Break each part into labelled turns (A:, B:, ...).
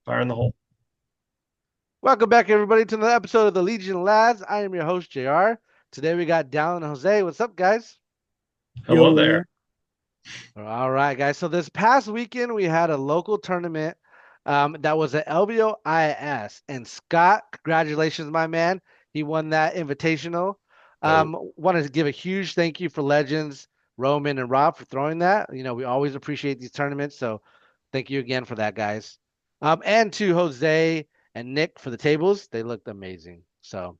A: Fire in the hole.
B: Welcome back, everybody, to another episode of the Legion Lads. I am your host, JR. Today we got Dallin and Jose. What's up, guys?
A: Hello
C: Yo,
A: there.
B: All right, guys. So this past weekend we had a local tournament that was at LVO IS. And Scott, congratulations, my man. He won that invitational.
A: Oh,
B: Wanted to give a huge thank you for Legends, Roman, and Rob for throwing that. We always appreciate these tournaments. So thank you again for that, guys. And to Jose and Nick for the tables. They looked amazing. So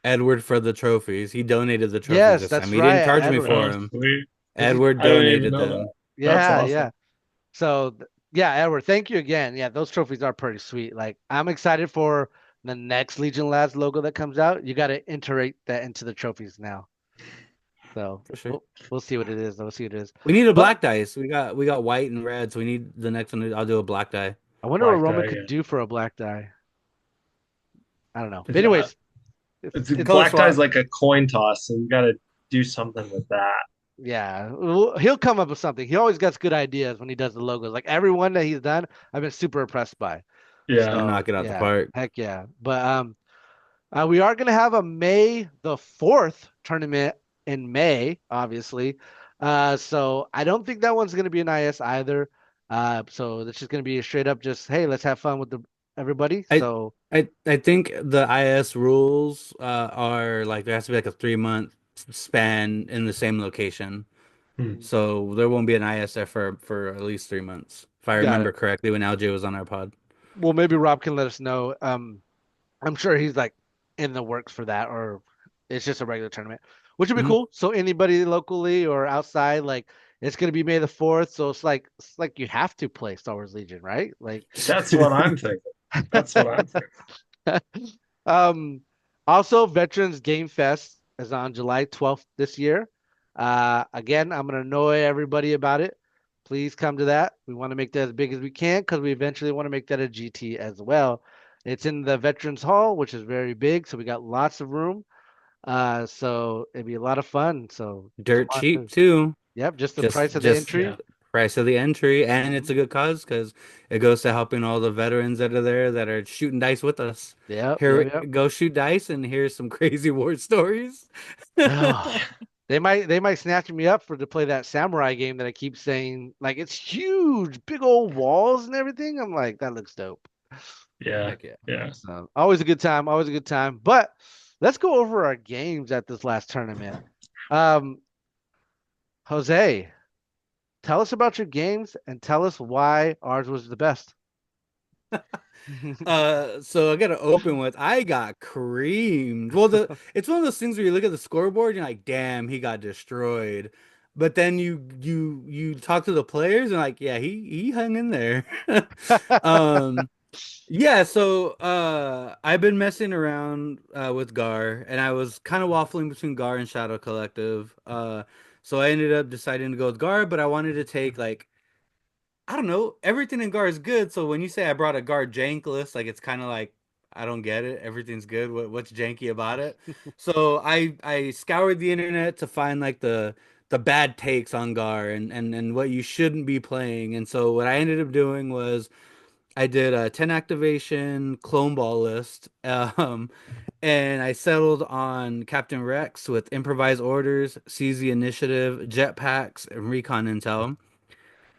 C: Edward for the trophies. He donated the trophies
B: yes,
C: this time.
B: that's
C: He
B: right,
C: didn't charge me
B: Edward.
C: for
A: oh,
C: them.
A: sweet.
B: Is he?
C: Edward
A: I didn't even
C: donated
A: know that.
C: them.
A: That's
B: Yeah, yeah.
A: awesome.
B: So yeah, Edward, thank you again. Yeah, those trophies are pretty sweet. Like I'm excited for the next Legion Labs logo that comes out. You got to integrate that into the trophies now. So
C: For sure.
B: we'll see what it is. We'll see what it is.
C: We need a
B: But
C: black dice. We got white and red, so we need the next one. I'll do a black die.
B: I wonder what
A: Black
B: Roman
A: die,
B: could
A: yeah.
B: do for a black die. I don't know. But
A: It's, uh,
B: anyways, it's
A: it's
B: it's
C: Color
A: black die is
C: swap.
A: like a coin toss, so you got to do something with that.
B: yeah, he'll come up with something. He always gets good ideas when he does the logos. Like everyone that he's done, I've been super impressed by.
C: He's
A: Yeah.
C: gonna
B: So
C: knock it out the
B: yeah,
C: park.
B: heck yeah. But we are gonna have a May the 4th tournament in May, obviously. So I don't think that one's gonna be an IS either. So it's just gonna be a straight up just hey, let's have fun with the everybody.
C: I
B: So
C: I think the IS rules are like there has to be like a 3 month span in the same location.
A: Hmm.
C: So there won't be an ISF for at least 3 months, if I
B: got it.
C: remember correctly when LJ was on our pod.
B: Well, maybe Rob can let us know. I'm sure he's like in the works for that, or it's just a regular tournament, which would be
C: Mhm.
B: cool. So anybody locally or outside, like it's gonna be May the 4th, so it's like you have to play Star Wars Legion, right? Like,
A: That's what I'm thinking. That's what I'm thinking.
B: um, also Veterans Game Fest is on July 12th this year. Again, I'm gonna annoy everybody about it. Please come to that. We want to make that as big as we can because we eventually want to make that a GT as well. It's in the Veterans Hall, which is very big, so we got lots of room. So it'd be a lot of fun. So come
C: Dirt
B: on
C: cheap
B: through.
C: too.
B: Yep, just the
C: Just
B: price of the
C: just
A: Yeah.
B: entry.
C: price of the entry, and it's
B: Hmm.
C: a good cause because it goes to helping all the veterans that are there that are shooting dice with us.
B: Yep,
C: Here,
B: yep, yep.
C: go shoot dice and here's some crazy war stories.
B: Oh, they might snatch me up for to play that samurai game that I keep saying like it's huge, big old walls and everything. I'm like, that looks dope.
A: Yeah.
C: Heck yeah.
A: Yeah.
B: So always a good time, always a good time. But let's go over our games at this last tournament. Um, Jose, tell us about your games and tell us why ours was the best.
C: So I got to open with I got creamed. Well, the it's one of those things where you look at the scoreboard and you're like, damn, he got destroyed. But then you talk to the players and like, yeah, he hung in there. Um, yeah, so I've been messing around with Gar and I was kind of waffling between Gar and Shadow Collective. So I ended up deciding to go with Gar, but I wanted to take like I don't know, everything in Gar is good. So when you say I brought a Gar jank list, like it's kind of like I don't get it. Everything's good. What's janky about it? So I scoured the internet to find like the bad takes on Gar and what you shouldn't be playing. And so what I ended up doing was I did a 10 activation clone ball list. And I settled on Captain Rex with improvised orders, seize the initiative, jetpacks, and recon intel.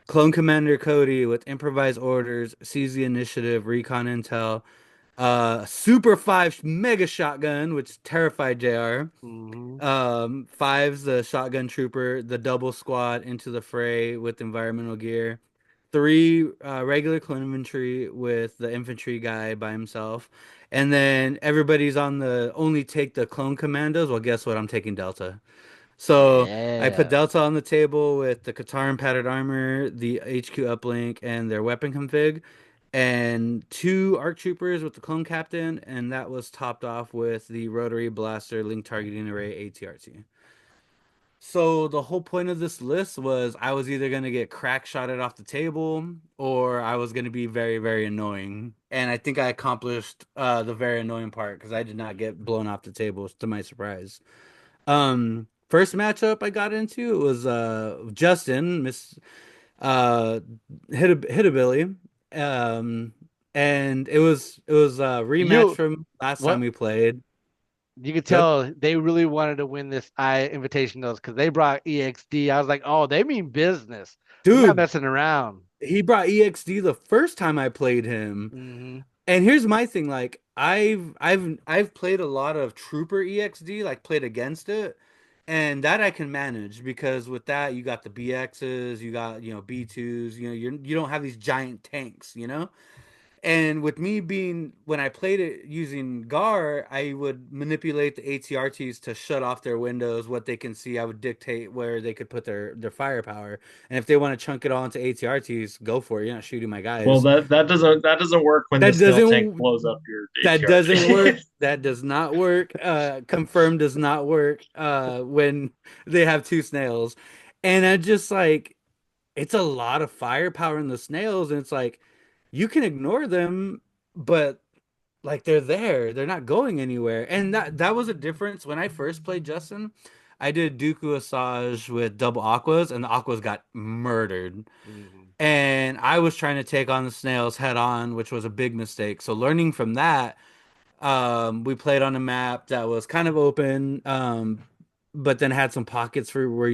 C: Clone Commander Cody with improvised orders, seize the initiative, recon intel. Super 5 mega shotgun, which terrified JR.
B: Mhm.
C: Five's the shotgun trooper, the double squad into the fray with environmental gear. Three regular clone infantry with the infantry guy by himself. And then everybody's on the only take the clone commandos. Well, guess what? I'm taking Delta. So I put
B: Yeah.
C: Delta on the table with the Kataran padded armor, the HQ uplink, and their weapon config, and two ARC troopers with the clone captain, and that was topped off with the rotary blaster link targeting array ATRT. So the whole point of this list was I was either gonna get crack shotted off the table or I was gonna be very, very annoying. And I think I accomplished the very annoying part because I did not get blown off the table to my surprise. First matchup I got into it was Justin, Miss uh Hit a Billy. Um and it was a rematch
B: You
C: from last time
B: what?
C: we played.
B: You could
C: Good,
B: tell they really wanted to win this I Invitationals because they brought EXD. I was like, oh, they mean business. They're not
C: dude.
B: messing around.
C: He brought EXD the first time I played him.
B: Hmm.
C: And here's my thing, like I've played a lot of Trooper EXD, like played against it, and that I can manage because with that you got the BXs, you got, B2s, you don't have these giant tanks. And with me being, when I played it using GAR, I would manipulate the ATRTs to shut off their windows, what they can see. I would dictate where they could put their firepower. And if they want to chunk it all into ATRTs, go for it. You're not shooting my
A: Well,
C: guys.
A: that doesn't work when the
C: That
A: snail tank
C: doesn't
A: blows up your
C: that doesn't
A: ATRT.
C: work. That does not work. Confirmed does not work when they have two snails. And I just like, it's a lot of firepower in the snails, and it's like you can ignore them, but like they're there. They're not going anywhere. And that was a difference when I first played Justin. I did Dooku Asajj with double Aquas, and the Aquas got murdered.
B: Hmm.
C: And I was trying to take on the snails head on, which was a big mistake. So learning from that, we played on a map that was kind of open, but then had some pockets for where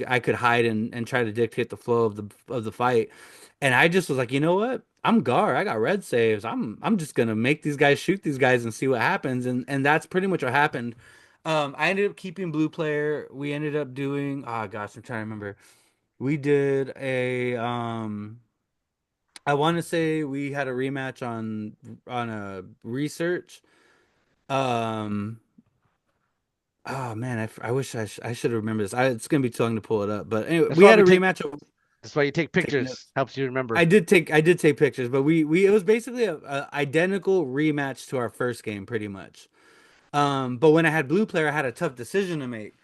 C: I could hide and try to dictate the flow of the fight. And I just was like, you know what? I'm Gar. I got red saves. I'm just gonna make these guys shoot these guys and see what happens. And that's pretty much what happened. I ended up keeping blue player. We ended up doing, oh gosh, I'm trying to remember. We did I want to say we had a rematch on a research. Um, oh man, I wish I should have remembered this. It's gonna be too long to pull it up. But anyway,
B: That's
C: we
B: why
C: had
B: we
C: a
B: take.
C: rematch of
B: That's why you take
C: taking
B: pictures.
C: notes.
B: Helps you remember.
C: I did take pictures, but we it was basically a identical rematch to our first game, pretty much. But when I had blue player, I had a tough decision to make.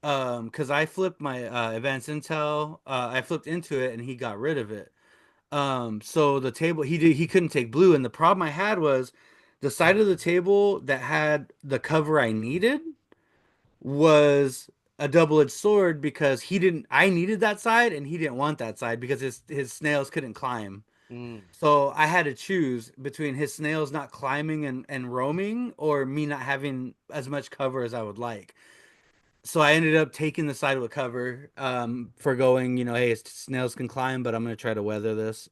C: Because I flipped my advanced intel, I flipped into it, and he got rid of it. So the table he couldn't take blue, and the problem I had was the side of the table that had the cover I needed was a double-edged sword because he didn't I needed that side and he didn't want that side because his snails couldn't climb.
B: Mm.
C: So I had to choose between his snails not climbing and roaming or me not having as much cover as I would like. So I ended up taking the side with cover, for going, hey, snails can climb, but I'm gonna try to weather this.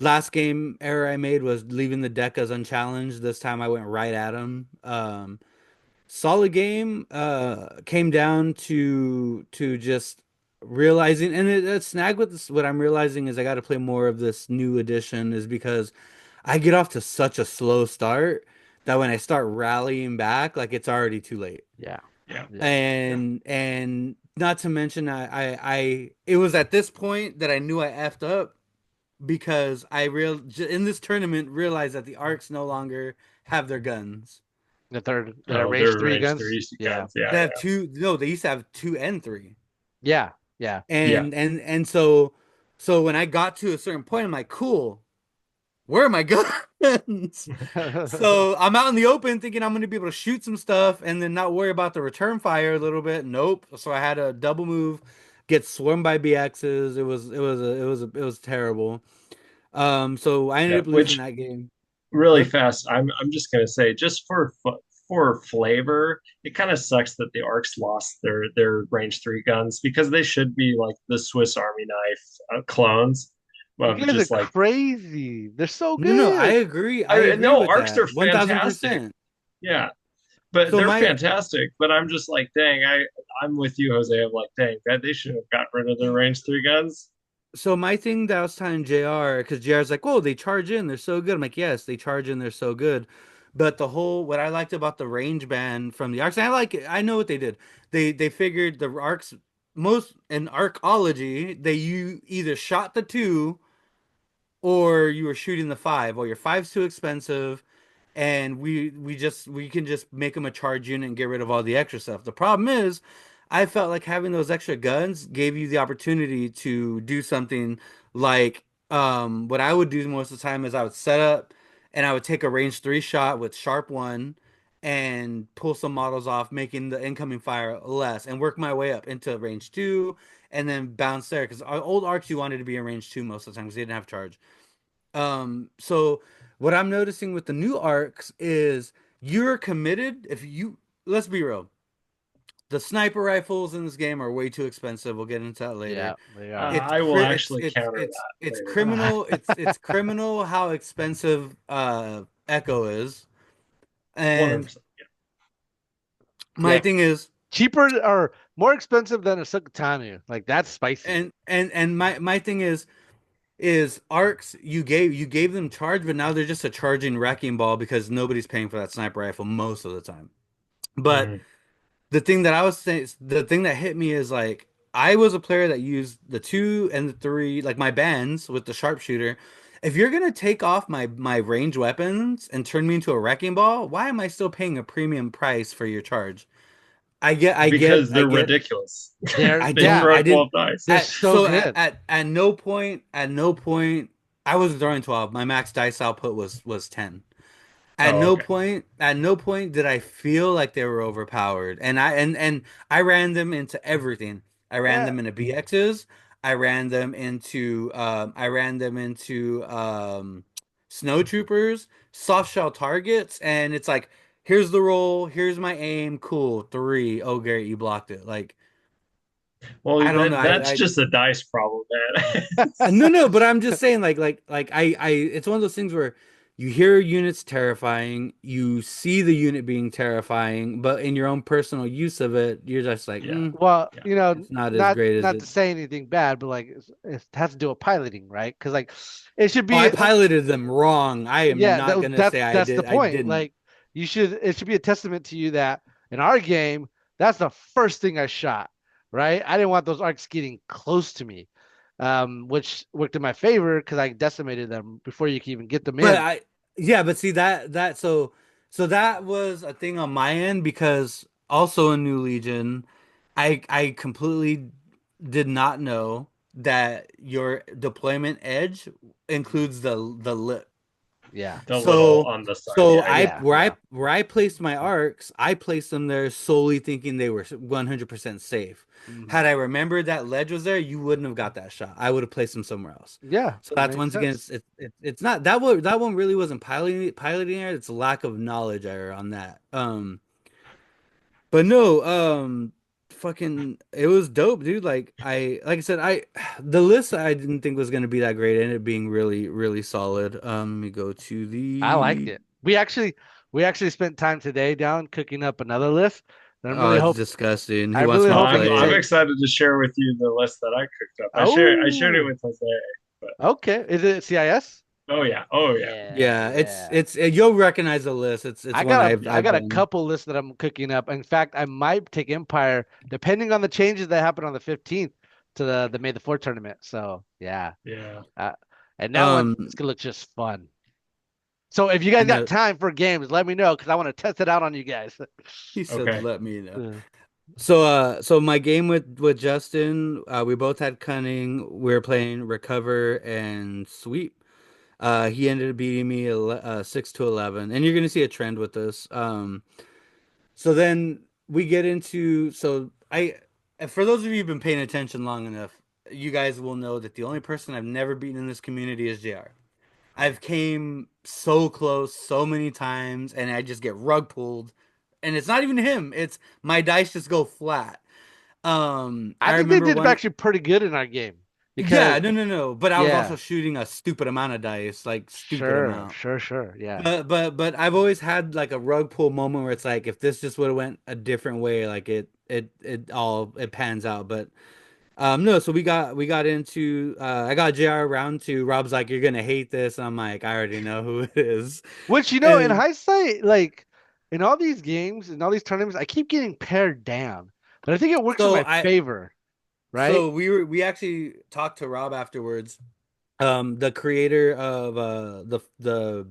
C: Last game error I made was leaving the deck as unchallenged. This time I went right at him. Solid game. Came down to just realizing, and a snag with this, what I'm realizing is I got to play more of this new edition, is because I get off to such a slow start that when I start rallying back, like it's already too late.
B: Yeah.
A: Yeah.
B: Yeah.
C: And not to mention, it was at this point that I knew I effed up because in this tournament realized that the arcs no longer have their guns.
B: The
A: Oh,
B: range
A: they're
B: three
A: range
B: guns.
A: three
B: Yeah.
A: guns. Yeah,
C: They have two. No, they used to have two and three.
B: Yeah. Yeah.
A: yeah,
C: And so when I got to a certain point, I'm like, cool. Where are my guns? So I'm out in the open thinking I'm going to be able to shoot some stuff and then not worry about the return fire a little bit. Nope. So I had a double move, get swarmed by BXs. It was terrible. So I ended
A: yeah.
C: up losing
A: Which
C: that game.
A: really
C: Good.
A: fast. I'm just gonna say, just for flavor, it kind of sucks that the Arcs lost their range three guns because they should be like the Swiss Army knife clones.
B: You
A: Well,
B: guys are
A: just like
B: crazy. They're so
C: No, no, I
B: good.
C: agree. I
A: I
C: agree
A: no,
C: with
A: Arcs
C: that.
A: are fantastic.
C: 1000%.
A: Yeah, but
C: So
A: they're
C: my
A: fantastic. But I'm just like, dang, I'm with you, Jose. I'm like, dang, that they should have got rid of their range three guns.
C: so my thing that I was telling JR, because JR's like, oh, they charge in, they're so good. I'm like, yes, they charge in, they're so good. But what I liked about the range band from the arcs, and I like it, I know what they did. They figured the arcs, most in arcology, you either shot the two or you were shooting the five. Well, your five's too expensive, and we can just make them a charge unit and get rid of all the extra stuff. The problem is, I felt like having those extra guns gave you the opportunity to do something like, what I would do most of the time is I would set up and I would take a range three shot with sharp one and pull some models off, making the incoming fire less, and work my way up into range two and then bounce there because our old arcs you wanted to be in range two most of the time because they didn't have charge. So what I'm noticing with the new arcs is you're committed. If you let's be real, the sniper rifles in this game are way too expensive. We'll get into that later.
B: Yeah, they are.
A: I will actually counter that
C: It's
A: later.
C: criminal. It's criminal how expensive Echo is. And
A: 100%.
C: my
B: Yeah.
C: thing is,
B: Cheaper or more expensive than a Sukatanu. Like that's spicy.
C: and my thing is arcs you gave them charge, but now they're just a charging wrecking ball because nobody's paying for that sniper rifle most of the time. But
A: Mhm.
C: the thing that I was saying, the thing that hit me is like I was a player that used the 2 and the 3, like my bands with the sharpshooter. If you're gonna take off my range weapons and turn me into a wrecking ball, why am I still paying a premium price for your charge?
A: Because
C: I
A: they're
C: get.
A: ridiculous.
B: They're
C: I
A: They
C: don't.
B: yeah,
A: throw
C: I didn't.
A: 12 dice.
B: they're
C: At
B: so
C: so
B: good.
C: at no point, I wasn't throwing 12. My max dice output was 10.
A: Oh, okay.
C: At no point did I feel like they were overpowered. And I ran them into everything. I ran
B: Yeah.
C: them into BXs. I ran them into snow troopers, soft shell targets, and it's like, here's the roll, here's my aim, cool, three. Oh, Garrett, you blocked it. Like,
A: Well,
C: I don't know.
A: that's just a dice problem, man.
C: No, but I'm just saying, it's one of those things where you hear units terrifying, you see the unit being terrifying, but in your own personal use of it, you're just like,
A: Yeah,
B: Well,
A: yeah.
C: it's not as great as
B: not
C: it.
B: to say anything bad, but like it has to do with piloting, right? Because like it should
C: Oh, I
B: be
C: piloted them wrong. I am
B: yeah,
C: not gonna say I
B: that's the
C: did. I
B: point.
C: didn't.
B: Like it should be a testament to you that in our game, that's the first thing I shot, right? I didn't want those arcs getting close to me, which worked in my favor because I decimated them before you can even get them
C: But
B: in.
C: yeah, but see so that was a thing on my end because also in New Legion, I completely did not know that your deployment edge includes the lip.
B: Yeah,
A: The little
C: So
A: on the side. Yeah, yeah.
B: yeah.
C: where I placed my arcs, I placed them there solely thinking they were 100% safe.
B: Mhm.
C: Had I remembered that ledge was there, you wouldn't have got that shot. I would have placed them somewhere else.
B: Yeah,
C: So that's
B: makes
C: once again,
B: sense.
C: it's not that one really wasn't piloting it. It's a lack of knowledge error on that. But no, fucking, it was dope, dude. Like I said, the list I didn't think was gonna be that great. It ended up being really solid. Let me go to
B: I liked
C: the.
B: it. We actually spent time today down cooking up another list. And
C: Oh, it's disgusting.
B: I'm
C: He wants
B: really
C: me to
B: hoping
C: play
B: it
A: I'm
C: it.
B: takes.
A: excited to share with you the list that I cooked up. I shared it
B: Oh,
A: with Jose. But
B: okay. Is it CIS?
A: oh yeah, oh yeah.
C: Yeah,
B: Yeah.
C: you'll recognize the list. It's one
B: I
C: I've
B: got a
C: done.
B: couple lists that I'm cooking up. In fact, I might take Empire depending on the changes that happen on the 15th to the May the 4th tournament. So yeah.
A: Yeah.
B: Uh, and that one
C: Um,
B: it's gonna look just fun. So if you guys
C: and
B: got time for games, let me know because I want to test it out on you guys.
C: he said,
A: Okay.
C: "Let me know."
B: Uh,
C: So my game with Justin, we both had cunning. We were playing recover and sweep. He ended up beating me 6-11, and you're gonna see a trend with this. So then we get into and for those of you who've been paying attention long enough, you guys will know that the only person I've never beaten in this community is JR. I've came so close so many times, and I just get rug pulled, and it's not even him. It's my dice just go flat.
B: I
C: I
B: think they
C: remember
B: did
C: one.
B: actually pretty good in our game
C: Yeah,
B: because
C: no. But I was also
B: yeah,
C: shooting a stupid amount of dice, like stupid amount.
B: sure, yeah.
C: But I've always had like a rug pull moment where it's like if this just would have went a different way, like it pans out. But no, so we got into I got JR round two. Rob's like, you're gonna hate this. I'm like, I already know who it is.
B: Which in
C: And
B: hindsight, like in all these games and all these tournaments, I keep getting paired down, but I think it works in
C: so
B: my
C: I
B: favor, right?
C: so we actually talked to Rob afterwards. The creator of the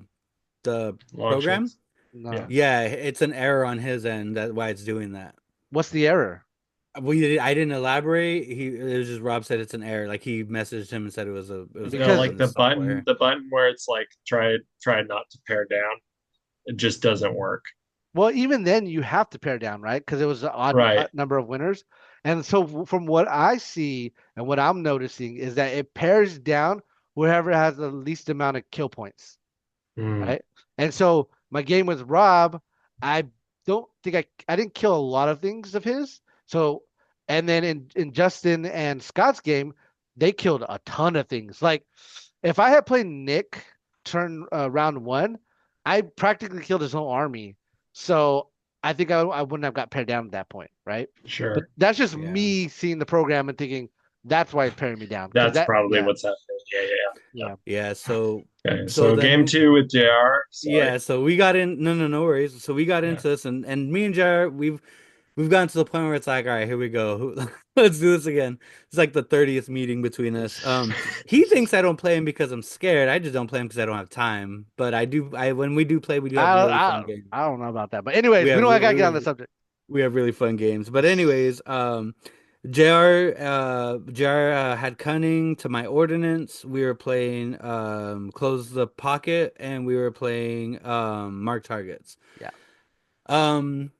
A: Long
C: program.
A: shots. Yeah.
B: No,
C: Yeah, it's an error on his end. That's why it's doing that.
B: what's the error?
C: I didn't elaborate. It was just Rob said it's an error. Like he messaged him and said it was an
A: No,
C: error
B: Because
A: like
C: from the software.
A: the button where it's like try not to pare down. It just doesn't work.
B: well, even then you have to pair down, right? Because it was an odd
A: Right.
B: number of winners, and so from what I see and what I'm noticing is that it pairs down whoever has the least amount of kill points,
A: Mm.
B: right? And so my game with Rob, I don't think I didn't kill a lot of things of his. So and then in Justin and Scott's game, they killed a ton of things. Like if I had played Nick turn round one, I practically killed his whole army. So I think I wouldn't have got pared down at that point, right? But
A: Sure.
B: that's just
C: Yeah.
B: me seeing the program and thinking that's why it's paring me down. Because
A: That's
B: that,
A: probably
B: yeah,
A: what's happening. Yeah,
B: yeah.
C: Yeah. So
A: yeah. Okay,
C: so
A: so game
C: then
A: two with JR. Sorry.
C: yeah, so we got in. No worries. So we got
A: Yeah.
C: into this, and me and Jared, we've gotten to the point where it's like, all right, here we go. Let's do this again. It's like the 30th meeting between us. He thinks I don't play him because I'm scared. I just don't play him because I don't have time. But I do. I when we do play, we do have
B: I,
C: really fun
B: I
C: games.
B: I don't know about that. But
C: We
B: anyways, we
C: have
B: don't
C: re
B: gotta get on the
C: really
B: subject.
C: we have really fun games. But anyways, JR had cunning to my ordinance. We were playing close the pocket, and we were playing mark targets.
B: Yeah.
C: Um,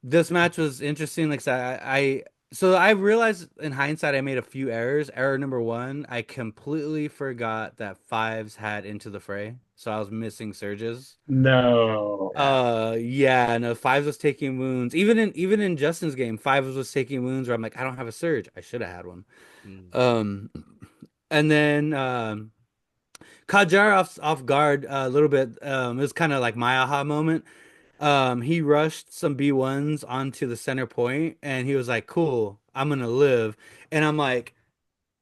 C: this match was interesting. Like I said, so I realized in hindsight I made a few errors. Error number one, I completely forgot that fives had into the fray, so I was missing surges.
A: No.
C: Yeah, no, fives was taking wounds. Even in Justin's game, fives was taking wounds where I'm like, I don't have a surge. I should have had one.
B: Mm.
C: Um, and then caught Jar off guard a little bit. It was kind of like my aha moment. He rushed some B1s onto the center point, and he was like, "Cool, I'm gonna live." And I'm like,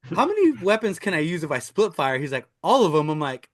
C: "How many weapons can I use if I split fire?" He's like, "All of them." I'm like,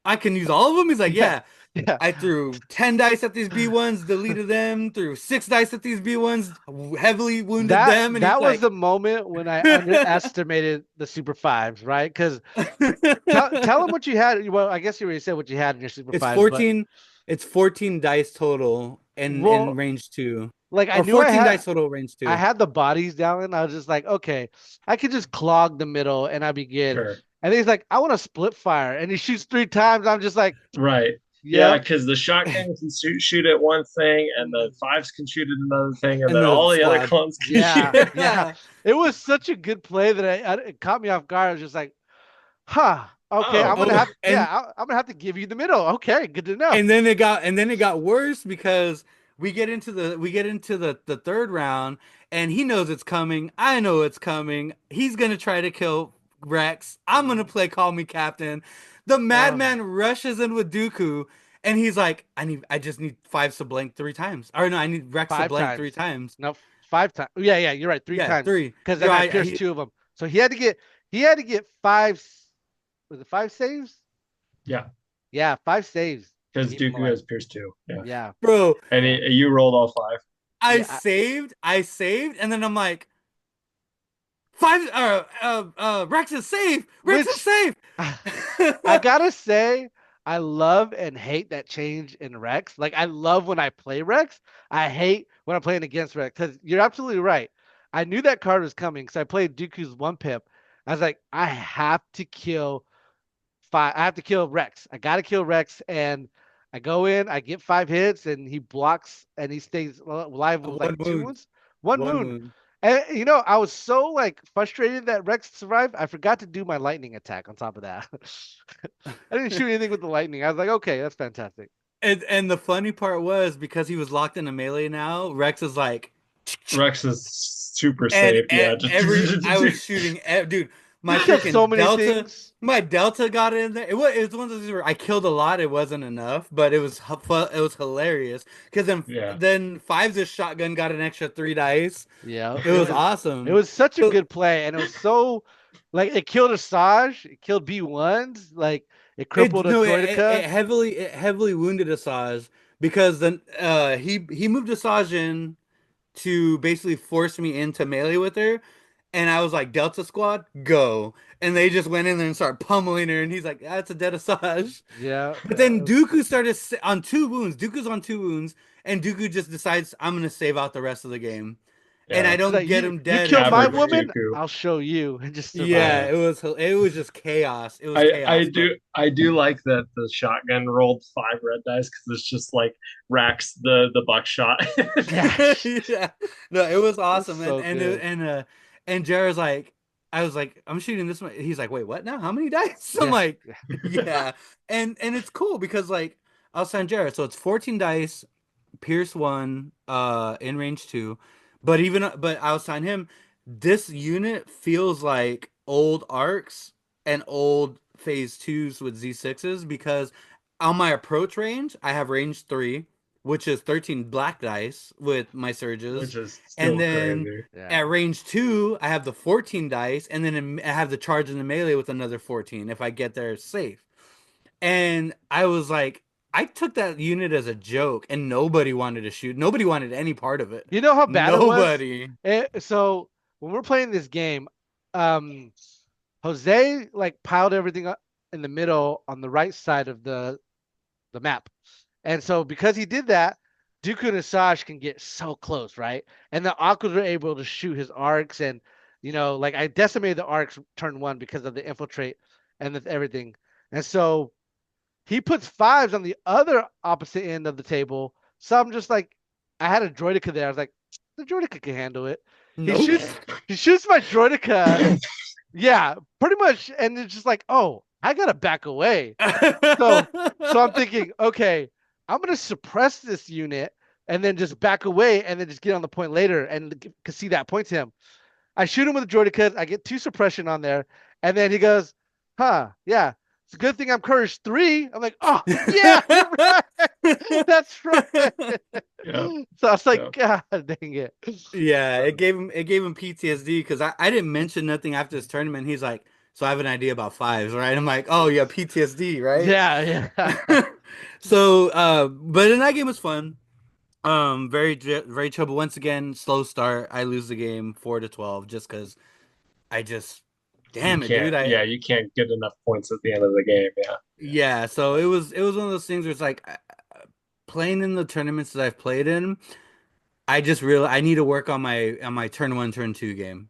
C: "I can use all of them." He's like,
B: Yeah.
C: "Yeah."
B: Yeah.
C: I threw 10 dice at these B1s, deleted them, threw 6 dice at these B1s, heavily wounded
B: That
C: them, and he's
B: that was
C: like,
B: the moment when I underestimated the super fives, right? Because tell them what you had. Well, I guess you already said what you had in your super
C: it's
B: fives, but
C: 14 it's 14 dice total in
B: well,
C: range 2.
B: like I
C: Or
B: knew
C: 14 dice total range
B: I
C: 2.
B: had the bodies down, and I was just like, okay, I could just clog the middle and I'd be good.
A: Sure.
B: And he's like, I want to split fire, and he shoots 3 times. I'm just like,
A: Right. Yeah,
B: yep.
A: because the shotgun can shoot at one thing, and the fives can shoot at another thing, and
C: And
A: then
C: the
A: all the other
C: squad.
A: clones can
B: Yeah,
A: shoot.
B: yeah. It was such a good play that it caught me off guard. I was just like, huh, okay,
A: Oh,
B: I'm gonna have,
C: And
B: I'm gonna have to give you the middle. Okay, good to know.
C: and then it got worse because we get into the third round, and he knows it's coming. I know it's coming. He's gonna try to kill Rex. I'm gonna play Call Me Captain. The madman rushes in with Dooku, and he's like, I just need fives to blank 3 times. Or no, I need Rex to
B: Five
C: blank three
B: times.
C: times.
B: No, 5 times. Yeah, yeah, you're right. Three
C: Yeah,
B: times.
C: 3.
B: Because
C: No,
B: then I pierced 2 of them. So he had to get 5. Was it 5 saves?
A: Yeah,
B: Yeah, 5 saves to
A: because
B: keep him
A: Dooku
B: alive.
A: has Pierce too. Yeah,
B: Yeah,
C: bro,
A: and you rolled all 5.
C: I
B: yeah.
C: saved, and then I'm like, five, Rex is safe. Rex is
B: Which
C: safe.
B: I gotta say, I love and hate that change in Rex. Like I love when I play Rex. I hate when I'm playing against Rex because you're absolutely right. I knew that card was coming because I played Dooku's 1 pip. I was like, I have to kill 5. I have to kill Rex. I gotta kill Rex, and I go in. I get 5 hits, and he blocks, and he stays alive with like
C: One
B: 2
C: wound.
B: wounds, 1
C: One
B: wound.
C: wound.
B: And I was so like frustrated that Rex survived. I forgot to do my lightning attack on top of that. I didn't shoot anything with the lightning. I was like, okay, that's fantastic.
C: And the funny part was because he was locked in a melee now, Rex is like,
A: Rex is super
C: and,
A: safe. Yeah,
C: I was shooting, dude.
B: He
C: My
B: killed so
C: freaking
B: many
C: Delta,
B: things.
C: my Delta got in there. It was one of those things where I killed a lot. It wasn't enough, but it was hilarious because then
A: Yeah.
C: then Fives' shotgun got an extra 3 dice.
B: Yeah,
C: It was
B: it
C: awesome.
B: was such a
C: So-
B: good play, and it was so like it killed Asajj, it killed B1s, like it crippled a Droideka.
C: it heavily wounded Asajj because then he moved Asajj in to basically force me into melee with her, and I was like, Delta Squad, go. And they just went in there and started pummeling her, and he's like, that's a dead Asajj.
B: Yeah,
C: But then Dooku started on 2 wounds. Dooku's on 2 wounds, and Dooku just decides I'm gonna save out the rest of the game, and I
A: Yeah.
C: don't
B: like,
C: get
B: you,
C: him
B: you
C: dead.
B: kill my
A: Average
B: woman,
A: Dooku.
B: I'll show you, and just
C: Yeah,
B: survive.
C: it was just chaos. It was
A: I
C: chaos.
A: I do like that the shotgun rolled 5 red dice because it's just like racks the buckshot.
B: Yeah,
C: Yeah, no, it was awesome,
B: so
C: and
B: good.
C: and Jared's like, I was like, I'm shooting this one. He's like, wait, what now? How many dice? I'm
B: Yeah.
C: like, yeah. And it's cool because like I'll send Jared. So it's 14 dice, Pierce 1, in range 2. But I'll sign him. This unit feels like old arcs and old phase 2s with Z6s because on my approach range, I have range 3, which is 13 black dice with my surges.
A: which is
C: And
A: still
C: then
A: crazy.
B: Yeah.
C: at range 2, I have the 14 dice, and then I have the charge in the melee with another 14 if I get there safe. And I was like, I took that unit as a joke, and nobody wanted to shoot. Nobody wanted any part of it.
B: You know how bad it was?
C: Nobody.
B: So when we're playing this game, um, Jose like piled everything up in the middle on the right side of the map. And so because he did that, Dooku and Asajj can get so close, right? And the Aquas are able to shoot his arcs and like I decimated the arcs turn 1 because of the infiltrate and everything. And so he puts fives on the other opposite end of the table. So I'm just like, I had a droideka there. I was like, the droideka can handle it. He
C: Nope.
B: shoots, he shoots my droideka. Yeah, pretty much. And it's just like, oh, I gotta back away. So, so I'm thinking, okay, I'm gonna suppress this unit and then just back away and then just get on the point later and see that point to him. I shoot him with a droideka. I get 2 suppression on there, and then he goes, "Huh, yeah, it's a good thing I'm courage 3." I'm like, "Oh yeah, you're right. That's right."
A: Yeah.
B: So I was like,
A: Yeah.
B: "God dang it."
C: Yeah, it gave him PTSD because I didn't mention nothing after this tournament. He's like, so I have an idea about fives, right? I'm like, oh yeah, PTSD, right?
B: Yeah, yeah.
C: So, but in that game was fun. Very trouble. Once again, slow start. I lose the game 4-12 just because I just,
A: You
C: damn it, dude.
A: can't, yeah, you can't get enough points at the end of the game. Yeah.
C: Yeah. So it was one of those things where it's like playing in the tournaments that I've played in. I just real I need to work on my turn 1, turn 2 game.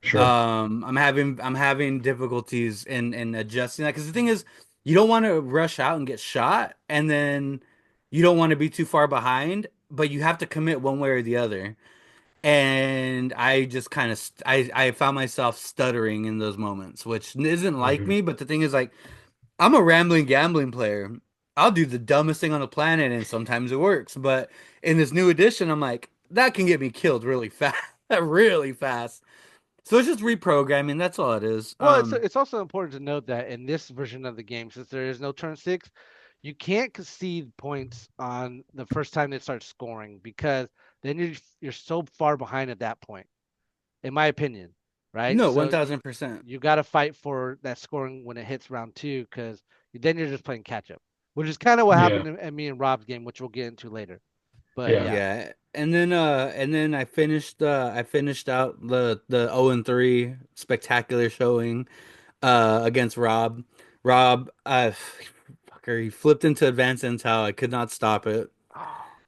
A: Sure.
C: I'm having difficulties in adjusting that because the thing is, you don't want to rush out and get shot, and then you don't want to be too far behind, but you have to commit one way or the other. And I just kind of I found myself stuttering in those moments, which isn't like
A: Mhm.
C: me. But the thing is, like, I'm a rambling gambling player. I'll do the dumbest thing on the planet, and sometimes it works. But in this new edition, I'm like, that can get me killed really fast, really fast. So it's just reprogramming. That's all it is.
B: Well, it's also important to note that in this version of the game, since there is no turn 6, you can't concede points on the first time they start scoring because then you're so far behind at that point, in my opinion, right?
C: No,
B: So
C: 1000%.
B: you got to fight for that scoring when it hits round 2 because then you're just playing catch up, which is kind of what
A: Yeah.
B: happened in me and Rob's game, which we'll get into later. But
A: Yeah.
B: yeah,
C: Yeah. And then I finished out the 0-3 spectacular showing against Rob. Rob fucker, he flipped into advanced intel. I could not stop it.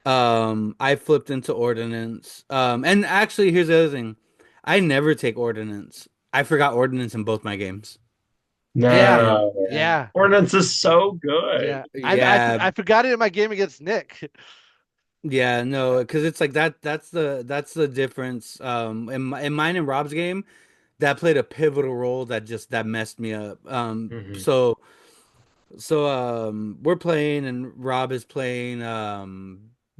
C: I flipped into ordnance. And actually here's the other thing. I never take ordnance. I forgot ordnance in both my games.
B: yeah,
C: And
A: No.
B: yeah,
A: Ordnance is so good.
B: yeah.
C: yeah,
B: I forgot it in my game against Nick.
C: yeah, no, because it's like that's the difference. In mine and Rob's game, that played a pivotal role that messed me up.
A: Hmm.
C: We're playing and Rob is playing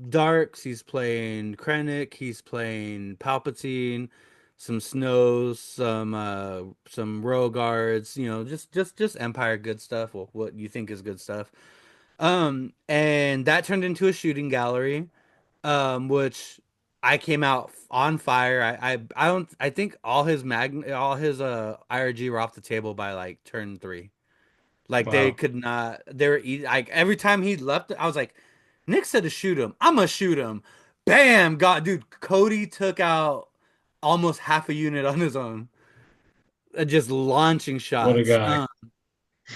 C: Darks, he's playing Krennic, he's playing Palpatine, some Snows, some Royal Guards, just Empire good stuff. Well, what you think is good stuff. And that turned into a shooting gallery, which I came out on fire. I think all his IRG were off the table by like turn 3. Like they
A: Wow.
C: could not. They were like every time he left, I was like, Nick said to shoot him. I'm gonna shoot him. Bam! God, dude, Cody took out almost half a unit on his own, just launching
A: What a
C: shots.
A: guy.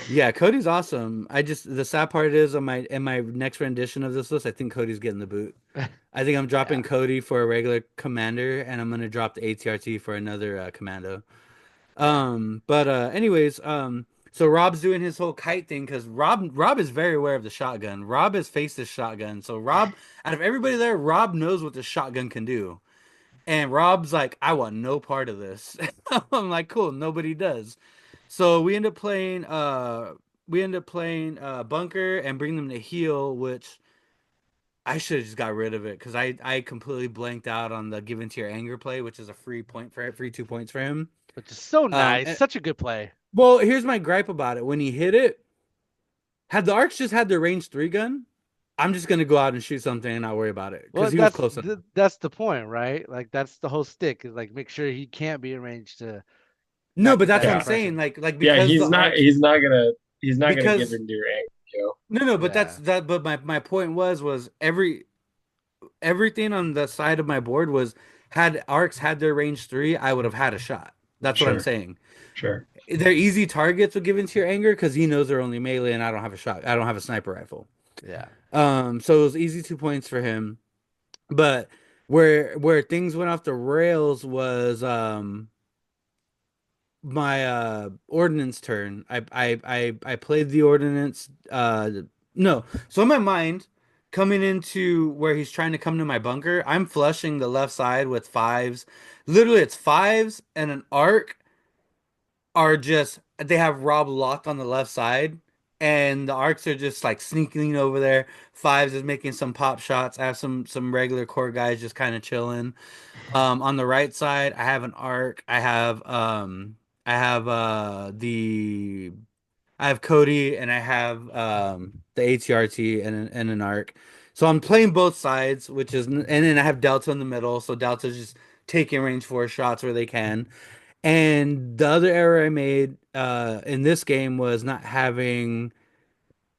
C: Yeah, Cody's awesome. The sad part is on my next rendition of this list, I think Cody's getting the boot. I think I'm dropping
B: Yeah.
C: Cody for a regular commander, and I'm gonna drop the ATRT for another commando.
B: Yeah.
C: Anyways, so Rob's doing his whole kite thing because Rob is very aware of the shotgun. Rob has faced this shotgun, so Rob, out of everybody there, Rob knows what the shotgun can do. And Rob's like, I want no part of this. I'm like, cool, nobody does. So we end up playing bunker and bring them to heal, which I should have just got rid of it because I completely blanked out on the give into your anger play, which is a free 2 points for him.
B: Which is so nice.
C: And,
B: Such a good play.
C: well, here's my gripe about it. When he hit it, had the Arcs just had their range 3 gun, I'm just gonna go out and shoot something and not worry about it
B: Well,
C: because he was close enough.
B: that's the point, right? Like that's the whole stick is like make sure he can't be arranged to
C: No,
B: not
C: but
B: get
C: that's
B: that
C: what I'm
A: Yeah.
C: saying.
B: impression.
C: Like
A: Yeah,
C: because the Arcs
A: he's not gonna give
C: because
A: in to your anger,
C: no, but that's
B: Yeah.
C: that. But my point was everything on the side of my board was had Arcs had their range 3, I would have had a shot. That's what I'm
A: Sure,
C: saying.
A: sure.
C: They're easy targets with given to your anger because he knows they're only melee and I don't have a shot. I don't have a sniper rifle.
B: Yeah.
C: So it was easy 2 points for him. But where things went off the rails was my ordnance turn. I played the ordnance no. So in my mind, coming into where he's trying to come to my bunker, I'm flushing the left side with fives. Literally it's fives and an arc are just they have Rob locked on the left side, and the arcs are just like sneaking over there. Fives is making some pop shots. I have some regular core guys just kind of chilling. On the right side, I have an arc. I have I have Cody and I have the ATRT and an arc. So I'm playing both sides, which is and then I have Delta in the middle. So Delta's just taking range 4 shots where they can. And the other error I made in this game was not having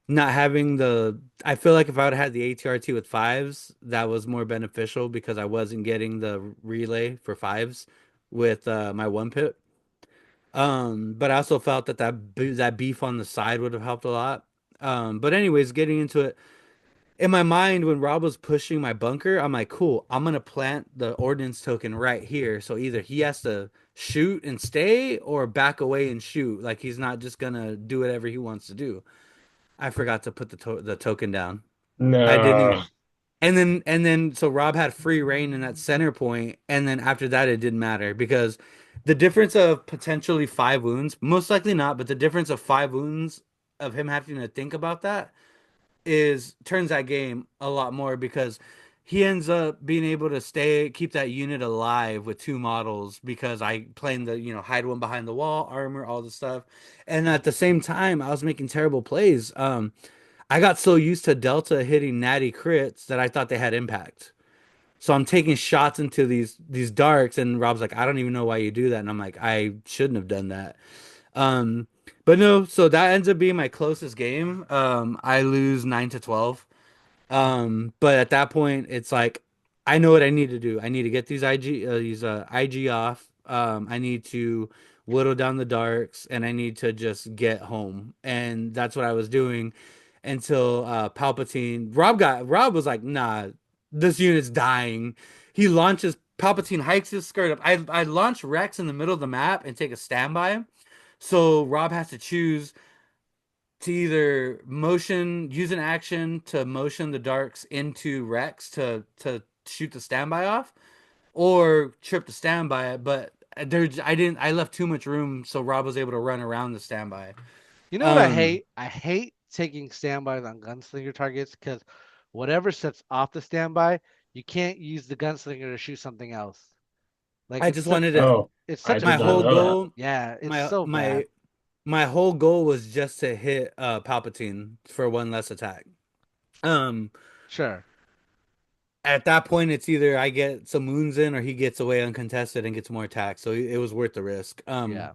C: the I feel like if I would have had the ATRT with fives, that was more beneficial because I wasn't getting the relay for fives with my one pip. But I also felt that that beef on the side would have helped a lot. But anyways, getting into it, in my mind, when Rob was pushing my bunker, I'm like, cool, I'm gonna plant the ordnance token right here. So either he has to shoot and stay or back away and shoot. Like he's not just gonna do whatever he wants to do. I forgot to put the token down. I didn't
A: No.
C: even. And then so Rob had free reign in that center point, and then after that it didn't matter because the difference of potentially 5 wounds, most likely not, but the difference of 5 wounds of him having to think about that is turns that game a lot more because he ends up being able to keep that unit alive with 2 models because I playing the hide one behind the wall, armor, all the stuff, and at the same time I was making terrible plays. I got so used to Delta hitting natty crits that I thought they had impact. So I'm taking shots into these darks, and Rob's like, I don't even know why you do that, and I'm like, I shouldn't have done that. Um, but no, so that ends up being my closest game. I lose 9-12. But at that point, it's like I know what I need to do. I need to get these IG off. I need to whittle down the darks, and I need to just get home. And that's what I was doing until Palpatine. Rob was like, "Nah, this unit's dying." He launches. Palpatine hikes his skirt up. I launch Rex in the middle of the map and take a standby. So Rob has to choose to either use an action to motion the darks into Rex to shoot the standby off, or trip the standby. But I left too much room, so Rob was able to run around the standby.
B: You know what I
C: Um,
B: hate? I hate taking standbys on gunslinger targets because whatever sets off the standby, you can't use the gunslinger to shoot something else. Like
C: I
B: it's
C: just
B: such
C: wanted to.
A: Oh,
B: it's
A: I
B: such a
C: My
A: did not
C: whole
A: know
B: bullshit.
A: that.
C: goal,
B: Yeah, it's
C: my
B: so
C: my
B: bad.
C: my whole goal was just to hit Palpatine for one less attack. Um,
B: Sure.
C: at that point, it's either I get some wounds in or he gets away uncontested and gets more attacks. So it was worth the risk.
B: Yeah.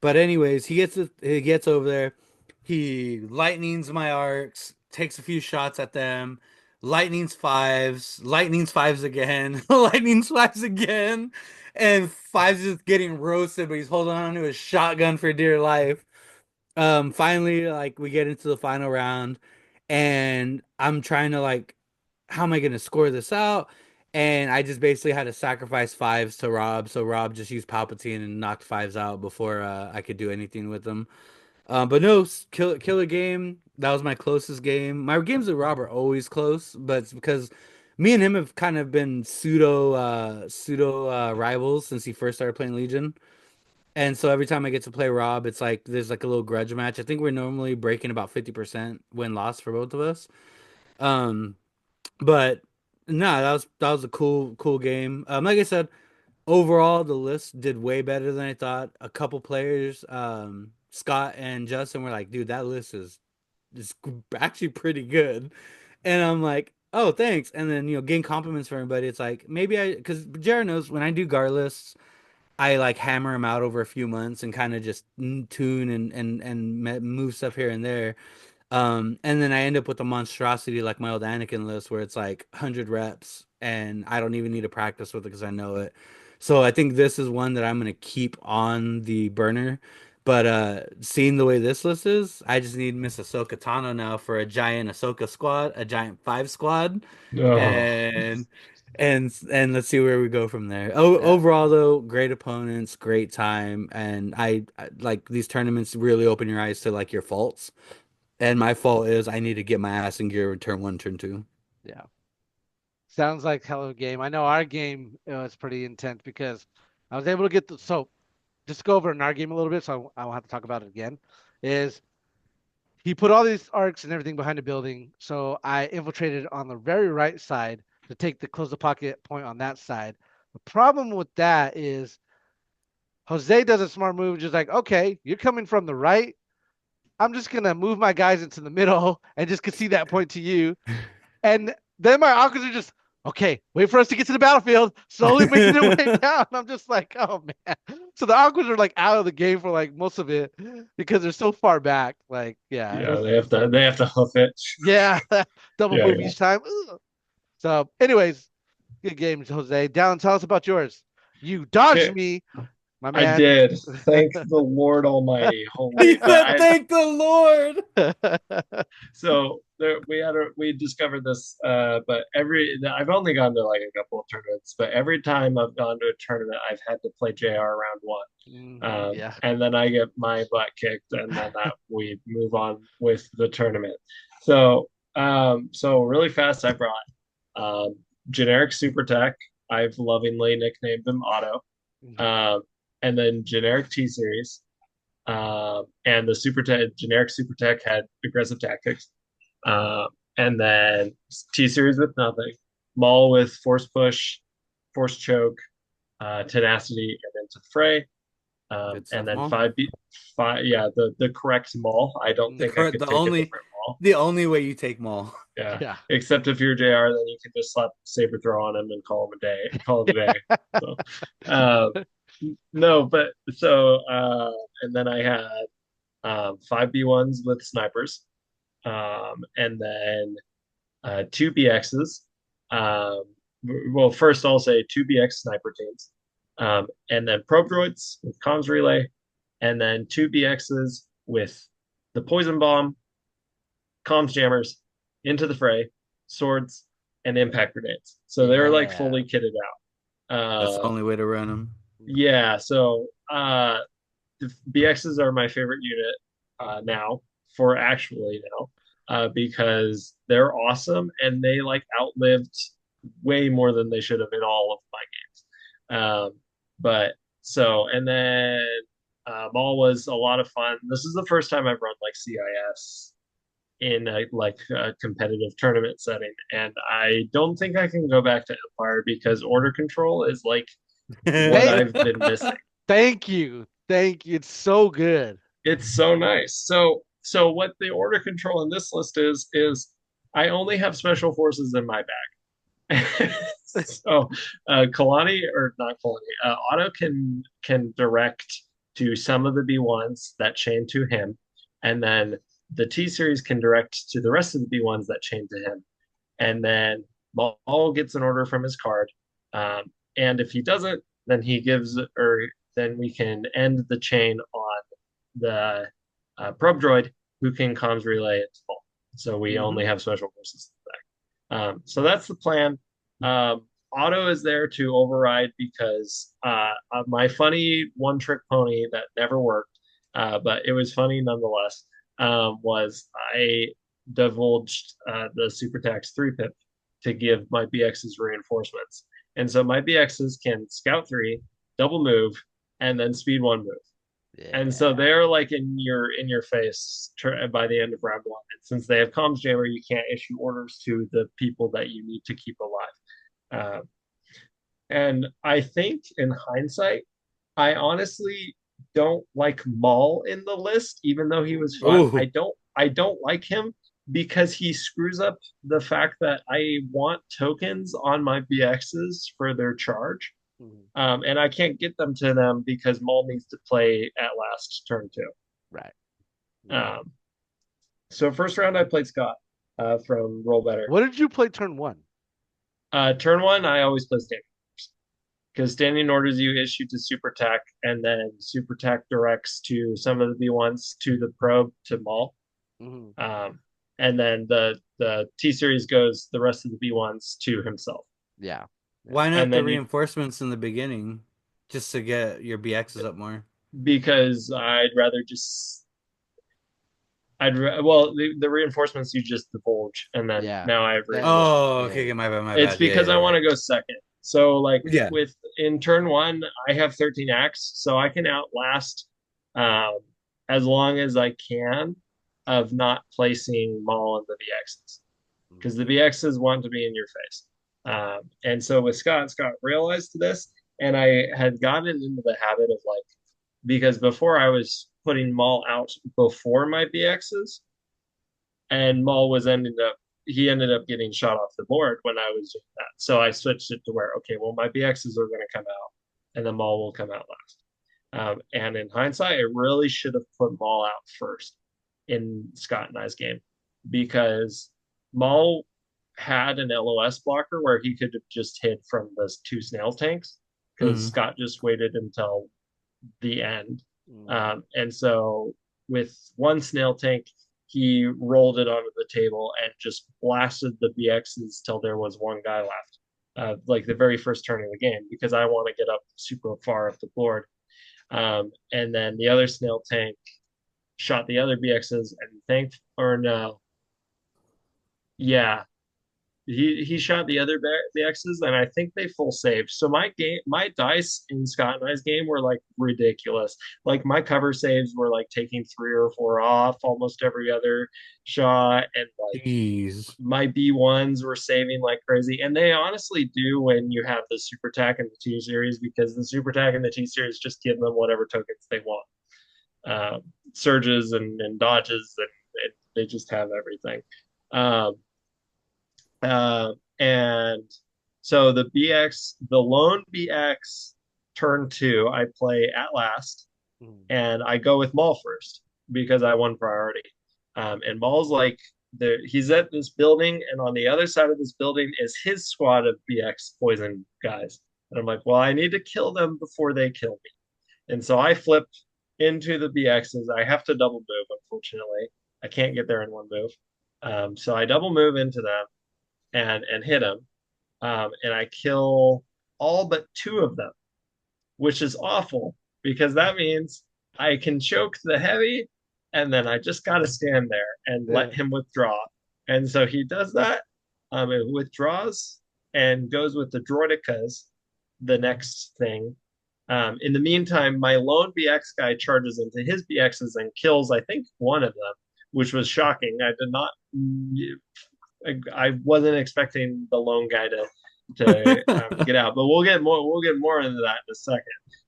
C: But anyways, he gets over there. He lightnings my arcs, takes a few shots at them, lightnings fives again, lightnings fives again, and fives is getting roasted, but he's holding on to his shotgun for dear life. Finally, like we get into the final round, and I'm trying to like, how am I gonna score this out? And I just basically had to sacrifice fives to Rob, so Rob just used Palpatine and knocked fives out before I could do anything with them. But no, killer game. That was my closest game. My games with Rob are always close, but it's because Me and him have kind of been pseudo rivals since he first started playing Legion. And so every time I get to play Rob, it's like there's like a little grudge match. I think we're normally breaking about 50% win loss for both of us. Um, but no, that was a cool game. Like I said, overall the list did way better than I thought. A couple players, Scott and Justin were like, dude, that list is actually pretty good. And I'm like, oh, thanks. And then, getting compliments from everybody. It's like, because Jared knows when I do guard lists, I like hammer them out over a few months and kind of just tune and move stuff here and there. And then I end up with a monstrosity like my old Anakin list where it's like 100 reps and I don't even need to practice with it because I know it. So I think this is one that I'm gonna keep on the burner. But seeing the way this list is, I just need Miss Ahsoka Tano now for a giant Ahsoka squad, a giant five squad,
A: Oh,
C: and and let's see where we go from there. Oh,
B: Yeah.
C: overall though, great opponents, great time, and I like these tournaments really open your eyes to like your faults. And my fault is I need to get my ass in gear with turn one, turn two.
B: Yeah. Sounds like hell of a game. I know our game was pretty intense because I was able to get so just to go over in our game a little bit, so I won't have to talk about it again. Is he put all these arcs and everything behind the building, so I infiltrated on the very right side to take the close the pocket point on that side. The problem with that is Jose does a smart move, just like, okay, you're coming from the right. I'm just gonna move my guys into the middle and just concede that point to you. And then my uncles are just, okay, wait for us to get to the battlefield, slowly making their way down. I'm just like, oh man. So the uncles are like out of the game for like most of it because they're so far back. Like, yeah,
A: yeah, they have to hoof it.
B: yeah, double
A: Yeah,
B: move
A: yeah.
B: each time. Ugh. So, anyways, good game, Jose. Dallin, tell us about yours. You dodged
A: Okay,
B: me, my
A: I
B: man.
A: did. Thank the Lord Almighty.
C: He
A: Holy, but
C: said, "Thank the Lord."
A: so there, we discovered this, but I've only gone to like a couple of tournaments, but every time I've gone to a tournament, I've had to play JR round one.
B: Yeah.
A: And then I get my butt kicked, and then we move on with the tournament. So really fast, I brought um, generic super tech. I've lovingly nicknamed him Otto. Um, and then generic T series. And the super tech, generic super tech had aggressive tactics. And then T series with nothing. Maul with force push, force choke, tenacity, and into the fray.
C: Good
A: And
C: stuff,
A: then
C: Maul.
A: five, yeah, the correct Maul. I don't
C: The
A: think I
C: correct,
A: could take a different Maul.
C: the only way you take Maul.
A: Yeah,
B: Yeah.
A: except if you're JR, then you can just slap saber throw on him and call him a day, call it a day. So, uh, no, but and then I had five B1s with snipers, and then two BXs. Um, well, first I'll say two BX sniper teams, and then probe droids with comms relay, and then two BXs with the poison bomb, comms jammers, into the fray, swords, and impact grenades. So they're like
B: Yeah.
A: fully kitted out.
C: That's the only way to run him.
A: Yeah, so the BXs are my favorite unit now for actually now because they're awesome and they like outlived way more than they should have in all of my games. But so and then Maul was a lot of fun. This is the first time I've run like CIS in a competitive tournament setting, and I don't think I can go back to Empire because order control is like what
B: Thank,
A: I've been missing.
B: thank you. Thank you. It's so good.
A: It's so nice. So what the order control in this list is I only have special forces in my bag. So Kalani or not Kalani, Otto can direct to some of the B1s that chain to him, and then the T series can direct to the rest of the B1s that chain to him. And then Maul gets an order from his card. And if he doesn't, then he gives, or then we can end the chain on the probe droid who can comms relay it to Maul. So we
C: Hmm.
A: only have special forces back. So that's the plan. Otto is there to override because my funny one trick pony that never worked, but it was funny nonetheless, was I divulged the Super Tax 3 pip to give my BXs reinforcements. And so my BXs can scout 3, double move, and then speed 1 move. And so
B: Yeah.
A: they're like in your face by the end of round 1. And since they have comms jammer, you can't issue orders to the people that you need to keep alive. And I think in hindsight, I honestly don't like Maul in the list, even though he was fun.
C: Ooh.
A: I don't like him because he screws up the fact that I want tokens on my BXs for their charge.
B: Mhm.
A: And I can't get them to them because Maul needs to play at last turn 2.
B: Right.
A: Um, so first round I played Scott from Roll Better.
B: What did you play turn 1?
A: Turn 1 I always play standing because standing orders you issue to Super Tac, and then Super Tac directs to some of the B1s to the probe to Maul.
B: Mhm.
A: And then the T series goes the rest of the B1s to himself.
B: Yeah.
C: Why not
A: And
C: the
A: then
C: reinforcements in the beginning, just to get your BXs up more?
A: because I'd rather just well the reinforcements you just divulge, and then
B: Yeah.
A: now I have
B: That-
A: reinforcements.
C: Oh,
B: yeah.
C: okay, my bad, my
A: It's
C: bad. Yeah,
A: because I
C: yeah,
A: want to go second. So like
C: yeah.
A: with in turn 1, I have 13 acts, so I can outlast um, as long as I can of not placing Maul in the BXs because the BXs want to be in your face. And so with Scott realized this, and I had gotten into the habit of like, because before I was putting Maul out before my BXs, and Maul was ended up getting shot off the board when I was doing that. So I switched it to where, okay, well, my BXs are going to come out, and the Maul will come out last. And in hindsight, I really should have put Maul out first in Scott and I's game because Maul had an LOS blocker where he could have just hit from the 2 snail tanks because
C: Mhm.
A: Scott just waited until the end.
B: Mhm.
A: And so with 1 snail tank, he rolled it onto the table and just blasted the BXs till there was 1 guy left, like the very first turn of the game, because I want to get up super far up the board. And then the other snail tank shot the other BXs and thanked, or no, yeah, he shot the other BXs, and I think they full saved. So my dice in Scott and I's game were like ridiculous. Like my cover saves were like taking 3 or 4 off almost every other shot, and like
C: Jeez.
A: my B1s were saving like crazy. And they honestly do when you have the Super Tac and the T series, because the Super Tac and the T series just give them whatever tokens they want. Surges and dodges, and they just have everything. Um, and so the lone BX turn 2, I play at last,
B: Mhm.
A: and I go with Maul first because I won priority. And Maul's like, he's at this building, and on the other side of this building is his squad of BX poison guys. And I'm like, well, I need to kill them before they kill me. And so I flip into the BXs. I have to double move, unfortunately. I can't get there in 1 move. So I double move into them and hit them. And I kill all but 2 of them, which is awful because that means I can choke the heavy, and then I just got to stand there and
B: Yeah.
A: let him withdraw. And so he does that. It withdraws and goes with the Droidicas, the next thing. In the meantime, my lone BX guy charges into his BXs and kills, I think, 1 of them, which was shocking. I did not. I wasn't expecting the lone guy to get out, but we'll get more. We'll get more into that in a second.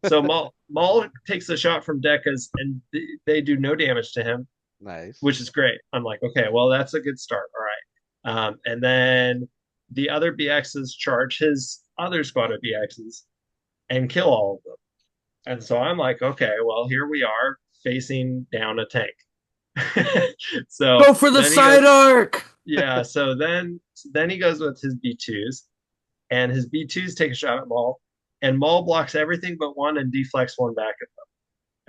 A: So Maul takes a shot from Decas, and they do no damage to him,
B: Nice.
A: which is great. I'm like, okay, well that's a good start. All right, and then the other BXs charge his other squad of BXs and kill all of them. And so I'm like, okay, well here we are facing down a tank. So
C: Go for the
A: then
C: side arc.
A: yeah, so then he goes with his B2s, and his B2s take a shot at Maul, and Maul blocks everything but 1 and deflects 1 back at them.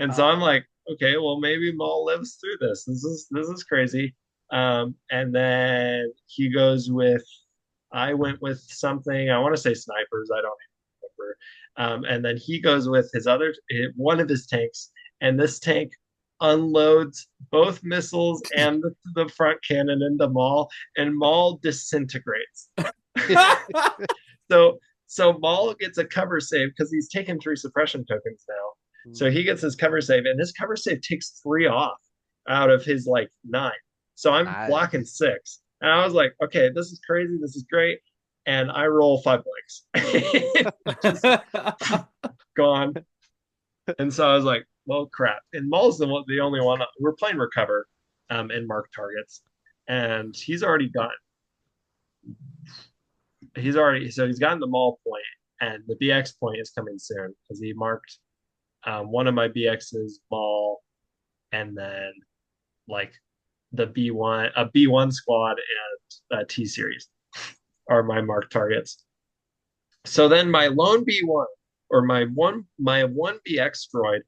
A: And so I'm like, okay, well maybe Maul lives through this. This is crazy. And then he goes with, I went with something, I want to say snipers, I don't even remember. And then he goes with one of his tanks, and this tank unloads both missiles and the front cannon into Maul, and Maul disintegrates. So so Maul gets a cover save because he's taken 3 suppression tokens now. So he gets his cover save, and his cover save takes 3 off out of his like 9. So I'm blocking
B: Nice.
A: 6. And I was like, okay, this is crazy. This is great. And I roll 5 blanks. Just gone. And so I was like, well, crap. And Maul's the only one. We're playing recover and mark targets. And he's gotten the Maul point, and the BX point is coming soon because he marked one of my BX's Maul, and then like the B1 squad and T series are my mark targets. So then my lone B1 or my one BX droid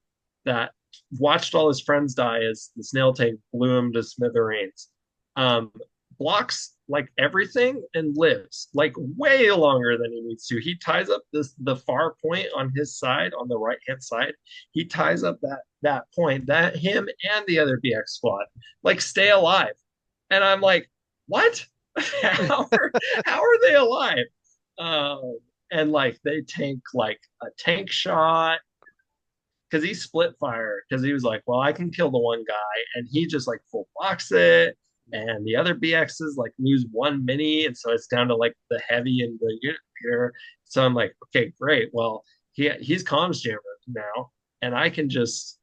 A: that watched all his friends die as the snail tank blew him to smithereens. Um, Blocks like everything and lives like way longer than he needs to. He ties up the far point on his side, on the right hand side. He ties up that point that him and the other BX squad like stay alive. And I'm like, what? How are they alive? Um, and like they tank like a tank shot because he split fire because he was like, well, I can kill the one guy, and he just like full blocks it, and the other BXs like lose 1 mini, and so it's down to like the heavy and the unit leader. So I'm like, okay, great. Well, he's comms jammer now, and I can just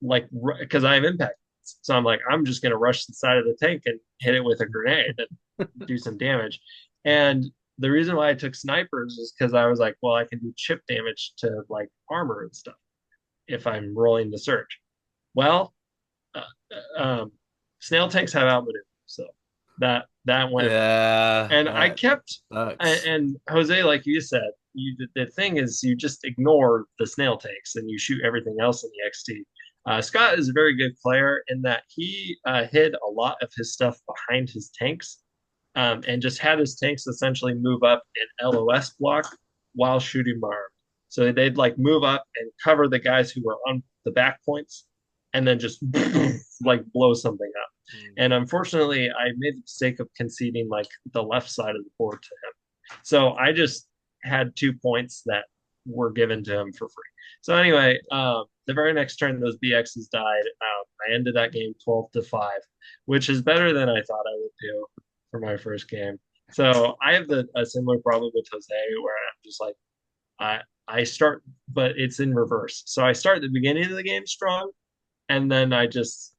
A: like because I have impact. So I'm like, I'm just gonna rush the side of the tank and hit it with a grenade and do some damage. And the reason why I took snipers is because I was like, well, I can do chip damage to like armor and stuff if I'm rolling the surge. Well, uh, um, snail tanks have outmaneuver, so that went.
C: Yeah,
A: And I
C: that
A: kept
C: sucks.
A: and Jose, like you said, the thing is you just ignore the snail tanks and you shoot everything else in the XT. Scott is a very good player in that he hid a lot of his stuff behind his tanks, and just had his tanks essentially move up in LOS block while shooting armed. So they'd like move up and cover the guys who were on the back points, and then just like blow something up. And unfortunately, I made the mistake of conceding like the left side of the board to him. So I just had 2 points that were given to him for free. So anyway, the very next turn, those BXs died. I ended that game 12-5, which is better than I thought I would do for my first game. So I have a similar problem with Jose where I'm just like, I I start, but it's in reverse. So I start at the beginning of the game strong, and then I just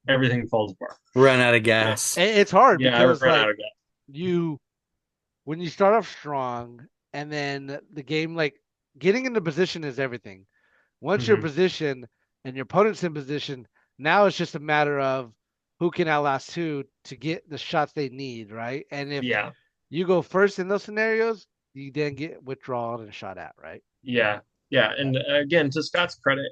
A: everything falls apart.
C: Run out of
A: Yeah,
C: gas.
B: It's hard
A: yeah, I
B: because
A: ran
B: like
A: out of gas.
B: you when you start off strong and then the game like getting into position is everything. Once you're in
A: Hmm.
B: position and your opponent's in position, now it's just a matter of who can outlast who to get the shots they need, right? And if
A: Yeah,
B: you go first in those scenarios, you then get withdrawal and shot at, right?
A: yeah, yeah. And again, to Scott's credit,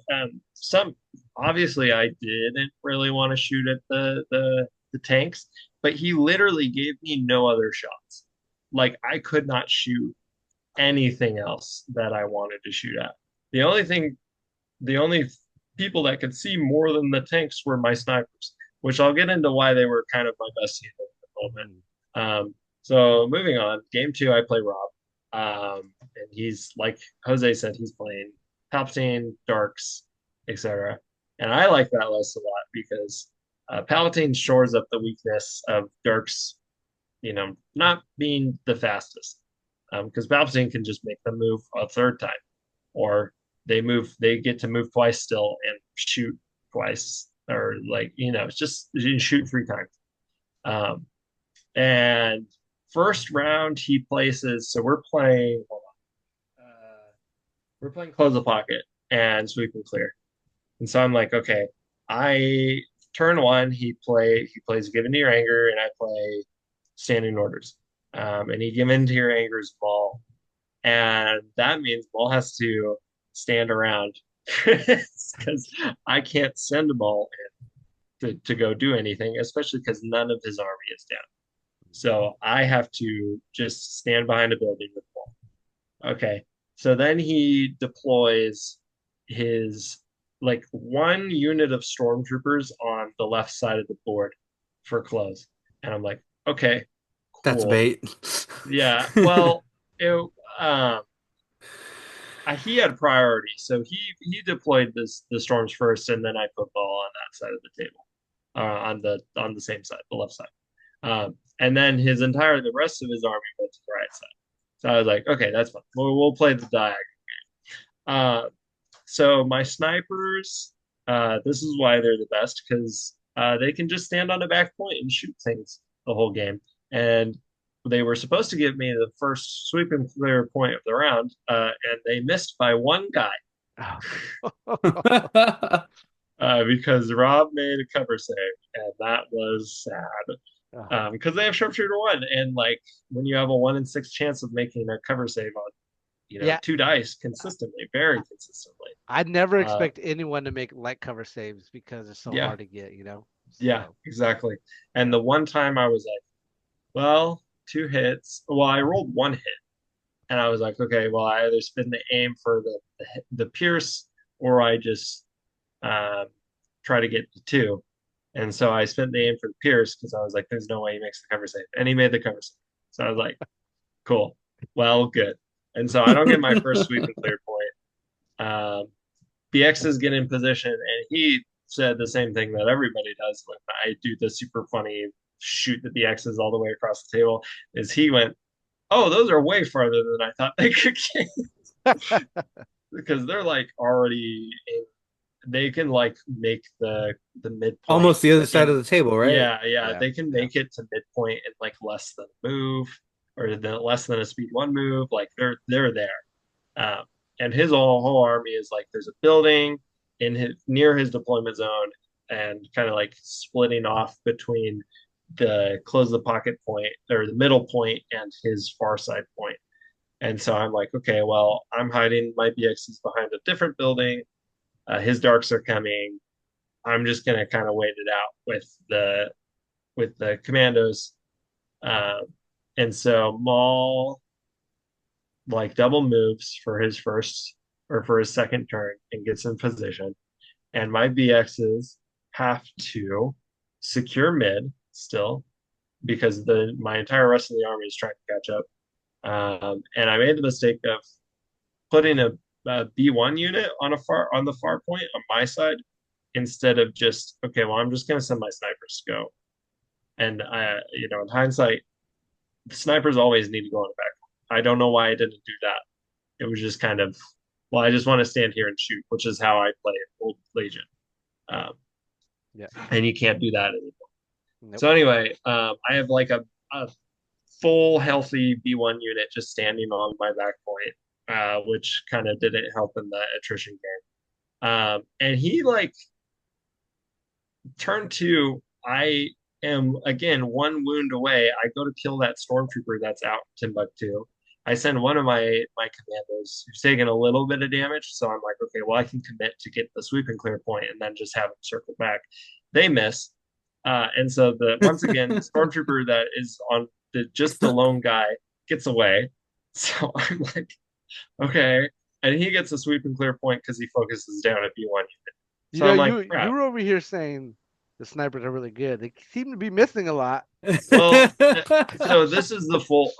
A: some obviously I didn't really want to shoot at the tanks, but he literally gave me no other shots. Like I could not shoot anything else that I wanted to shoot at. The only thing, the only people that could see more than the tanks were my snipers, which I'll get into why they were kind of my best unit at the moment.
B: Mhm.
A: So moving on, game 2, I play Rob, and he's like Jose said, he's playing Palpatine, Darks, etc. And I like that list a lot because Palpatine shores up the weakness of Darks, not being the fastest, because Palpatine can just make them move a third time, or they get to move twice still and shoot twice, or like it's just you shoot 3 times. Um, and first round he places, so we're playing close the pocket and sweep and clear, and so I'm like, okay, I turn 1 he plays give into your anger, and I play standing orders, and he give into your anger's ball, and that means Ball has to stand around because I can't send a Ball to go do anything, especially because none of his army is down. So I have to just stand behind a building with Ball. Okay. So then he deploys his like 1 unit of stormtroopers on the left side of the board for close. And I'm like, okay,
C: That's
A: cool.
C: bait.
A: Yeah. Well, it, um, he had priority, so he deployed the storms first, and then I put ball on that side of the table, on the same side, the left side. And then the rest of his army went to the right side. So I was like, okay, that's fine. We'll play the diagonal. Uh, so my snipers, this is why they're the best because they can just stand on a back point and shoot things the whole game. And they were supposed to give me the first sweep and clear point of the round, and they missed by one guy because Rob made a cover save, and that was sad. Because they have sharpshooter one, and like when you have a 1 in 6 chance of making a cover save on
B: Yeah,
A: two dice consistently, very consistently.
B: I'd never
A: Uh,
B: expect anyone to make light cover saves because it's so
A: yeah,
B: hard to get.
A: yeah,
B: So
A: exactly. And the one time I was like, well, 2 hits. Well, I rolled 1 hit, and I was like, okay, well, I either spin the aim for the pierce, or I just um, try to get the two. And so I spent the aim for the pierce because I was like, there's no way he makes the cover save, and he made the cover save. So I was like, cool, well, good. And so I don't get my first sweep and clear point. BX is getting in position, and he said the same thing that everybody does when I do the super funny shoot the BXs all the way across the table. Is he went, oh, those are way farther than I thought they could get because they're like already in, they can like make the midpoint.
C: Almost the other side
A: In
C: of the table, right?
A: yeah,
B: yeah,
A: they can
B: yeah.
A: make it to midpoint in like less than a move or less than a speed one move. Like they're there. Um, and his whole army is like there's a building in his near his deployment zone and kind of like splitting off between the close the pocket point or the middle point and his far side point. And so I'm like, okay, well, I'm hiding my BXs behind a different building. His darks are coming. I'm just gonna kind of wait it out with the commandos. Um, and so Maul like double moves for his first or for his second turn and gets in position. And my BXs have to secure mid still because the my entire rest of the army is trying to catch up. And I made the mistake of putting a B1 unit on the far point on my side instead of just okay, well, I'm just gonna send my snipers to go. And in hindsight, the snipers always need to go on the back. I don't know why I didn't do that. It was just kind of, well, I just want to stand here and shoot, which is how I play Old Legion. Um,
B: Yeah.
A: and you can't do that anymore.
B: Nope.
A: So anyway, I have like a full healthy B1 unit just standing on my back point, which kind of didn't help in the attrition game. And he like turn two, I am again 1 wound away. I go to kill that stormtrooper that's out in Timbuktu. I send one of my commandos who's taking a little bit of damage, so I'm like, okay, well, I can commit to get the sweep and clear point and then just have them circle back. They miss, and so the once again the stormtrooper that is on just the lone guy gets away. So I'm like, okay, and he gets a sweep and clear point because he focuses down at B1 unit.
B: You
A: So
B: know,
A: I'm like,
B: you
A: crap.
B: were over here saying the snipers are really good. They seem to be missing a lot.
A: Well, so this is a full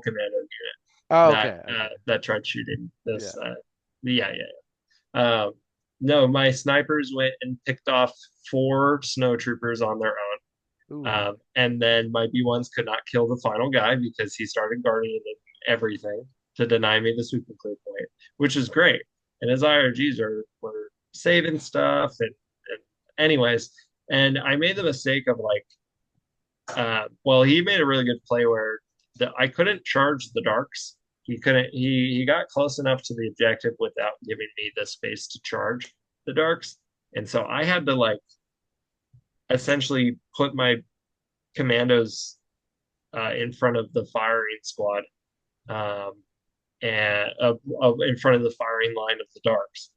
A: commando unit
B: Oh, okay, okay,
A: that tried shooting
B: yeah.
A: this. Yeah, yeah. No, my snipers went and picked off 4 snowtroopers on their own.
B: Ooh,
A: And then my B1s could not kill the final guy because he started guarding everything to deny me the sweep and clear point, which is great. And his IRGs were saving stuff and anyways, and I made the mistake of like well, he made a really good play where I couldn't charge the darks. He couldn't. He got close enough to the objective without giving me the space to charge the darks, and so I had to like essentially put my commandos in front of the firing squad, um, and in front of the firing line of the darks,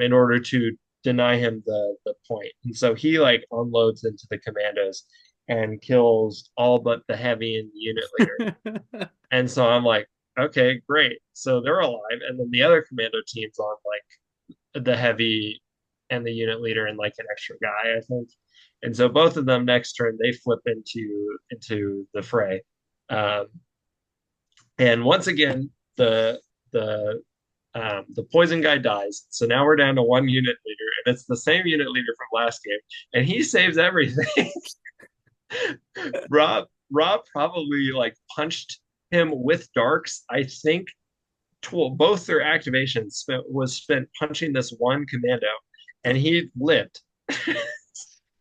A: in order to deny him the point. And so he like unloads into the commandos and kills all but the heavy and the unit leader. And so I'm like, okay, great. So they're alive. And then the other commando team's on like the heavy and the unit leader and like an extra guy, I think. And so both of them next turn they flip into the fray. Um, And once again, the poison guy dies. So now we're down to one unit leader, and it's the same unit leader from last game, and he saves everything. Rob probably like punched him with darks. I think both their activations was spent punching this one commando, and he lived.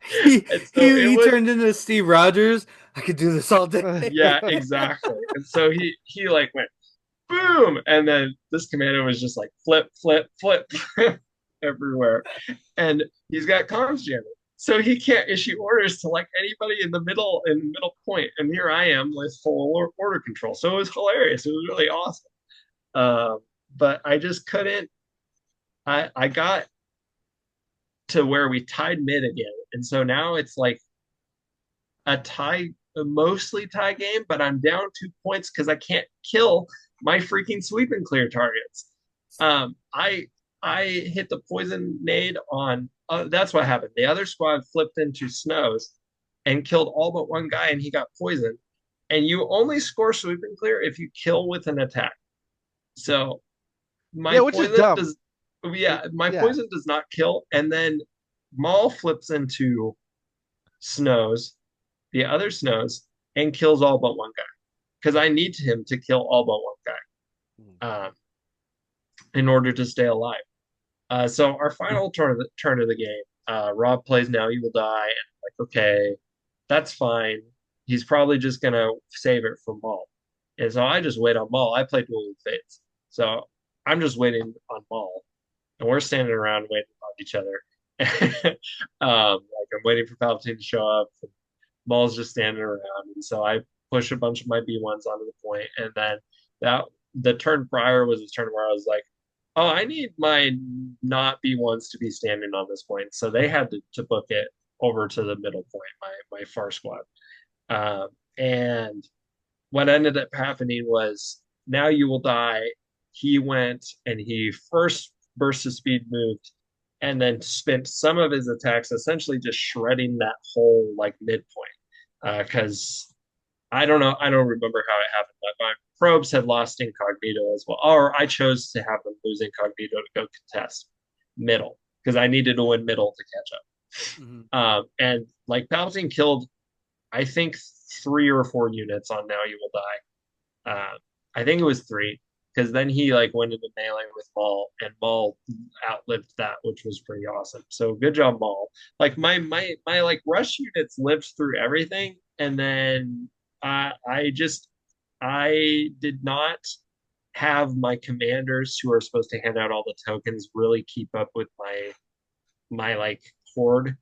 C: He
A: And so
C: he
A: it
C: he
A: was,
C: turned into Steve Rogers. I could do this all day.
A: yeah, exactly. And so he like went boom, and then this commando was just like flip, flip, flip everywhere, and he's got comms jamming, so he can't issue orders to like anybody in the middle point. And here I am with full order control, so it was hilarious. It was really awesome. But I just couldn't. I got to where we tied mid again, and so now it's like a tie, a mostly tie game, but I'm down 2 points because I can't kill my freaking sweep and clear targets. I hit the poison nade on. That's what happened. The other squad flipped into snows and killed all but one guy, and he got poisoned. And you only score sweep and clear if you kill with an attack. So
B: Yeah,
A: my
B: which is
A: poison
B: dumb.
A: does, yeah, my
B: Yeah.
A: poison does not kill. And then Maul flips into snows, the other snows, and kills all but one guy because I need him to kill all but one guy in order to stay alive. So our final turn of the game, Rob plays Now You Will Die, and I'm like, okay, that's fine. He's probably just gonna save it for Maul, and so I just wait on Maul. I play Duel of Fates, so I'm just waiting on Maul, and we're standing around waiting on each other. Like I'm waiting for Palpatine to show up. Maul's just standing around, and so I push a bunch of my B1s onto the point, and then that the turn prior was a turn where I was like, oh, I need my not B1s to be standing on this point, so they had to book it over to the middle point, my far squad, and what ended up happening was Now You Will Die. He went and he first burst of speed moved and then spent some of his attacks essentially just shredding that whole like midpoint because I don't remember how it happened, but my probes had lost incognito as well, or I chose to have them lose incognito to go contest middle because I needed to win middle to catch up.
C: Mhm.
A: And like Palpatine killed, I think 3 or 4 units on Now You Will Die. I think it was three because then he like went into melee with Maul, and Maul outlived that, which was pretty awesome. So good job, Maul. Like my like rush units lived through everything, and then I did not have my commanders who are supposed to hand out all the tokens really keep up with my like horde,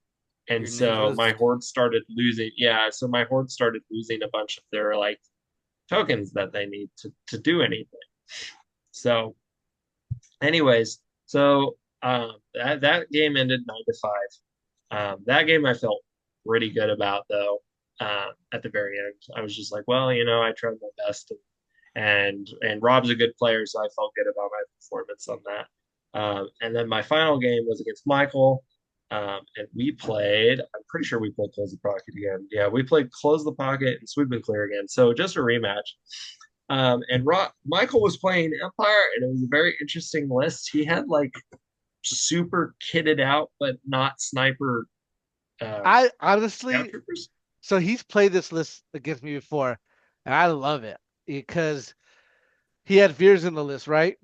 A: and
C: Your
A: so
C: ninjas.
A: my horde started losing. Yeah, so my horde started losing a bunch of their like tokens that they need to do anything. So, anyways, so that game ended 9-5. That game I felt pretty good about though. At the very end, I was just like, well, I tried my best, and Rob's a good player, so I felt good about my performance on that. And then my final game was against Michael, and we played. I'm pretty sure we played Close the Pocket again. Yeah, we played Close the Pocket and Sweep and Clear again. So just a rematch. And Michael was playing Empire, and it was a very interesting list. He had like super kitted out, but not sniper
B: I honestly,
A: scout troopers.
B: so he's played this list against me before, and I love it because he had Veers in the list, right?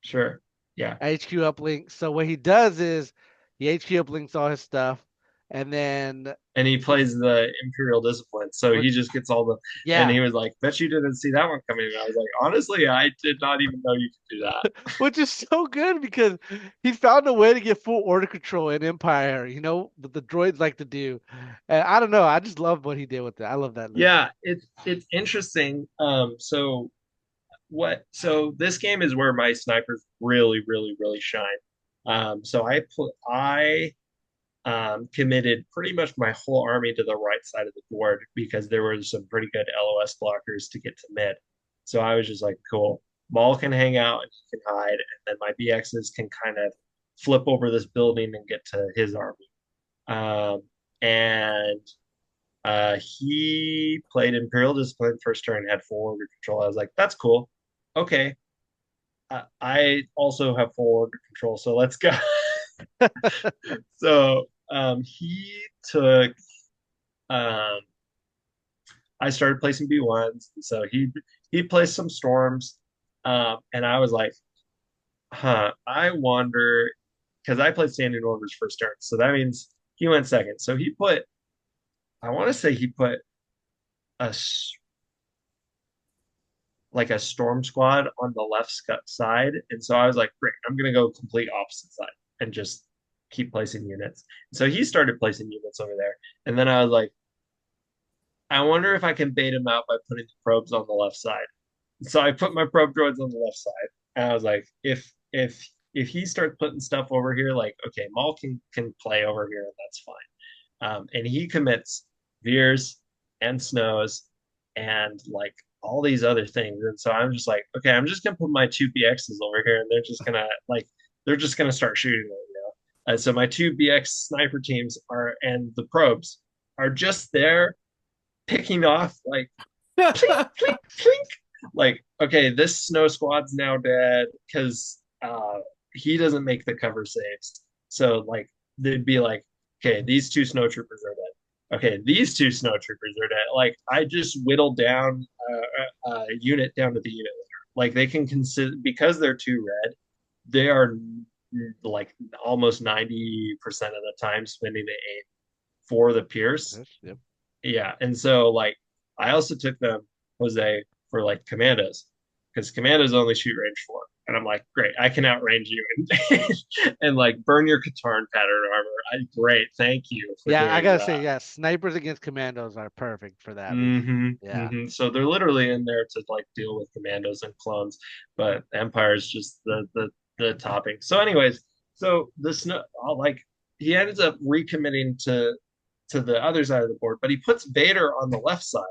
A: Sure. Yeah.
B: HQ uplink. So what he does is he HQ uplinks all his stuff, and then
A: And he plays the Imperial Discipline, so
B: what?
A: he just gets all the. And
B: Yeah,
A: he was like, "Bet you didn't see that one coming." And I was like, "Honestly, I did not even know you could do that."
B: which is so good because he found a way to get full order control in Empire. What the droids like to do, and I don't know. I just love what he did with it. I love that list.
A: Yeah, it's interesting. So this game is where my snipers really, really, really shine. So I committed pretty much my whole army to the right side of the board because there were some pretty good LOS blockers to get to mid. So I was just like, cool. Maul can hang out and he can hide, and then my BXs can kind of flip over this building and get to his army. And he played Imperial Discipline first turn, had full order control. I was like, that's cool. okay, I also have full order control, so let's go. So he took um, I started placing B1s, so he placed some storms, and I was like, huh, I wonder because I played standing orders first turn, so that means he went second. So he put I want to say he put a like a storm squad on the left side. And so I was like, great, I'm gonna go complete opposite side and just keep placing units. So he started placing units over there. And then I was like, I wonder if I can bait him out by putting the probes on the left side. So I put my probe droids on the left side. And I was like, if he starts putting stuff over here, like, okay, Maul can play over here, and that's fine. And he commits Veers and Snows and like all these other things. And so I'm just like, okay, I'm just gonna put my two BXs over here, and they're just gonna start shooting And so my two BX sniper teams are and the probes are just there picking off like plink, plink, plink. Like, okay, this snow squad's now dead because he doesn't make the cover saves. So like they'd be like, okay, these two snow troopers are dead. Okay, these two snow troopers are dead. Like I just whittled down a unit down to the unit leader. Like they can consider because they're two red, they are like almost 90% of the time spending the aim for the Pierce.
B: Yep.
A: Yeah, and so like I also took them Jose for like commandos because commandos only shoot range 4, and I'm like, great, I can outrange you and like burn your Katarn pattern armor. Great, thank you for
B: Yeah, I
A: doing
B: gotta
A: that.
B: say, yeah, snipers against commandos are perfect for that reason.
A: Mm-hmm,
B: Yeah.
A: mm-hmm. So they're literally in there to like deal with commandos and clones, but Empire is just the topping. So, anyways, so the snow like he ends up recommitting to the other side of the board, but he puts Vader on the left side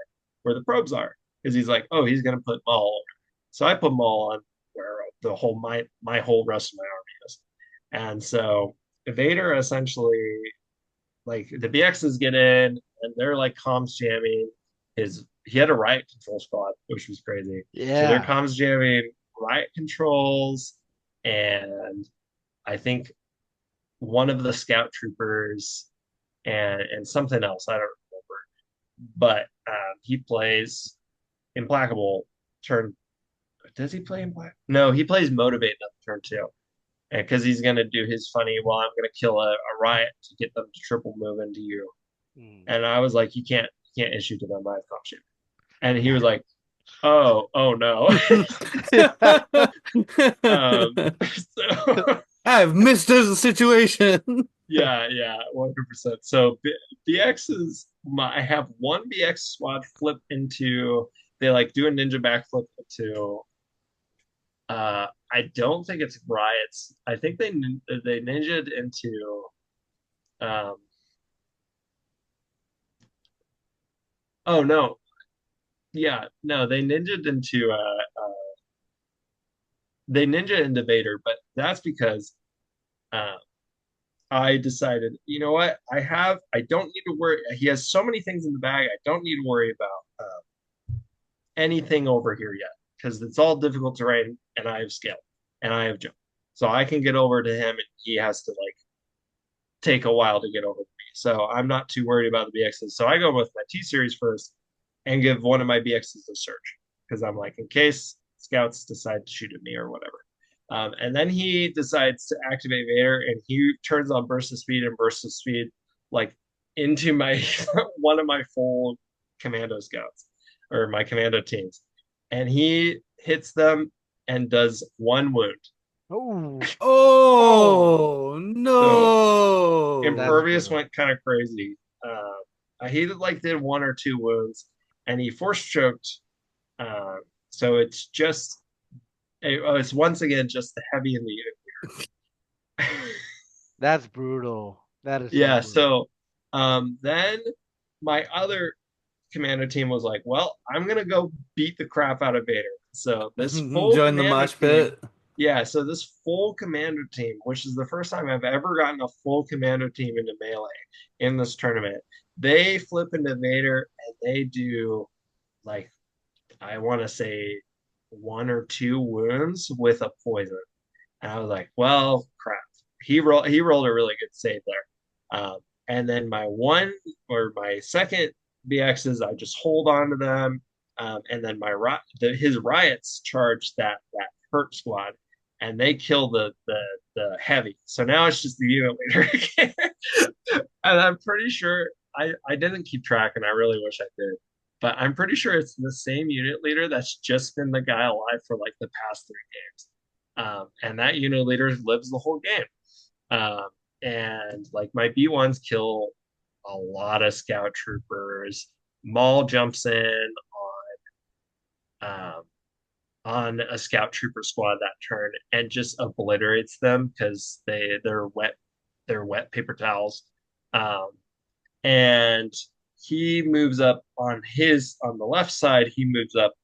A: where the probes are because he's like, oh, he's gonna put Maul. So I put Maul on where the whole my whole rest of my army is, and so Vader essentially like the BXs get in and they're like comms jamming. He had a riot control squad, which was crazy. So they're
B: Yeah.
A: comms jamming riot controls, and I think one of the scout troopers and something else. I don't remember, but he plays Implacable turn. Does he play Implacable? No, he plays Motivate on turn 2, and because he's gonna do his funny. Well, I'm gonna kill a riot to get them to triple move into you.
B: Mm.
A: And I was like, you can't issue to them. I have comp shit. And he was like, oh no. So
C: I've missed this situation.
A: yeah, 100%. So BX is I have one BX squad flip into they like do a ninja backflip into I don't think it's riots. I think they ninja'd into um oh no. Yeah, no, they ninja into Vader, but that's because uh I decided, you know what? I don't need to worry. He has so many things in the bag. I don't need to worry about anything over here yet because it's all difficult terrain and I have scale and I have jump. So I can get over to him and he has to like take a while to get over to me. So I'm not too worried about the BXs. So I go with my T series first and give one of my BXs a search because I'm like, in case scouts decide to shoot at me or whatever. And then he decides to activate Vader and he turns on burst of speed like into my one of my full commando scouts or my commando teams. And he hits them and does one wound.
B: Oh,
C: Oh
A: So
B: that's
C: no!
A: Impervious
B: brutal.
A: went kind of crazy. He like did one or two wounds, and he force choked. Uh, so it's just it's once again just the heavy in the unit.
B: That's brutal. That is so
A: Yeah.
B: brutal.
A: So then my other commando team was like, well, I'm gonna go beat the crap out of Vader. So this full
C: Join the
A: commando
C: mosh
A: team,
C: pit.
A: yeah. So this full commando team, which is the first time I've ever gotten a full commando team into melee in this tournament, they flip into Vader and they do like I want to say one or two wounds with a poison. And I was like, well, crap. He rolled a really good save there. And then my second BXs, I just hold on to them. And then his riots charge that hurt squad, and they kill the heavy. So now it's just the unit leader again. And I'm pretty sure I didn't keep track, and I really wish I did. But I'm pretty sure it's the same unit leader that's just been the guy alive for like the past three games. And that unit leader lives the whole game. And like my B1s kill a lot of scout troopers. Maul jumps in um, on a scout trooper squad that turn and just obliterates them because they're wet paper towels. Um, and he moves up on the left side. He moves up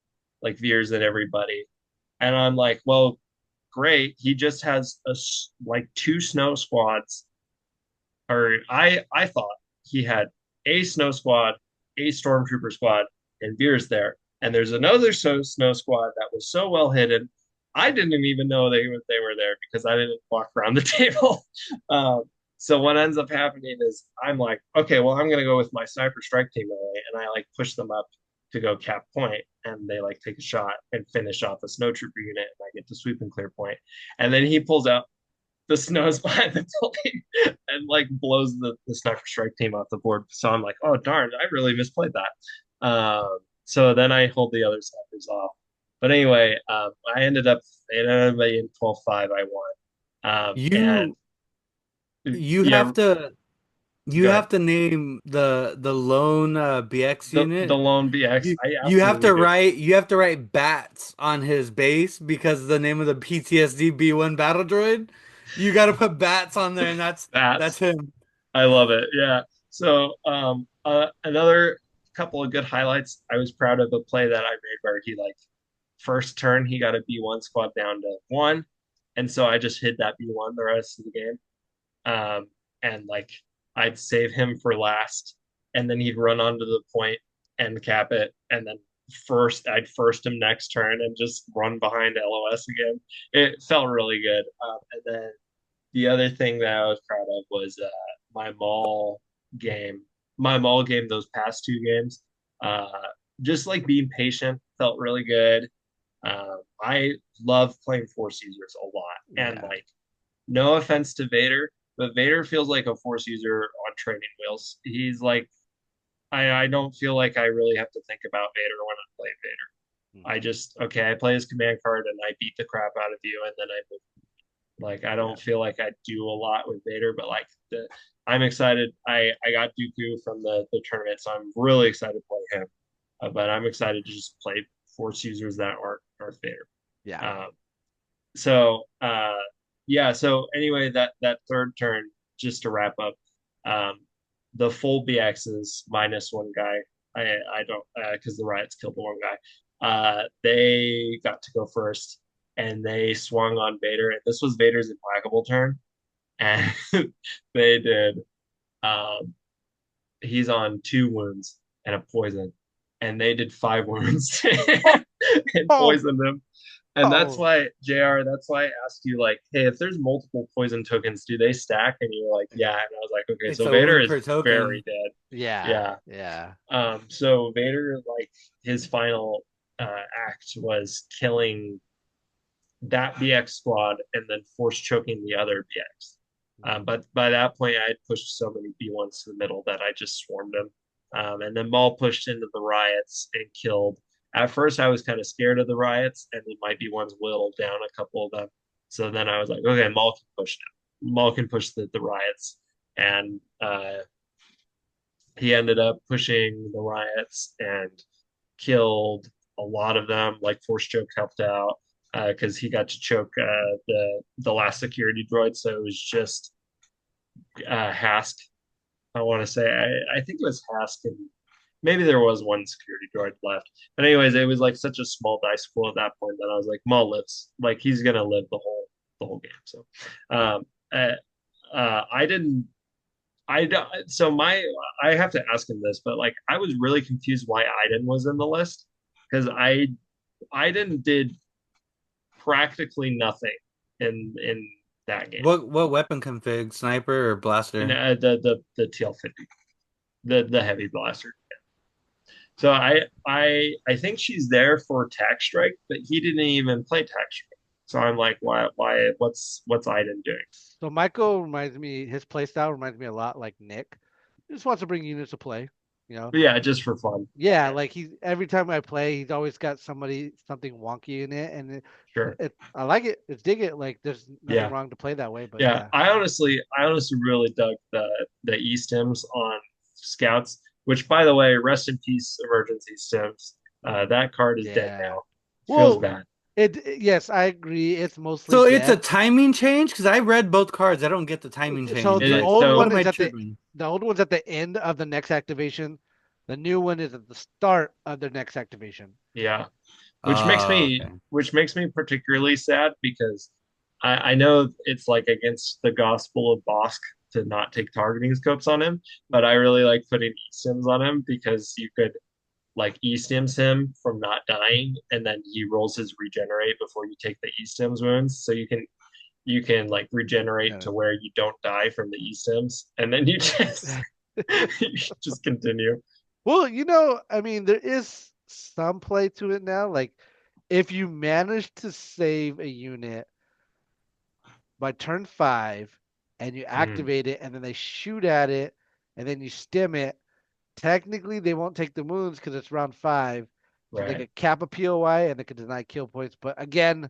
A: like Veers and everybody, and I'm like, well, great. He just has like two snow squads, or I thought he had a snow squad, a stormtrooper squad, and Veers there. And there's another snow squad that was so well hidden, I didn't even know they were there because I didn't walk around the table. Um, so what ends up happening is I'm like, okay, well I'm gonna go with my sniper strike team away, and I like push them up to go cap point, and they like take a shot and finish off a snow trooper unit, and I get to sweep and clear point. And then he pulls out the snows behind the building and like blows the sniper strike team off the board. So I'm like, oh darn, I really misplayed that. So then I hold the other snipers off. But anyway, I ended up it ended up being 12-5. I won. And
C: You you
A: yeah,
C: have to you
A: go ahead.
C: have to name the lone BX
A: The
C: unit.
A: lone BX,
C: You
A: I
C: you have
A: absolutely
C: to
A: do.
C: write bats on his base because the name of the PTSD B1 battle droid. You got to put bats on there, and that's
A: That's
C: him.
A: I love it. Yeah. So another couple of good highlights. I was proud of the play that I made where he like first turn he got a B1 squad down to one, and so I just hid that B1 the rest of the game. And like I'd save him for last, and then he'd run onto the point and cap it, and then I'd first him next turn and just run behind LOS again. It felt really good. And then the other thing that I was proud of was my mall game. My mall game, those past two games, uh, just like being patient felt really good. I love playing Force users a lot, and
B: Yeah.
A: like, no offense to Vader, but Vader feels like a Force user on training wheels. He's like, I don't feel like I really have to think about Vader when I'm playing Vader. I
B: Mhm.
A: just okay, I play his command card and I beat the crap out of you, and then I move. Like I
B: Yeah.
A: don't feel like I do a lot with Vader, but like I'm excited. I got Dooku from the tournament, so I'm really excited to play him. But I'm excited to just play Force users that aren't Vader.
B: Yeah.
A: Um, so yeah. So anyway, that third turn, just to wrap up, um, the full BXs minus one guy. I don't because the riots killed the one guy. They got to go first, and they swung on Vader. And this was Vader's implacable turn, and they did. Um, he's on two wounds and a poison, and they did five wounds
B: Oh,
A: and
B: oh,
A: poisoned him. And that's
B: oh.
A: why, JR, that's why I asked you, like, hey, if there's multiple poison tokens, do they stack? And you're like, yeah. And I was like, okay,
C: It's
A: so
C: a
A: Vader
C: wound
A: is
C: per
A: very
C: token.
A: dead.
B: Yeah.
A: Yeah.
B: Yeah.
A: So Vader, like, his final act was killing that BX squad and then force choking the other BX. But by that point, I had pushed so many B1s to the middle that I just swarmed them. And then Maul pushed into the riots and killed. At first, I was kind of scared of the riots, and then my B1s whittled down a couple of them. So then I was like, okay, Maul can push now. Maul can push the riots. And he ended up pushing the riots and killed a lot of them. Like Force Choke helped out because he got to choke the last security droid. So it was just Hask. I want to say I think it was Hask, and maybe there was one security droid left. But anyways, it was like such a small dice pool at that point that I was like, Maul lives. Like he's gonna live the whole game. So um, uh, I didn't. I don't, so my I have to ask him this, but like I was really confused why Iden was in the list because I Iden did practically nothing in that game.
C: What weapon config? Sniper or
A: And
C: blaster?
A: the TL50, the heavy blaster. So I think she's there for Tac Strike, but he didn't even play Tac Strike. So I'm like, why what's Iden doing?
B: So Michael reminds me, his play style reminds me a lot like Nick. He just wants to bring units to play, you know.
A: But yeah, just for fun.
B: Yeah, like he's every time I play, he's always got something wonky in it, and
A: Sure.
B: I like it. It's dig it. Like there's nothing
A: Yeah.
B: wrong to play that way, but
A: Yeah.
B: yeah,
A: I honestly really dug the E stims on scouts, which by the way, rest in peace, emergency stims. That card is dead
B: yeah.
A: now. Feels
B: Well,
A: bad.
B: yes, I agree. It's mostly
C: So it's a
B: dead.
C: timing change because I read both cards. I don't get the timing
B: So
C: change.
A: It
B: the
C: Like,
A: is
B: old
C: what
A: so
B: one
C: am I
B: is
C: tripping?
B: the old one's at the end of the next activation. The new one is at the start of their next activation.
A: yeah.
C: Oh, okay.
A: Which makes me particularly sad because I know it's like against the gospel of Bosk to not take targeting scopes on him, but I really like putting e-stims on him because you could like e-stims him from not dying, and then he rolls his regenerate before you take the e-stims wounds. So you can like regenerate
B: Yeah.
A: to where you don't die from the e-stims, and then you just you just continue.
B: Well, I mean, there is some play to it now. Like, if you manage to save a unit by turn 5 and you
A: Mm,
B: activate it and then they shoot at it and then you stim it, technically they won't take the wounds because it's round 5. So they
A: right.
B: could cap a POI and they could deny kill points. But again,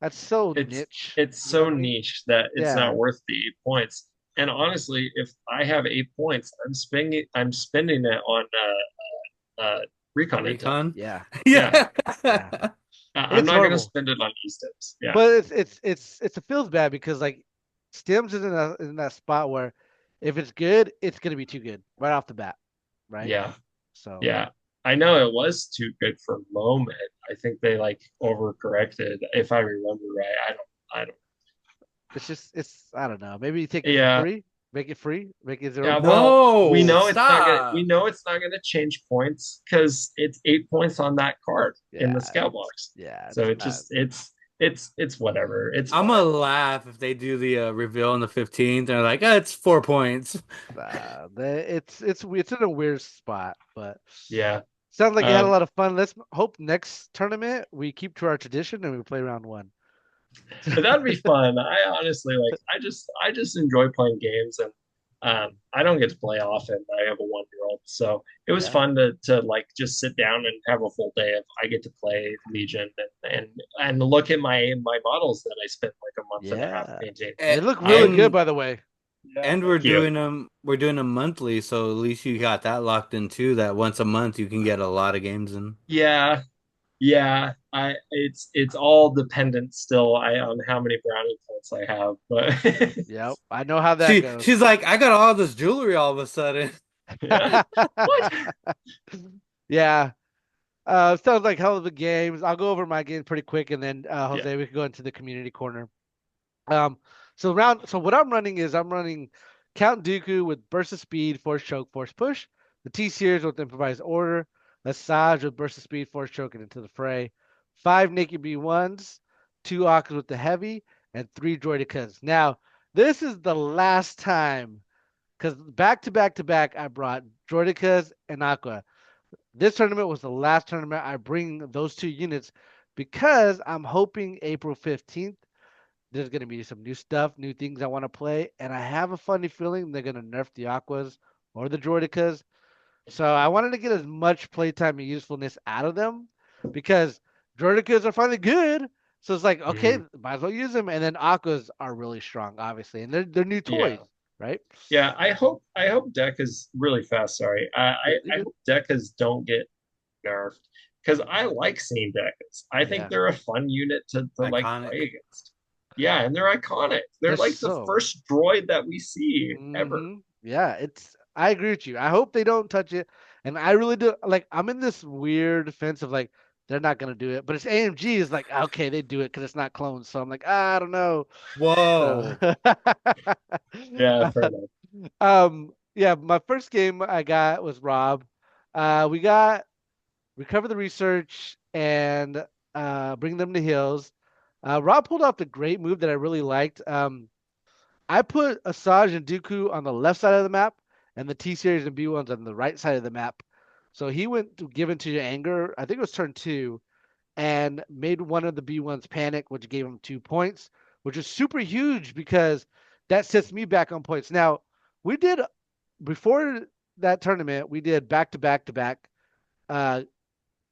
B: that's so
A: it's
B: niche.
A: it's
B: You know
A: so
B: what I mean?
A: niche that it's
B: Yeah.
A: not worth the 8 points. And honestly, if I have 8 points, I'm spending it on recon intel.
C: Recon?
B: Yeah.
A: Yeah,
C: Yeah.
B: Yeah.
A: I'm
B: It's
A: not gonna
B: horrible.
A: spend it on e-stims. Yeah,
B: But it feels bad because like Stims is in that spot where if it's good, it's gonna be too good right off the bat, right?
A: yeah,
B: So
A: yeah. I know it was too good for a moment. I think they like overcorrected, if I remember right. I don't.
B: it's I don't know. Maybe you take it for
A: Yeah,
B: free, make it zero
A: yeah.
B: points.
A: Well, we
C: No,
A: know it's not gonna. We
C: stop.
A: know it's not gonna change points because it's 8 points on that card in the
B: Yeah,
A: scout box.
B: yeah,
A: So
B: it's
A: it
B: not.
A: just it's whatever. It's
C: I'm
A: fine.
C: gonna laugh if they do the reveal on the 15th and they're like, oh, it's 4 points.
B: It's in a weird spot, but
A: Yeah.
B: sounds like you had a
A: Um,
B: lot of fun. Let's hope next tournament we keep to our tradition and we play round one.
A: but that'd be fun. I honestly like. I just enjoy playing games, and I don't get to play often. I have a 1 year old, so it was
B: Yeah.
A: fun to like just sit down and have a full day of I get to play Legion and look at my models that I spent like a month and a half
B: Yeah.
A: painting.
B: They look really
A: I
B: good,
C: And
B: by the way.
A: Yeah,
C: and
A: thank you.
C: we're doing them monthly, so at least you got that locked in too, that once a month you can get a lot of games in.
A: Yeah, yeah. It's all dependent still on how many brownie points I have, but
B: Yep. I know how that
C: She
B: goes.
C: she's like, I got all this jewelry all of a sudden.
A: yeah. What?
B: Yeah. Sounds like hell of a games. I'll go over my games pretty quick and then
A: Yeah.
B: Jose, we can go into the community corner. Um, so what I'm running is I'm running Count Dooku with Burst of Speed, Force Choke, Force Push. The T Series with Improvised Order. Asajj with Burst of Speed, Force Choke, and into the fray. 5 Naked B1s, 2 Occas with the Heavy, and 3 Droidicas. Now, this is the last time, because back to back to back, I brought Droidicas and Aqua. This tournament was the last tournament I bring those 2 units because I'm hoping April 15th there's going to be some new stuff, new things I want to play, and I have a funny feeling they're going to nerf the Aquas or the Droidicas. So I wanted to get as much playtime and usefulness out of them because Droidicas are finally good. So it's like, okay,
A: Mhm.
B: might as well use them. And then Aquas are really strong, obviously, and they're new
A: Yeah.
B: toys, right?
A: Yeah, I hope Decas really fast. Sorry,
B: You
A: I
B: good?
A: hope Decas don't get nerfed because I like seeing Decas. I think
B: Yeah,
A: they're a fun unit to like play
C: Iconic.
A: against. Yeah, and they're iconic. They're
B: they're
A: like the
B: so.
A: first droid that we see ever.
B: Yeah, it's. I agree with you. I hope they don't touch it, and I really do. Like, I'm in this weird fence of like they're not gonna do it, but it's AMG is like okay, they do it because it's not clones. So I'm like, I don't know. So,
C: Whoa.
A: Yeah, fair enough.
B: yeah, my first game I got was Rob. We got recover the research, and bring them to hills. Rob pulled off the great move that I really liked. I put Asajj and Dooku on the left side of the map, and the T series and B1s on the right side of the map. So he went to give into your anger. I think it was turn two, and made one of the B1s panic, which gave him 2 points, which is super huge because that sets me back on points. Now, we did before that tournament, we did back to back to back uh,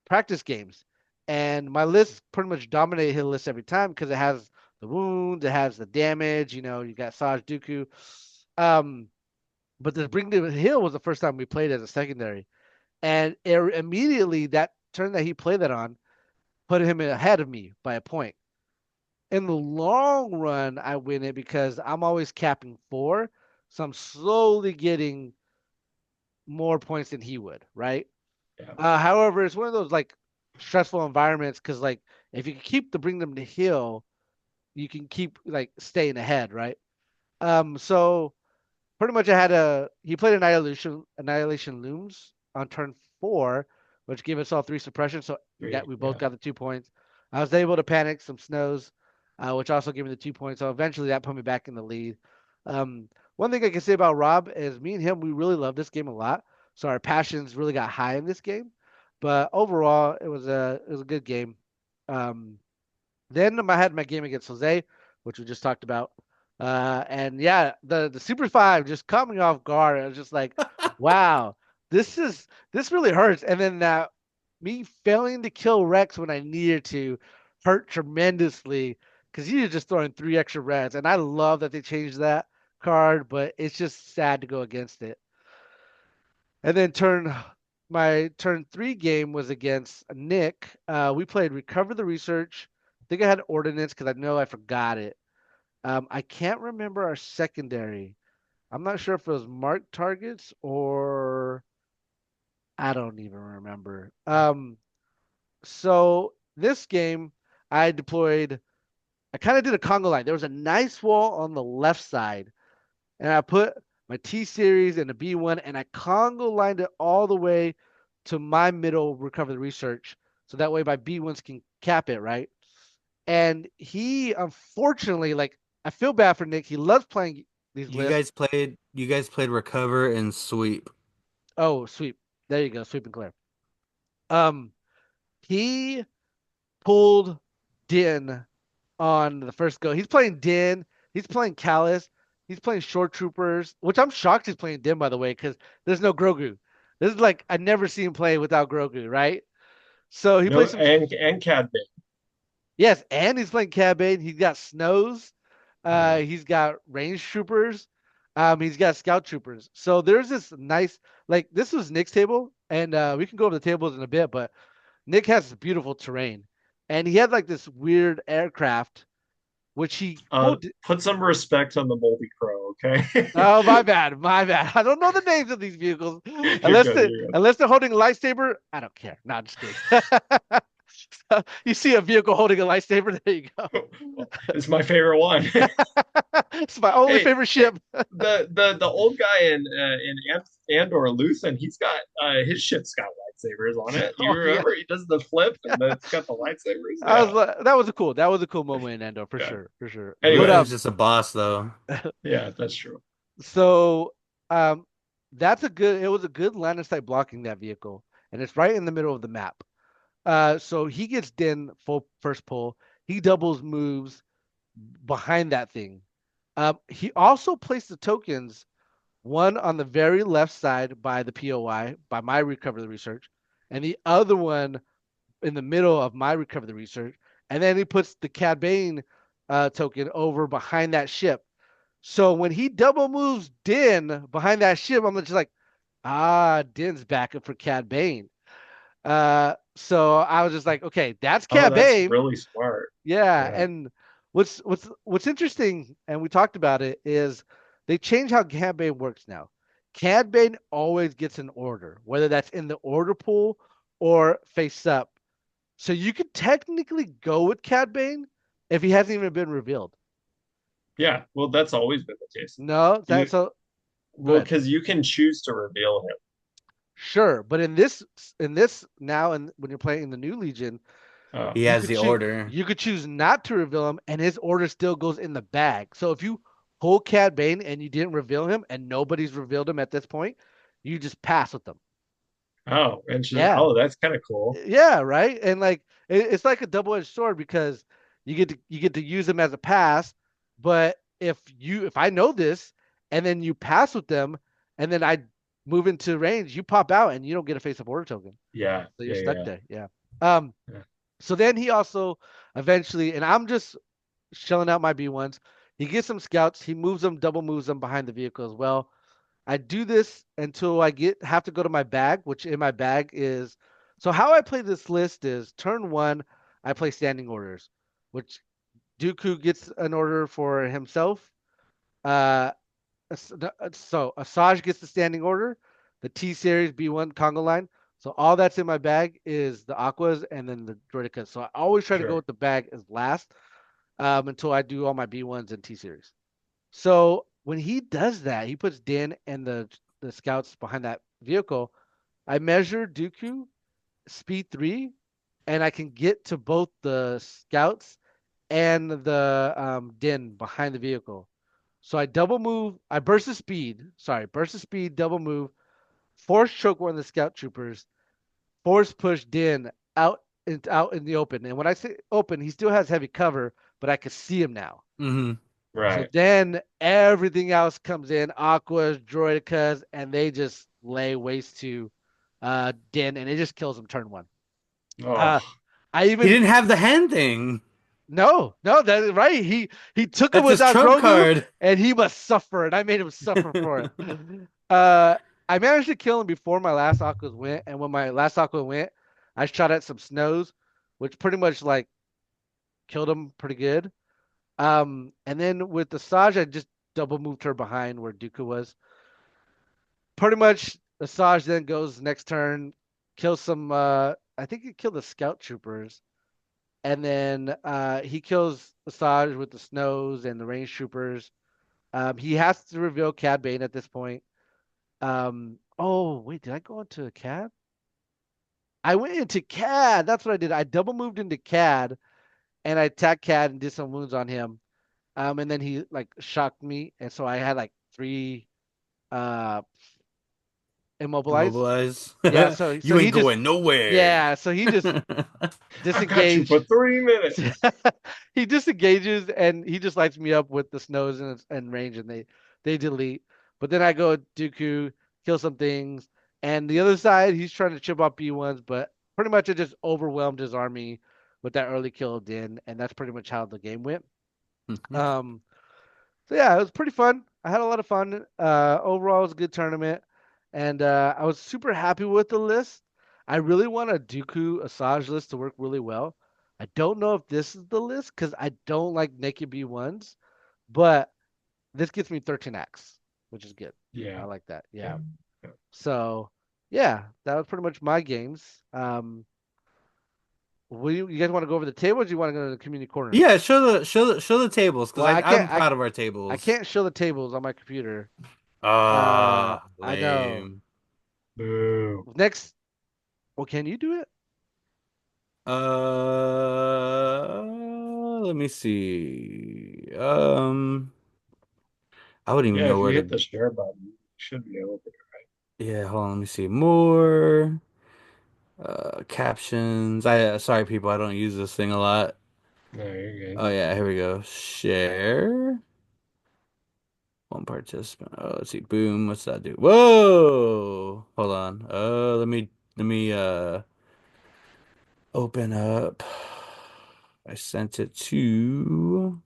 B: practice games, and my list pretty much dominated his list every time because it has the wounds, it has the damage. You know, you got Saj Dooku. Um, but the Bring to Hill was the first time we played as a secondary, and immediately that turn that he played that on put him ahead of me by a point. In the long run, I win it because I'm always capping four, so I'm slowly getting more points than he would, right?
A: Yeah.
B: However, it's one of those like stressful environments because like if you can keep the Bring them to Hill, you can keep like staying ahead, right? So pretty much I had a he played Annihilation Looms on turn four, which gave us all three suppression. So we both
A: Yeah.
B: got the 2 points. I was able to panic some snows, which also gave me the 2 points. So eventually that put me back in the lead. One thing I can say about Rob is me and him, we really love this game a lot. So our passions really got high in this game. But overall, it was a good game. Um, then I had my game against Jose, which we just talked about. And yeah, the Super Five just caught me off guard. I was just like, wow, this really hurts. And then me failing to kill Rex when I needed to hurt tremendously because he was just throwing three extra reds. And I love that they changed that card, but it's just sad to go against it. And then my turn three game was against Nick. We played Recover the Research. I think I had Ordinance because I know I forgot it. I can't remember our secondary. I'm not sure if it was marked targets or I don't even remember. So this game I deployed. I kind of did a Congo line. There was a nice wall on the left side, and I put my T series and a B1, and I Congo lined it all the way to my middle recover the research, so that way my B1s can cap it, right? And he unfortunately, like, I feel bad for Nick. He loves playing these lists.
C: You guys played recover and sweep.
B: Oh, sweep. There you go, sweep and clear. Um, he pulled Din on the first go. He's playing Din. He's playing Callus. He's playing Short Troopers, which I'm shocked he's playing Din, by the way, because there's no Grogu. This is like I never see him play without Grogu, right? So he
A: No,
B: plays some.
A: and Cad Bane.
B: Yes, and he's playing Cad Bane. He's got Snows.
A: Yeah.
B: He's got Range Troopers. He's got Scout Troopers. So there's this nice, like this was Nick's table, and we can go over the tables in a bit, but Nick has beautiful terrain, and he had like this weird aircraft, which he pulled.
A: Put some respect on the Moldy Crow, okay?
B: Oh, my bad, my bad. I don't know the names of these vehicles
A: You're good. You're good.
B: unless they're holding a lightsaber. I don't care. No, I'm just kidding. You see a vehicle holding a lightsaber, there you go.
A: It's my favorite one.
B: It's my only
A: Hey,
B: favorite ship.
A: the old guy in Andor Luthen, he's got his ship's got lightsabers on it. You
B: Oh yeah,
A: remember he does the flip and then it's got the lightsabers.
B: I
A: Yeah,
B: was that was a cool moment in Endor for
A: yeah.
B: sure, for sure. But
A: Anyway,
C: Luthen's just a boss, though.
A: yeah, that's true.
B: so that's a good. It was a good line of sight blocking that vehicle, and it's right in the middle of the map. So he gets Din full first pull. He doubles moves behind that thing. He also placed the tokens, one on the very left side by the POI, by my recover the research, and the other one in the middle of my recover the research. And then he puts the Cad Bane token over behind that ship. So when he double moves Din behind that ship, I'm just like, Din's backup for Cad Bane. So I was just like, okay, that's
A: Oh,
B: Cad
A: that's
B: Bane.
A: really smart.
B: Yeah,
A: Yeah,
B: and what's interesting, and we talked about it, is they changed how Cad Bane works now. Cad Bane always gets an order, whether that's in the order pool or face up. So you could technically go with Cad Bane if he hasn't even been revealed.
A: yeah. Well, that's always been the case.
B: No,
A: You
B: that's so
A: well
B: good.
A: because you can choose to reveal him.
B: Sure, but in this now, and when you're playing the new Legion,
A: Oh,
C: He
B: you
C: has
B: could
C: the
B: choose
C: order.
B: you could choose not to reveal him, and his order still goes in the bag. So if you hold Cad Bane and you didn't reveal him, and nobody's revealed him at this point, you just pass with them.
A: oh, interesting.
B: Yeah,
A: Oh, that's kind of cool.
B: yeah, right. And like it's like a double-edged sword because you get to use them as a pass, but if I know this and then you pass with them, and then I move into range, you pop out and you don't get a face-up order token.
A: Yeah,
B: So you're
A: yeah,
B: stuck
A: yeah,
B: there. Yeah. Um,
A: yeah.
B: so then he also eventually, and I'm just shelling out my B1s. He gets some scouts. He moves them, double moves them behind the vehicle as well. I do this until I have to go to my bag, which in my bag is. So how I play this list is turn one, I play standing orders, which Dooku gets an order for himself. Uh, so Asajj gets the standing order, the T series B1 Congo line. So all that's in my bag is the Aquas and then the Droideka. So I always try to go
A: Sure.
B: with the bag as last until I do all my B1s and T series. So when he does that, he puts Din and the scouts behind that vehicle. I measure Dooku speed 3, and I can get to both the scouts and the Din behind the vehicle. So I double move. I burst the speed. Sorry, burst the speed, double move, force choke one of the scout troopers, force push Din out in the open. And when I say open, he still has heavy cover, but I can see him now.
C: Hmm.
B: So
A: Right.
B: then everything else comes in, Aquas, Droidicas, and they just lay waste to Din, and it just kills him turn one. Uh,
A: Oh,
B: I
C: He
B: even
C: didn't have the hand thing.
B: no, that is right. He took it
C: That's his
B: without
C: trump
B: Grogu,
C: card.
B: and he must suffer, and I made him suffer for it. Uh, I managed to kill him before my last Aquas went, and when my last Aqua went, I shot at some snows, which pretty much like killed him pretty good. And then with the Saj, I just double moved her behind where Dooku was. Pretty much, Asajj then goes next turn, kills some. I think he killed the scout troopers, and then he kills Asajj with the snows and the range troopers. He has to reveal Cad Bane at this point. Oh wait, did I go into Cad? I went into Cad. That's what I did. I double moved into Cad, and I attacked Cad and did some wounds on him. And then he like shocked me, and so I had like three uh immobilized.
C: Immobilize.
B: Yeah, so
C: You
B: he
C: ain't
B: just
C: going nowhere.
B: yeah, so he just
A: I got you for
B: disengaged.
A: 3 minutes.
B: He disengages and he just lights me up with the snows and range, and they delete. But then I go Dooku, kill some things, and the other side he's trying to chip off B1s, but pretty much it just overwhelmed his army with that early kill of Din, and that's pretty much how the game went. Um, so yeah, it was pretty fun. I had a lot of fun. Overall, it was a good tournament, and I was super happy with the list. I really want a Dooku Asajj list to work really well. I don't know if this is the list because I don't like naked B1s, but this gets me 13x, which is good. I
A: Yeah.
B: like that.
A: Yeah.
B: Yeah.
A: Yeah.
B: So yeah, that was pretty much my games. You guys want to go over the table, or do you want to go to the community corner?
C: Yeah, show the tables because
B: Well, I
C: I'm
B: can't
C: proud of our
B: I
C: tables.
B: can't show the tables on my computer. I know.
C: Lame.
A: Boo.
B: Next, well, can you do it?
C: Let me see. I wouldn't even
A: Yeah,
C: know
A: if
C: where
A: you hit
C: to.
A: the share button, you should be able to.
C: Yeah, hold on. Let me see more. Captions. Sorry, people. I don't use this thing a lot.
A: No, you're good.
C: Oh yeah, here we go. Share. One participant. Oh, let's see. Boom. What's that do? Whoa! Hold on. Let me open up. I sent it to.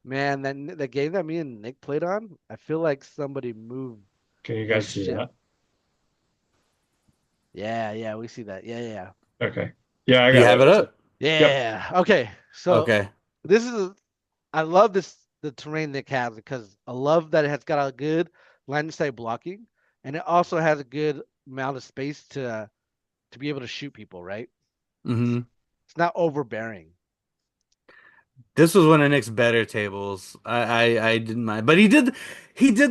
B: Man, that game that me and Nick played on, I feel like somebody moved
A: Can you
B: the
A: guys see
B: ship.
A: that?
B: Yeah, yeah, we see that. Yeah, yeah,
A: Okay. Yeah, I
C: Do you
A: got
C: have
A: it
C: it
A: open.
C: up?
A: Yep.
B: yeah. Okay, so
C: Okay.
B: this is I love the terrain Nick has because I love that it has got a good line of sight blocking, and it also has a good amount of space to be able to shoot people. Right?
C: Mm-hmm.
B: It's not overbearing.
C: This was one of Nick's better tables. I didn't mind, but he did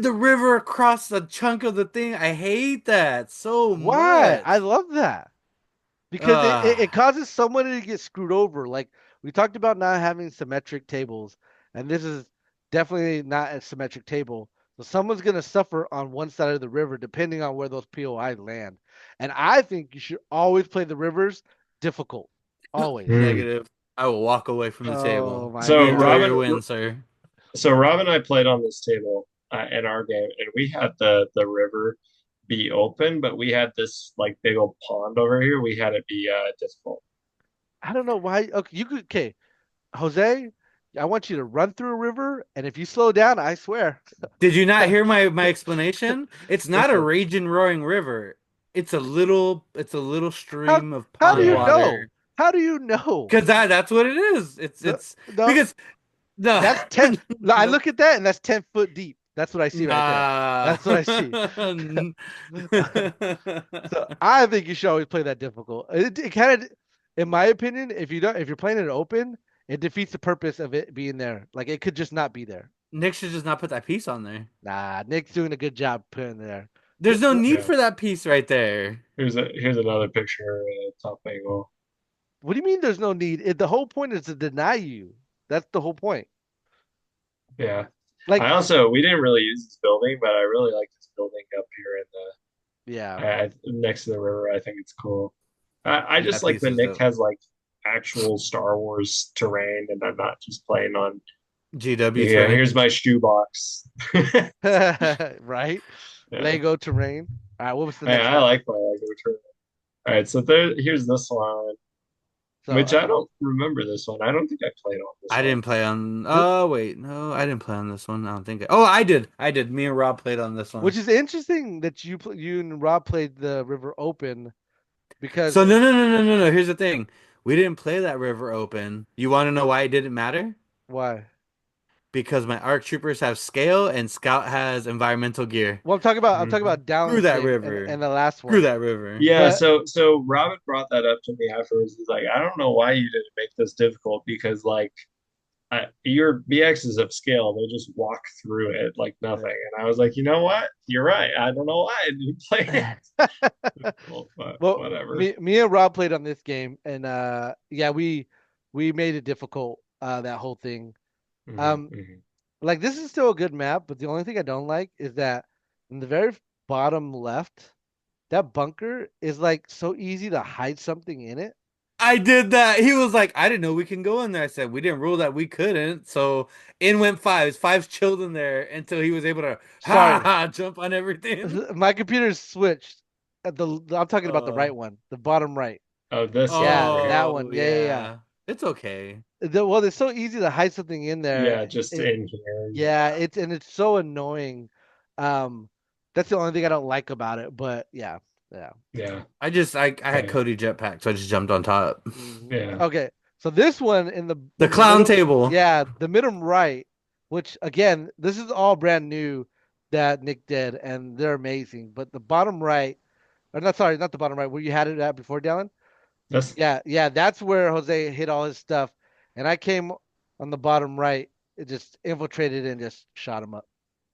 C: the river across a chunk of the thing. I hate that so
B: Why? I
C: much.
B: love that because it
C: Ah,
B: causes someone to get screwed over. Like we talked about not having symmetric tables, and this is definitely not a symmetric table. So someone's gonna suffer on one side of the river depending on where those POI land. And I think you should always play the rivers difficult. Always.
A: Hmm.
C: negative. I will walk away from the
B: Oh
C: table.
B: my
A: So
C: Enjoy
B: God.
C: your
A: Robin,
C: win, sir.
A: so Rob and I played on this table in our game, and we had the river be open, but we had this like big old pond over here. We had it be difficult.
B: I don't know why. Okay, you could. Okay, Jose, I want you to run through a river, and if you slow down, I swear.
C: Did you not hear my explanation? It's not a
B: Listen,
C: raging roaring river. It's a little
B: how
C: stream of
B: how do
C: pond
B: you
A: Yeah.
B: know?
C: water.
B: How do you know?
C: Because that's what it is. It's
B: No,
C: it's
B: no,
C: because no
B: that's 10. No, I
C: no
B: look at that, and that's 10 foot deep. That's what I see right there.
C: nah.
B: That's what I see. So I think you should always play that difficult. It kind of, in my opinion, if you're playing it open, it defeats the purpose of it being there. Like it could just not be there.
C: Nick should just not put that piece on there.
B: Nah, Nick's doing a good job putting it there.
C: There's no need
A: Yeah.
C: for that piece right there.
A: Here's another picture, top angle.
B: What do you mean there's no need? The whole point is to deny you. That's the whole point.
A: Yeah.
B: Like,
A: We didn't really use this building, but I really like this building up here in
B: yeah.
A: the next to the river. I think it's cool. I just
C: That
A: like
C: piece
A: that
C: is
A: Nick
C: dope.
A: has like actual Star Wars terrain, and I'm not just playing on.
C: GW
A: Yeah,
C: terrain.
A: here's my shoebox.
B: Right?
A: Yeah,
B: Lego terrain. All right, what was the next
A: I
B: one?
A: like my Lego terrain. All right, so here's this one,
B: So,
A: which I don't remember this one. I don't think I played on this
C: I
A: one.
C: didn't play on.
B: th-
C: Oh wait, no, I didn't play on this one. I don't think. Oh, I did. I did. Me and Rob played on this one.
B: which is interesting that you and Rob played the River Open because
C: So no. Here's the thing. We didn't play that river open. You want to know why it didn't matter?
B: why?
C: Because my ARC troopers have scale and Scout has environmental gear.
B: Well, I'm talking
A: Mhm.
B: about
C: Screw that
B: downsync
C: river.
B: and the last
C: Screw
B: one.
C: that river.
A: Yeah,
B: But
A: so Robin brought that up to me afterwards. He's like, I don't know why you didn't make this difficult because like your BXs of scale, they just walk through it like nothing. And I was like, you know what? You're right. I don't know why I didn't play it difficult, but
B: well,
A: whatever.
B: me and Rob played on this game, and yeah, we made it difficult. That whole thing.
A: Hmm,
B: Um,
A: hmm.
B: like this is still a good map, but the only thing I don't like is that in the very bottom left, that bunker is like so easy to hide something in it.
C: I did that. He was like, I didn't know we can go in there. I said, we didn't rule that we couldn't. So in went fives. Fives chilled in there until he was able to
B: Sorry,
C: jump on everything.
B: my computer's switched. I'm talking about the
C: Uh,
B: right one, the bottom right.
A: Oh, this one
B: Yeah,
A: over
B: that
A: here.
C: oh
B: one. Yeah.
C: yeah. It's okay.
B: Well, it's so easy to hide something in there.
A: Yeah, just in here.
B: Yeah,
A: Yeah.
B: it's so annoying. Um, that's the only thing I don't like about it. But yeah, yeah.
A: Yeah.
C: I had
A: Yeah.
C: Cody jetpack, so I just jumped on top.
B: Mhm.
A: Yeah.
B: Okay, so this one
C: The
B: in the
C: clown
B: middle,
C: table.
B: yeah, the middle right, which again, this is all brand new that Nick did, and they're amazing. But the bottom right, or not, sorry, not the bottom right, where you had it at before, Dallin.
A: That's
B: Yeah, that's where Jose hit all his stuff, and I came on the bottom right, it just infiltrated and just shot him up.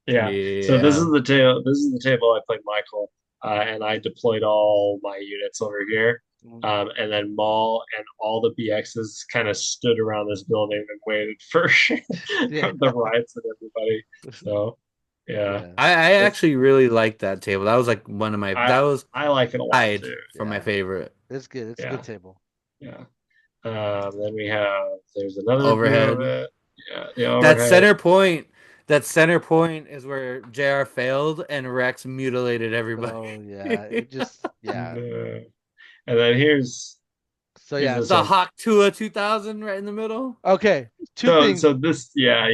A: Yeah. So
C: Yeah.
A: this is the table I played Michael, and I deployed all my units over here.
B: Mhm.
A: And then Maul and all the BXs kind of stood around this building and waited for
B: Yeah,
A: the riots and everybody. So yeah,
B: yeah,
C: I
A: it's
C: actually really liked that table. That was like one of my
A: I
C: that was
A: I like it a lot
C: tied
A: too.
C: for my
B: yeah.
C: favorite.
B: It's good. It's a
A: Yeah,
B: good table.
A: yeah. Then there's another view of
C: Overhead.
A: it. Yeah, the
C: That
A: overhead.
C: center point, that center point is where JR failed and Rex mutilated everybody.
B: So yeah, it just
A: And,
B: yeah.
A: then
B: So
A: here's
B: yeah.
A: this
C: The
A: one.
C: Hawk Tua 2000 right in the middle.
B: Okay, two
A: So
B: things.
A: so this yeah.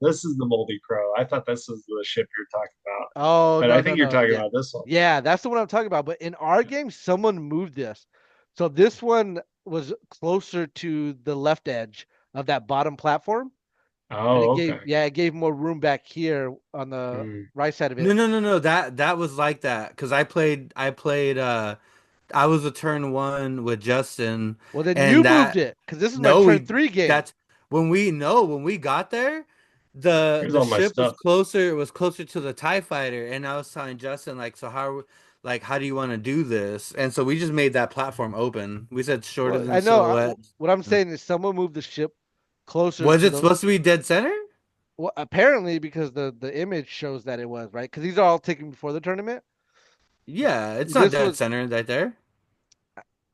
A: This is the Moldy Crow. I thought this was the ship you're talking about,
B: Oh
A: but
B: no
A: I
B: no
A: think you're
B: no.
A: talking
B: Yeah,
A: about this one.
B: yeah. That's the one I'm talking about. But in our game, someone moved this, so this one was closer to the left edge of that bottom platform, and
A: Oh, okay.
B: it gave more room back here on the
A: Mm,
B: right side of
C: No,
B: it.
C: no, no, no. That was like that because I was a turn one with Justin
B: Well, then you
C: and
B: moved
C: that
B: it because this is my
C: no
B: turn
C: we
B: three game.
C: that's when we got there,
A: Here's
C: the
A: all my
C: ship
A: stuff.
C: was closer to the TIE fighter, and I was telling Justin like, so how do you want to do this? And so we just made that platform open. We said shorter
B: Well,
C: than
B: I know.
C: silhouette.
B: What I'm saying is, someone moved the ship closer
C: Was
B: to
C: it
B: the.
C: supposed to be dead center?
B: Well, apparently, because the image shows that it was right. Because these are all taken before the tournament.
C: Yeah, it's not
B: This
C: dead
B: was.
C: center right there.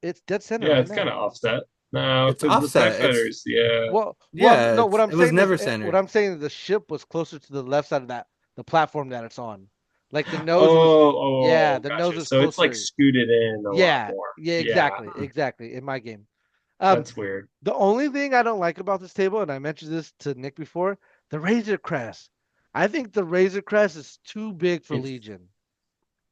B: It's dead center
A: Yeah,
B: right
A: it's kind
B: now.
A: of offset. No,
C: It's
A: because the TIE
C: offset. It's
A: fighters, yeah.
B: Well,
C: yeah,
B: no. What I'm
C: it was
B: saying is,
C: never
B: what
C: centered.
B: I'm saying is, the ship was closer to the left side of the platform that it's on. Like the nose was. Yeah,
A: Oh,
B: the nose
A: gotcha.
B: was
A: So it's like
B: closer.
A: scooted in a lot
B: Yeah,
A: more.
B: yeah,
A: Yeah,
B: exactly. In my game,
A: that's weird.
B: the only thing I don't like about this table, and I mentioned this to Nick before, the Razor Crest. I think the Razor Crest is too big for
A: It's
B: Legion.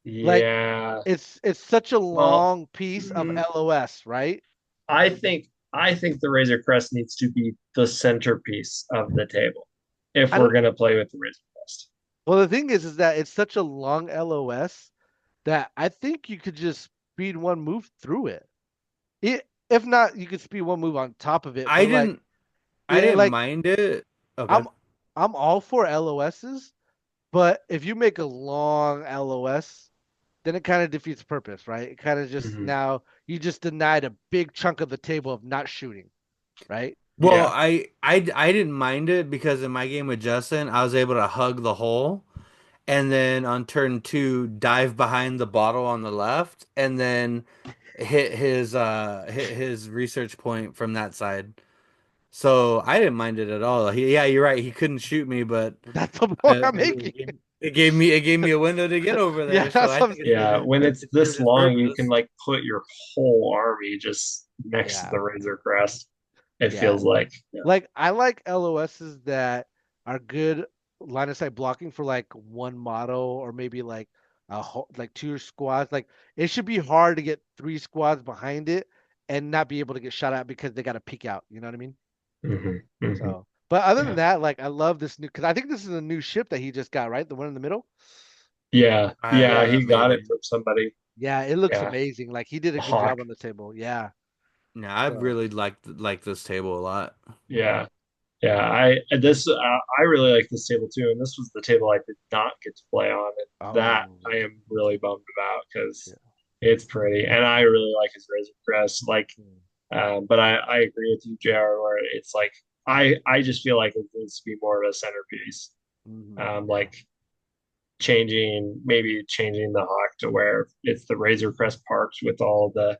B: Like
A: yeah.
B: it's such a
A: Well,
B: long piece of
A: mm,
B: LOS, right?
A: I think the Razor Crest needs to be the centerpiece of the table if
B: I
A: we're
B: don't.
A: gonna play with the Razor Crest.
B: Well, the thing is that it's such a long LOS that I think you could just speed one move through it. If not, you could speed one move on top of it.
C: I
B: But like,
C: didn't I
B: yeah,
C: didn't
B: like
C: mind it. Okay.
B: I'm I'm all for LOSs, but if you make a long LOS, then it kind of defeats the purpose, right? It kind of just
A: Hmm.
B: now you just denied a big chunk of the table of not shooting, right?
C: Well,
A: Yeah.
C: I didn't mind it because in my game with Justin, I was able to hug the hole and then on turn two, dive behind the bottle on the left and then hit his research point from that side. So I didn't mind it at all. Yeah, you're right. He couldn't shoot me, but
B: That's the point I'm
C: I mean,
B: making.
C: it gave me a window to get over
B: Yeah,
C: there. So
B: that's
C: I
B: what I'm
C: think
A: Yeah. When it's
C: it served
A: this
C: its
A: long, you can
C: purpose.
A: like put your whole army just next to
B: yeah,
A: the Razor Crest. It
B: yeah.
A: feels like. Yeah.
B: Like I like LOSs that are good line of sight blocking for like one model or maybe like like two squads. Like it should be hard to get three squads behind it and not be able to get shot at because they got to peek out. You know what I mean?
A: Hmm. Hmm.
B: So, but other than
A: Yeah.
B: that, like I love this new because I think this is a new ship that he just got, right? The one in the middle.
A: Yeah. Yeah. He got it
C: Maybe.
A: from somebody.
B: Yeah, it looks
A: Yeah.
B: amazing. Like he did a good job
A: Hawk.
B: on the table. Yeah.
C: Yeah, I
B: So,
C: really liked this table a lot.
A: Yeah. Yeah, I really like this table too, and this was the table I did not get to play on, and that
B: oh,
A: I am really bummed about
B: yeah.
A: because it's pretty, and I really like his Razor Crest. Like, but I agree with you, JR, where it's like I just feel like it needs to be more of a centerpiece.
B: Yeah.
A: Like maybe changing the Hawk to where it's the Razor Crest parked with all the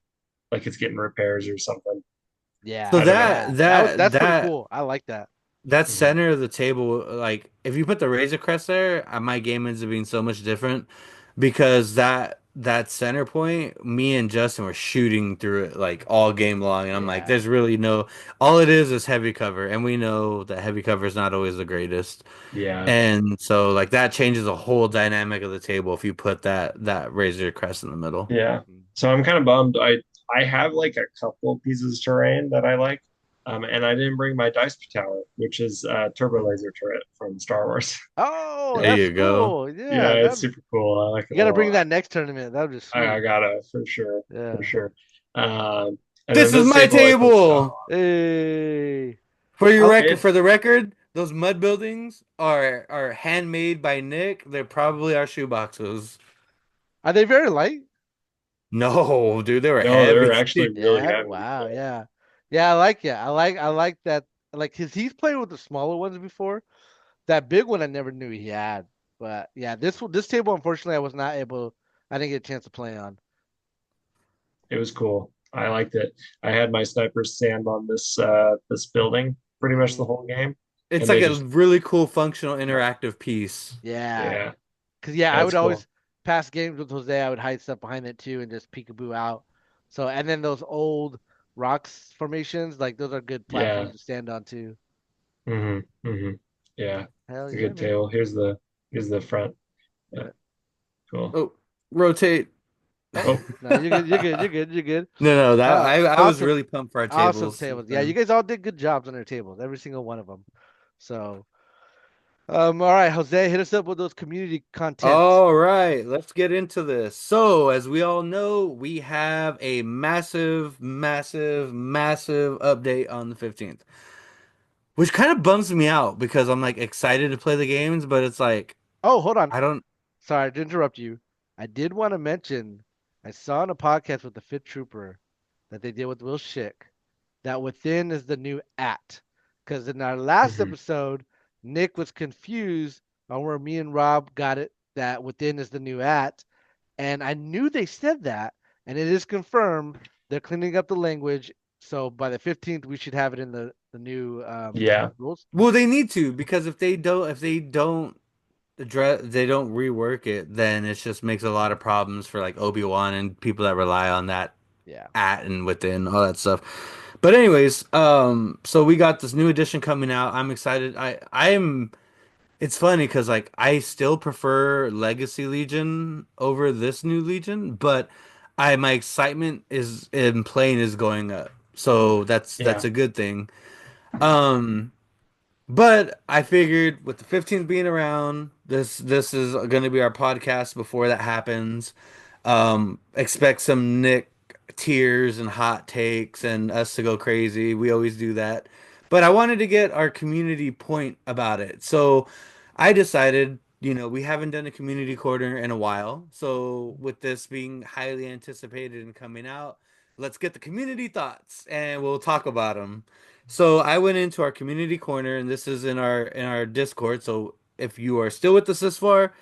A: like it's getting repairs or something.
C: So
B: Yeah,
A: I don't know.
B: yeah. That's pretty cool. I like that.
C: that
A: Mhm.
C: center of the table, like if you put the Razor Crest there, my game ends up being so much different because that center point, me and Justin were shooting through it like all game long, and I'm like,
B: Yeah.
C: there's really no, all it is heavy cover, and we know that heavy cover is not always the greatest,
A: Yeah.
C: and so like that changes the whole dynamic of the table if you put that Razor Crest in the middle.
A: Yeah. So I'm kind of bummed. I have like a couple of pieces of terrain that I like. And I didn't bring my dice tower, which is a turbo laser turret from Star Wars.
B: Oh,
C: There
B: that's
C: you go.
B: cool. Yeah,
A: Yeah, it's
B: that
A: super cool. I like
B: you
A: it a
B: got to bring
A: lot.
B: that next tournament. That would be
A: I
B: sweet.
A: gotta for sure, for
B: Yeah.
A: sure. And then
C: This is
A: this
C: my
A: table I put
C: table.
B: Hey.
C: For
A: it's
C: the record, those mud buildings are handmade by Nick. They're probably our shoe boxes.
B: Are they very light?
C: No, dude, they were
A: no,
C: heavy.
A: they're actually really
B: Yeah.
A: heavy.
B: Wow. Yeah. Yeah, I like it. I like that. Like he's played with the smaller ones before. That big one I never knew he had. But yeah, this table unfortunately I was not able. I didn't get a chance to play on.
A: It was cool. I liked it. I had my snipers stand on this building pretty much the
B: Mhm.
A: whole game,
C: It's
A: and
C: like
A: they
C: a
A: just
C: really cool functional
A: yeah,
C: interactive piece.
B: Yeah.
A: yeah,
B: Cause yeah, I
A: that's
B: would
A: cool.
B: always pass games with Jose. I would hide stuff behind it too and just peekaboo out. So and then those old rocks formations, like those are good
A: Yeah.
B: platforms to stand on too.
A: Hmm. Yeah,
B: Hell
A: it's a
B: yeah,
A: good
B: man.
A: table. Here's the front. Yeah, cool.
C: Oh, rotate.
B: Oh
A: Oh,
B: no, you're good. You're good. You're good. You're good.
C: No, that I was
B: Awesome,
C: really pumped for our
B: awesome
C: tables.
B: tables. Yeah, you guys all did good jobs on their tables. Every single one of them. So, all right, Jose, hit us up with those community content.
C: All right, let's get into this. So, as we all know, we have a massive update on the 15th. which kind of bums me out because I'm like excited to play the games, but it's like
B: Oh, hold on.
C: I don't.
B: Sorry to interrupt you. I did want to mention I saw in a podcast with the Fit Trooper that they did with Will Schick that within is the new at. Because in our last
A: Mhm.
B: episode, Nick was confused on where me and Rob got it that within is the new at. And I knew they said that, and it is confirmed. They're cleaning up the language. So by the 15th, we should have it in the new
A: Yeah.
B: rules.
C: Well, they need to because if they don't address, they don't rework it, then it just makes a lot of problems for like Obi-Wan and people that rely on that
B: Yeah.
C: at and within all that stuff. But anyways, so we got this new edition coming out. I'm excited. I am. It's funny because like I still prefer Legacy Legion over this new Legion, but I my excitement is in playing is going up. So that's
A: Yeah.
C: a good thing. Um, but I figured with the 15th being around, this is going to be our podcast before that happens. Expect some Nick tears and hot takes and us to go crazy. We always do that. But I wanted to get our community point about it. So I decided, we haven't done a community corner in a while. So with this being highly anticipated and coming out, let's get the community thoughts and we'll talk about them. So I went into our community corner, and this is in our Discord. So if you are still with us this far,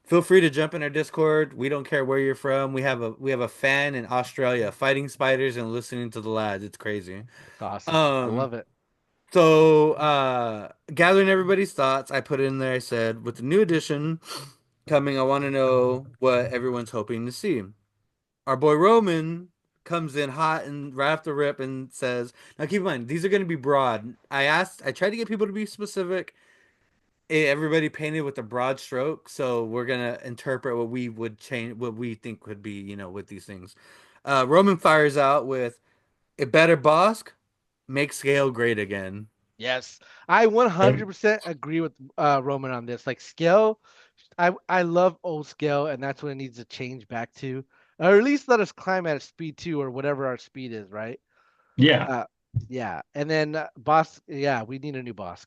C: feel free to jump in our Discord. We don't care where you're from. We have a fan in Australia fighting spiders and listening to the lads. It's crazy.
B: It's awesome. I
C: Um,
B: love it.
C: so gathering everybody's thoughts, I put in there. I said, with the new edition coming, I want to know what everyone's hoping to see. Our boy Roman comes in hot and right off the rip and says, now keep in mind, these are going to be broad. I tried to get people to be specific. Everybody painted with a broad stroke, so we're going to interpret what we would change, what we think would be, with these things. Roman fires out with a better Bosk, make scale great again.
B: Yes, I 100% agree with Roman on this. Like scale, I love old scale, and that's what it needs to change back to, or at least let us climb at a speed two or whatever our speed is, right?
A: Yeah.
B: Uh, yeah, and then boss, yeah, we need a new boss.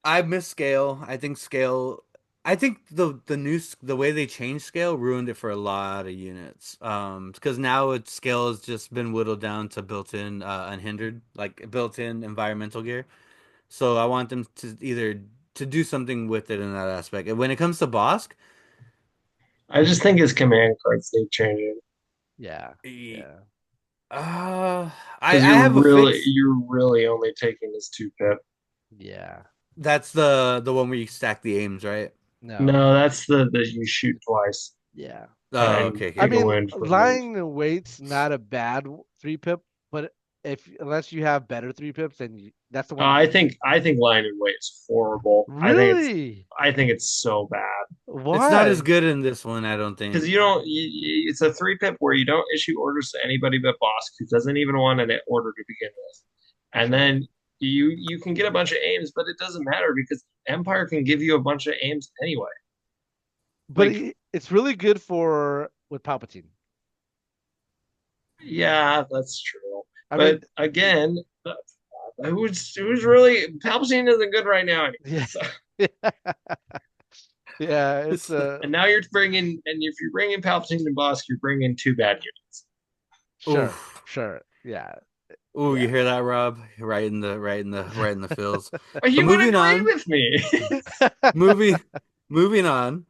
C: I miss scale. I think the way they changed scale ruined it for a lot of units. Because now scale has just been whittled down to built-in unhindered, like built-in environmental gear. So I want them to either to do something with it in that aspect. And when it comes to Bosk,
A: I just think his command cards need changing
B: Yeah,
C: eh,
B: yeah,
C: uh, I
A: because
C: I have a fix.
A: you're really only taking his two pip.
B: yeah.
C: That's the one where you stack the aims, right?
B: No,
A: No, that's the you shoot twice
B: yeah.
C: Oh,
A: and
C: okay,
B: I
C: okay,
A: take a
B: mean,
C: cool.
A: wound for a move.
B: lying in wait's not a bad three pip, but if unless you have better three pips, then that's the one you should use.
A: I think Lion and Weight is horrible.
B: Really?
A: I think it's so bad
C: It's not as
B: Why?
C: good in this one, I don't
A: because
C: think.
A: you don't. It's a three pip where you don't issue orders to anybody but Boss, who doesn't even want an order to begin with, and
B: True.
A: then you can get a bunch of aims, but it doesn't matter because Empire can give you a bunch of aims anyway.
B: But
A: Like,
B: it's really good for with Palpatine.
A: yeah, that's true.
B: I mean,
A: But again, who's really Palpatine isn't good right now anyway.
B: yeah,
A: So,
B: yeah. It's
C: It's
A: and now you're bringing, and if you're bringing Palpatine and Bosk, you're bringing two bad units.
B: sure,
C: oof.
B: sure. Yeah,
C: Ooh, you
B: yeah.
C: hear that, Rob? Right in the feels.
A: But
C: So
A: you would
C: moving
A: agree
C: on,
A: with me.
C: moving moving on.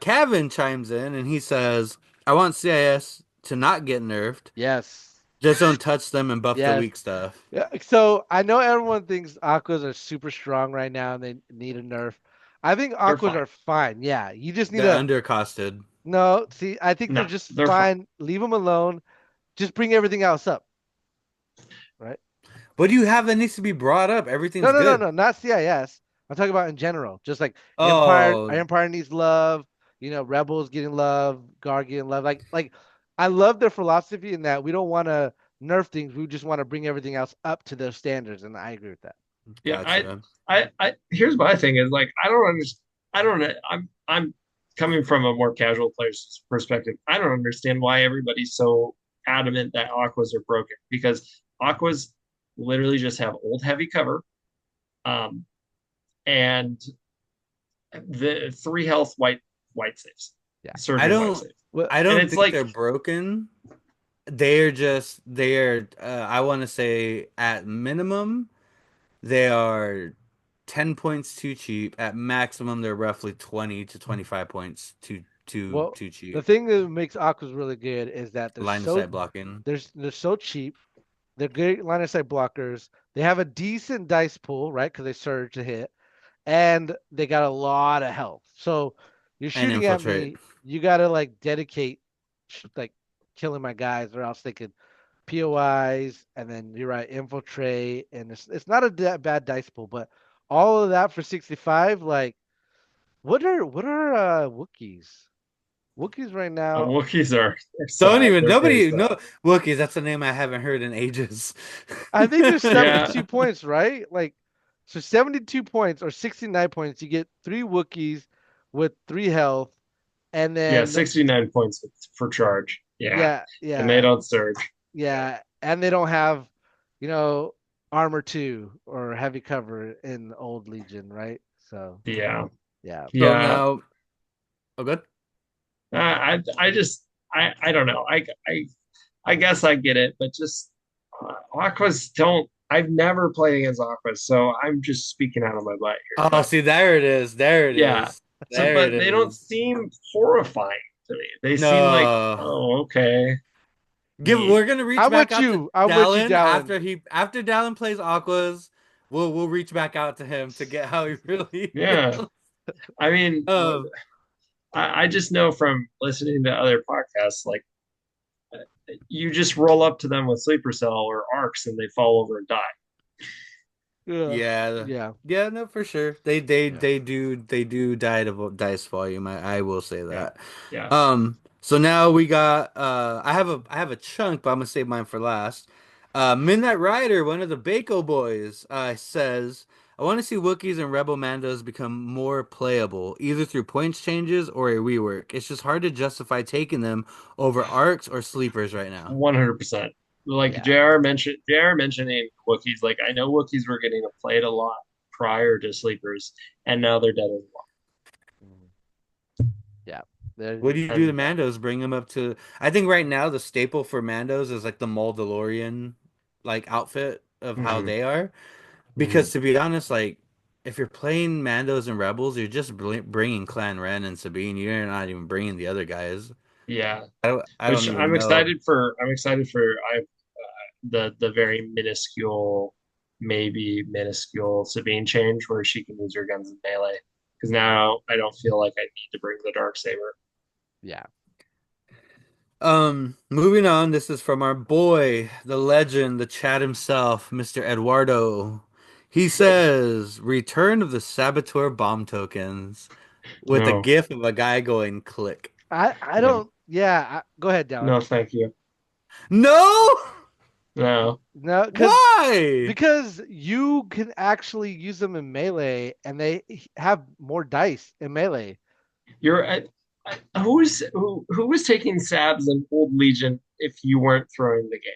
C: Kevin chimes in and he says, "I want CIS to not get nerfed.
B: Yes,
C: Just don't touch them and buff the
B: yes.
C: weak stuff.
B: Yeah. So I know everyone thinks Aquas are super strong right now and they need a nerf. I think
A: They're
B: Aquas
A: fine.
B: are fine. Yeah, you just need
C: They're
B: to
C: undercosted.
B: no. See, I think they're
A: No,
B: just
A: they're fine.
B: fine. Leave them alone. Just bring everything else up, right?
C: What do you have that needs to be brought up?
B: No,
C: Everything's
B: no, no,
C: good.
B: no, not CIS. I'm talking about in general. Just like Empire,
C: Oh,
B: Empire needs love. Rebels getting love, Guard getting love. Like, I love their philosophy in that we don't want to nerf things. We just want to bring everything else up to their standards, and I agree with that.
A: Yeah,
C: gotcha.
A: here's my thing is like I don't understand. I don't know. I'm coming from a more casual player's perspective. I don't understand why everybody's so adamant that aquas are broken because aquas literally just have old heavy cover, um, and the 3 health white saves,
B: Yeah.
A: surge
C: I
A: and white
C: don't
A: saves,
B: Well,
C: I
A: and
C: don't
A: it's
C: think
A: like
C: they're broken. They are I want to say at minimum they are 10 points too cheap. At maximum they're roughly 20 to 25 points
B: well,
C: too
B: the
C: cheap.
B: thing that makes Aquas really good is that
C: Line of sight blocking.
B: they're so cheap. They're great line of sight blockers. They have a decent dice pool, right? Because they surge to hit, and they got a lot of health. So you're
C: And
B: shooting at
C: infiltrate.
B: me, you gotta like dedicate like killing my guys, or else they could POIs, and then you're right, infiltrate, and it's not a bad dice pool, but all of that for 65, like what are Wookiees? Wookiees right now,
A: Wookiees are
C: Don't
A: sad.
C: even
A: They're very
C: nobody
A: sad.
C: no Wookiees. That's a name I haven't heard in ages.
B: I think there's
A: Yeah,
B: 72 points, right? Like, so 72 points or 69 points, you get 3 Wookiees with 3 health, and
A: yeah,
B: then
A: 69 points for charge. Yeah,
B: yeah,
A: and they
B: yeah,
A: don't surge.
B: yeah, and they don't have, you know, armor 2 or heavy cover in Old Legion, right? So
A: Yeah,
B: yeah,
C: So
A: yeah.
C: now, oh good.
A: I just I don't know. I guess I get it, but just Aquas don't. I've never played against Aquas, so I'm just speaking out of my butt here.
C: Oh,
A: But
C: see, there it is. There it
A: yeah,
C: is.
A: so
C: There it
A: but they don't
C: is.
A: seem horrifying to me. They seem like,
C: No.
A: oh, okay. Yeah,
C: We're gonna reach
B: I'm
C: back
B: with
C: out to
B: you. I'm with you,
C: Dallin
B: Dallin.
C: after Dallin plays Aquas. We'll reach back out to him to get how he really
A: yeah.
C: feels.
A: I mean,
C: Um,
A: I just know from listening to other podcasts, like you just roll up to them with sleeper cell or arcs and they fall over and die.
B: Yeah,
C: yeah,
B: yeah,
C: yeah, no, for sure. They
B: yeah,
C: they do dice volume. I will say
A: Yeah,
C: that.
A: yeah.
C: So now we got I have a chunk, but I'm gonna save mine for last. Midnight Rider, one of the Bako boys, says, I want to see Wookiees and Rebel Mandos become more playable, either through points changes or a rework. It's just hard to justify taking them over arcs or sleepers right now.
A: 100%. Like
B: yeah.
A: JR mentioning Wookiees. Like I know Wookiees were getting played a lot prior to sleepers, and now they're dead as well.
B: Mhm. Yeah. They're
C: What do you do to
A: And
C: Mandos? Bring them up to. I think right now the staple for Mandos is like the Mandalorian like outfit of how
A: mhm,
C: they are.
A: mhm.
C: Because to be honest, like if you're playing Mandos and Rebels, you're just bringing Clan Ren and Sabine. You're not even bringing the other guys.
A: Yeah,
C: I don't
A: which
C: even know.
A: I'm excited for. The very minuscule, maybe minuscule Sabine change where she can use her guns in melee. Because now I don't feel like I need to bring the dark saber.
B: yeah.
C: Moving on. This is from our boy, the legend, the Chad himself, Mr. Eduardo. He says, "Return of the Saboteur bomb tokens," with a
A: No,
C: gif of a guy going click.
B: I
A: no,
B: don't. Yeah. Go ahead, Dallin.
A: no, thank you.
C: No!
A: No,
B: No,
C: Why?
B: because you can actually use them in melee, and they have more dice in melee.
A: you're. Who was taking Sabs in Old Legion if you weren't throwing the game?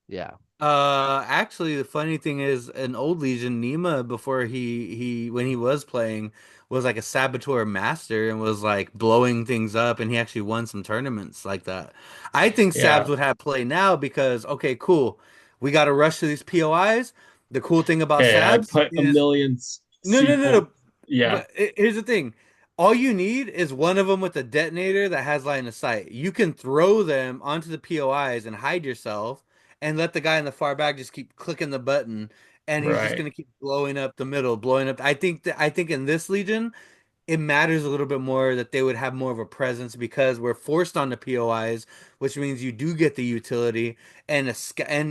B: Yeah.
C: Actually, the funny thing is, an old Legion, Nima, before when he was playing, was like a saboteur master and was like blowing things up, and he actually won some tournaments like that. I think Sabs
A: Yeah.
C: would have play now because, okay, cool, we got to rush to these POIs. The cool thing about
A: Hey, I
C: Sabs
A: put a
C: is
A: million
C: no, no, no,
A: C4.
C: no.
A: Yeah,
C: But here's the thing. All you need is one of them with a detonator that has line of sight. You can throw them onto the POIs and hide yourself and let the guy in the far back just keep clicking the button and he's just
A: right.
C: gonna keep blowing up the middle, blowing up. I think in this Legion, it matters a little bit more that they would have more of a presence because we're forced on the POIs, which means you do get the utility and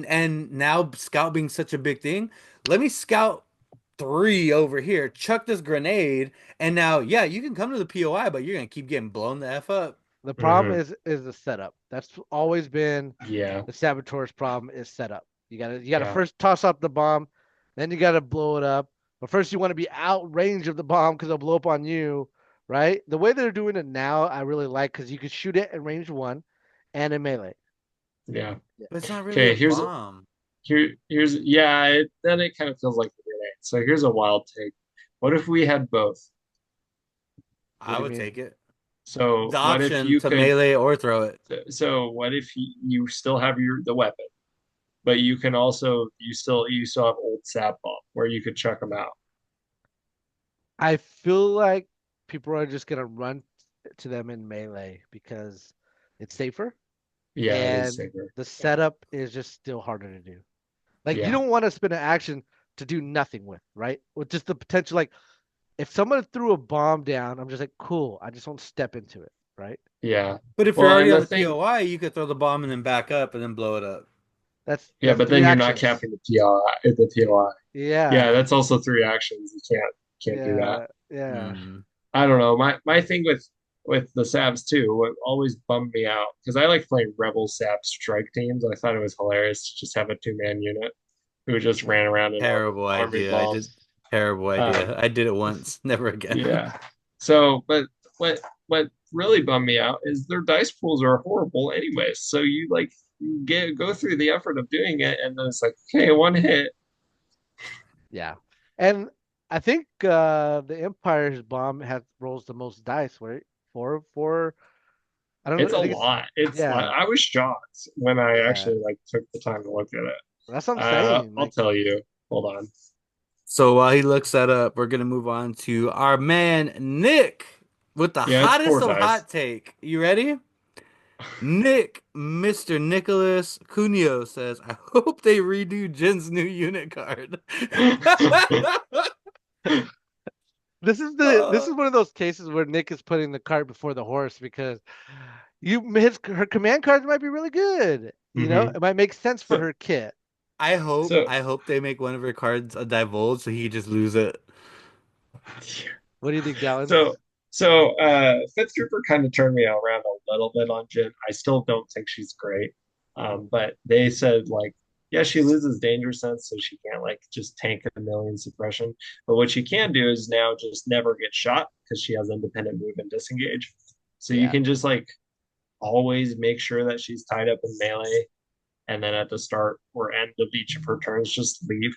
C: and now scout being such a big thing. Let me scout three over here, chuck this grenade, and now, yeah, you can come to the POI, but you're gonna keep getting blown the F up.
B: The problem
A: Hmm.
B: is the setup. That's always been
A: Yeah,
B: the saboteur's problem is setup. You gotta
A: yeah.
B: first toss up the bomb, then you gotta blow it up. But first you want to be out range of the bomb because it'll blow up on you, right? The way they're doing it now, I really like because you can shoot it in range 1 and in melee.
A: Yeah.
B: Yeah.
C: But it's not really
A: Okay,
C: a
A: here's
C: bomb.
A: here's yeah, then it kind of feels like the grenade. So here's a wild take. What if we had both?
B: What
C: I
B: do you
C: would
B: mean?
C: take it.
A: So
C: The
A: what if
C: option
A: you
C: to
A: could
C: melee or throw it.
A: so what if you still have the weapon, but you can also you still have old sap bomb where you could chuck them out.
B: I feel like people are just gonna run to them in melee because it's safer
A: Yeah, it is
B: and
A: safer.
B: the
A: Yeah.
B: setup is just still harder to do. Like you
A: Yeah.
B: don't want to spend an action to do nothing with, right? With just the potential, like if someone threw a bomb down, I'm just like, cool. I just won't step into it, right?
A: Yeah.
C: But if you're
A: Well,
C: already
A: and
C: on
A: the
C: the
A: thing,
C: POI, you could throw the bomb and then back up and then blow it up.
A: yeah,
B: That's
A: but
B: three
A: then you're not
B: actions.
A: capping the PI, the POI.
B: Yeah,
A: Yeah, that's also three actions. You can't do that.
B: yeah, yeah.
C: Mm.
A: I don't know. My thing with the Sabs too, what always bummed me out because I like playing Rebel Sab strike teams. I thought it was hilarious to just have a two-man unit who just ran around and
C: Terrible
A: army
C: idea. I did
A: bombs.
C: terrible
A: Um,
C: idea. I did it once, never again.
A: yeah. So, but what really bummed me out is their dice pools are horrible anyways. So you like you get go through the effort of doing it, and then it's like, okay, one hit.
B: Yeah. And I think the Empire's bomb has rolls the most dice, right? Four. I don't know.
A: It's
B: I
A: a
B: think it's
A: lot. It's like
B: yeah,
A: I was shocked when I
B: yeah.
A: actually like took the time to look at it.
B: That's what I'm saying.
A: I'll
B: Like,
A: tell you. Hold on.
C: So while he looks that up, we're gonna move on to our man Nick with the
A: Yeah, it's
C: hottest
A: four
C: of
A: dice.
C: hot take. You ready? Nick, Mr. Nicholas Cuneo says, I hope they redo Jin's new unit card.
B: this
C: Uh,
B: is one of those cases where Nick is putting the cart before the horse because her command cards might be really good. You know,
A: hmm
B: it might make sense for
A: So
B: her kit.
A: so
C: I hope they make one of her cards a divulge so he can just lose it.
B: What do you think, Dallin?
A: so Fifth Trooper kind of turned me around a little bit on Jin. I still don't think she's great. But they said like, yeah, she loses danger sense, so she can't like just tank a million suppression. But what she can do is now just never get shot because she has independent move and disengage. So you
B: Yeah,
A: can just like always make sure that she's tied up in melee, and then at the start or end of each of her turns, just leave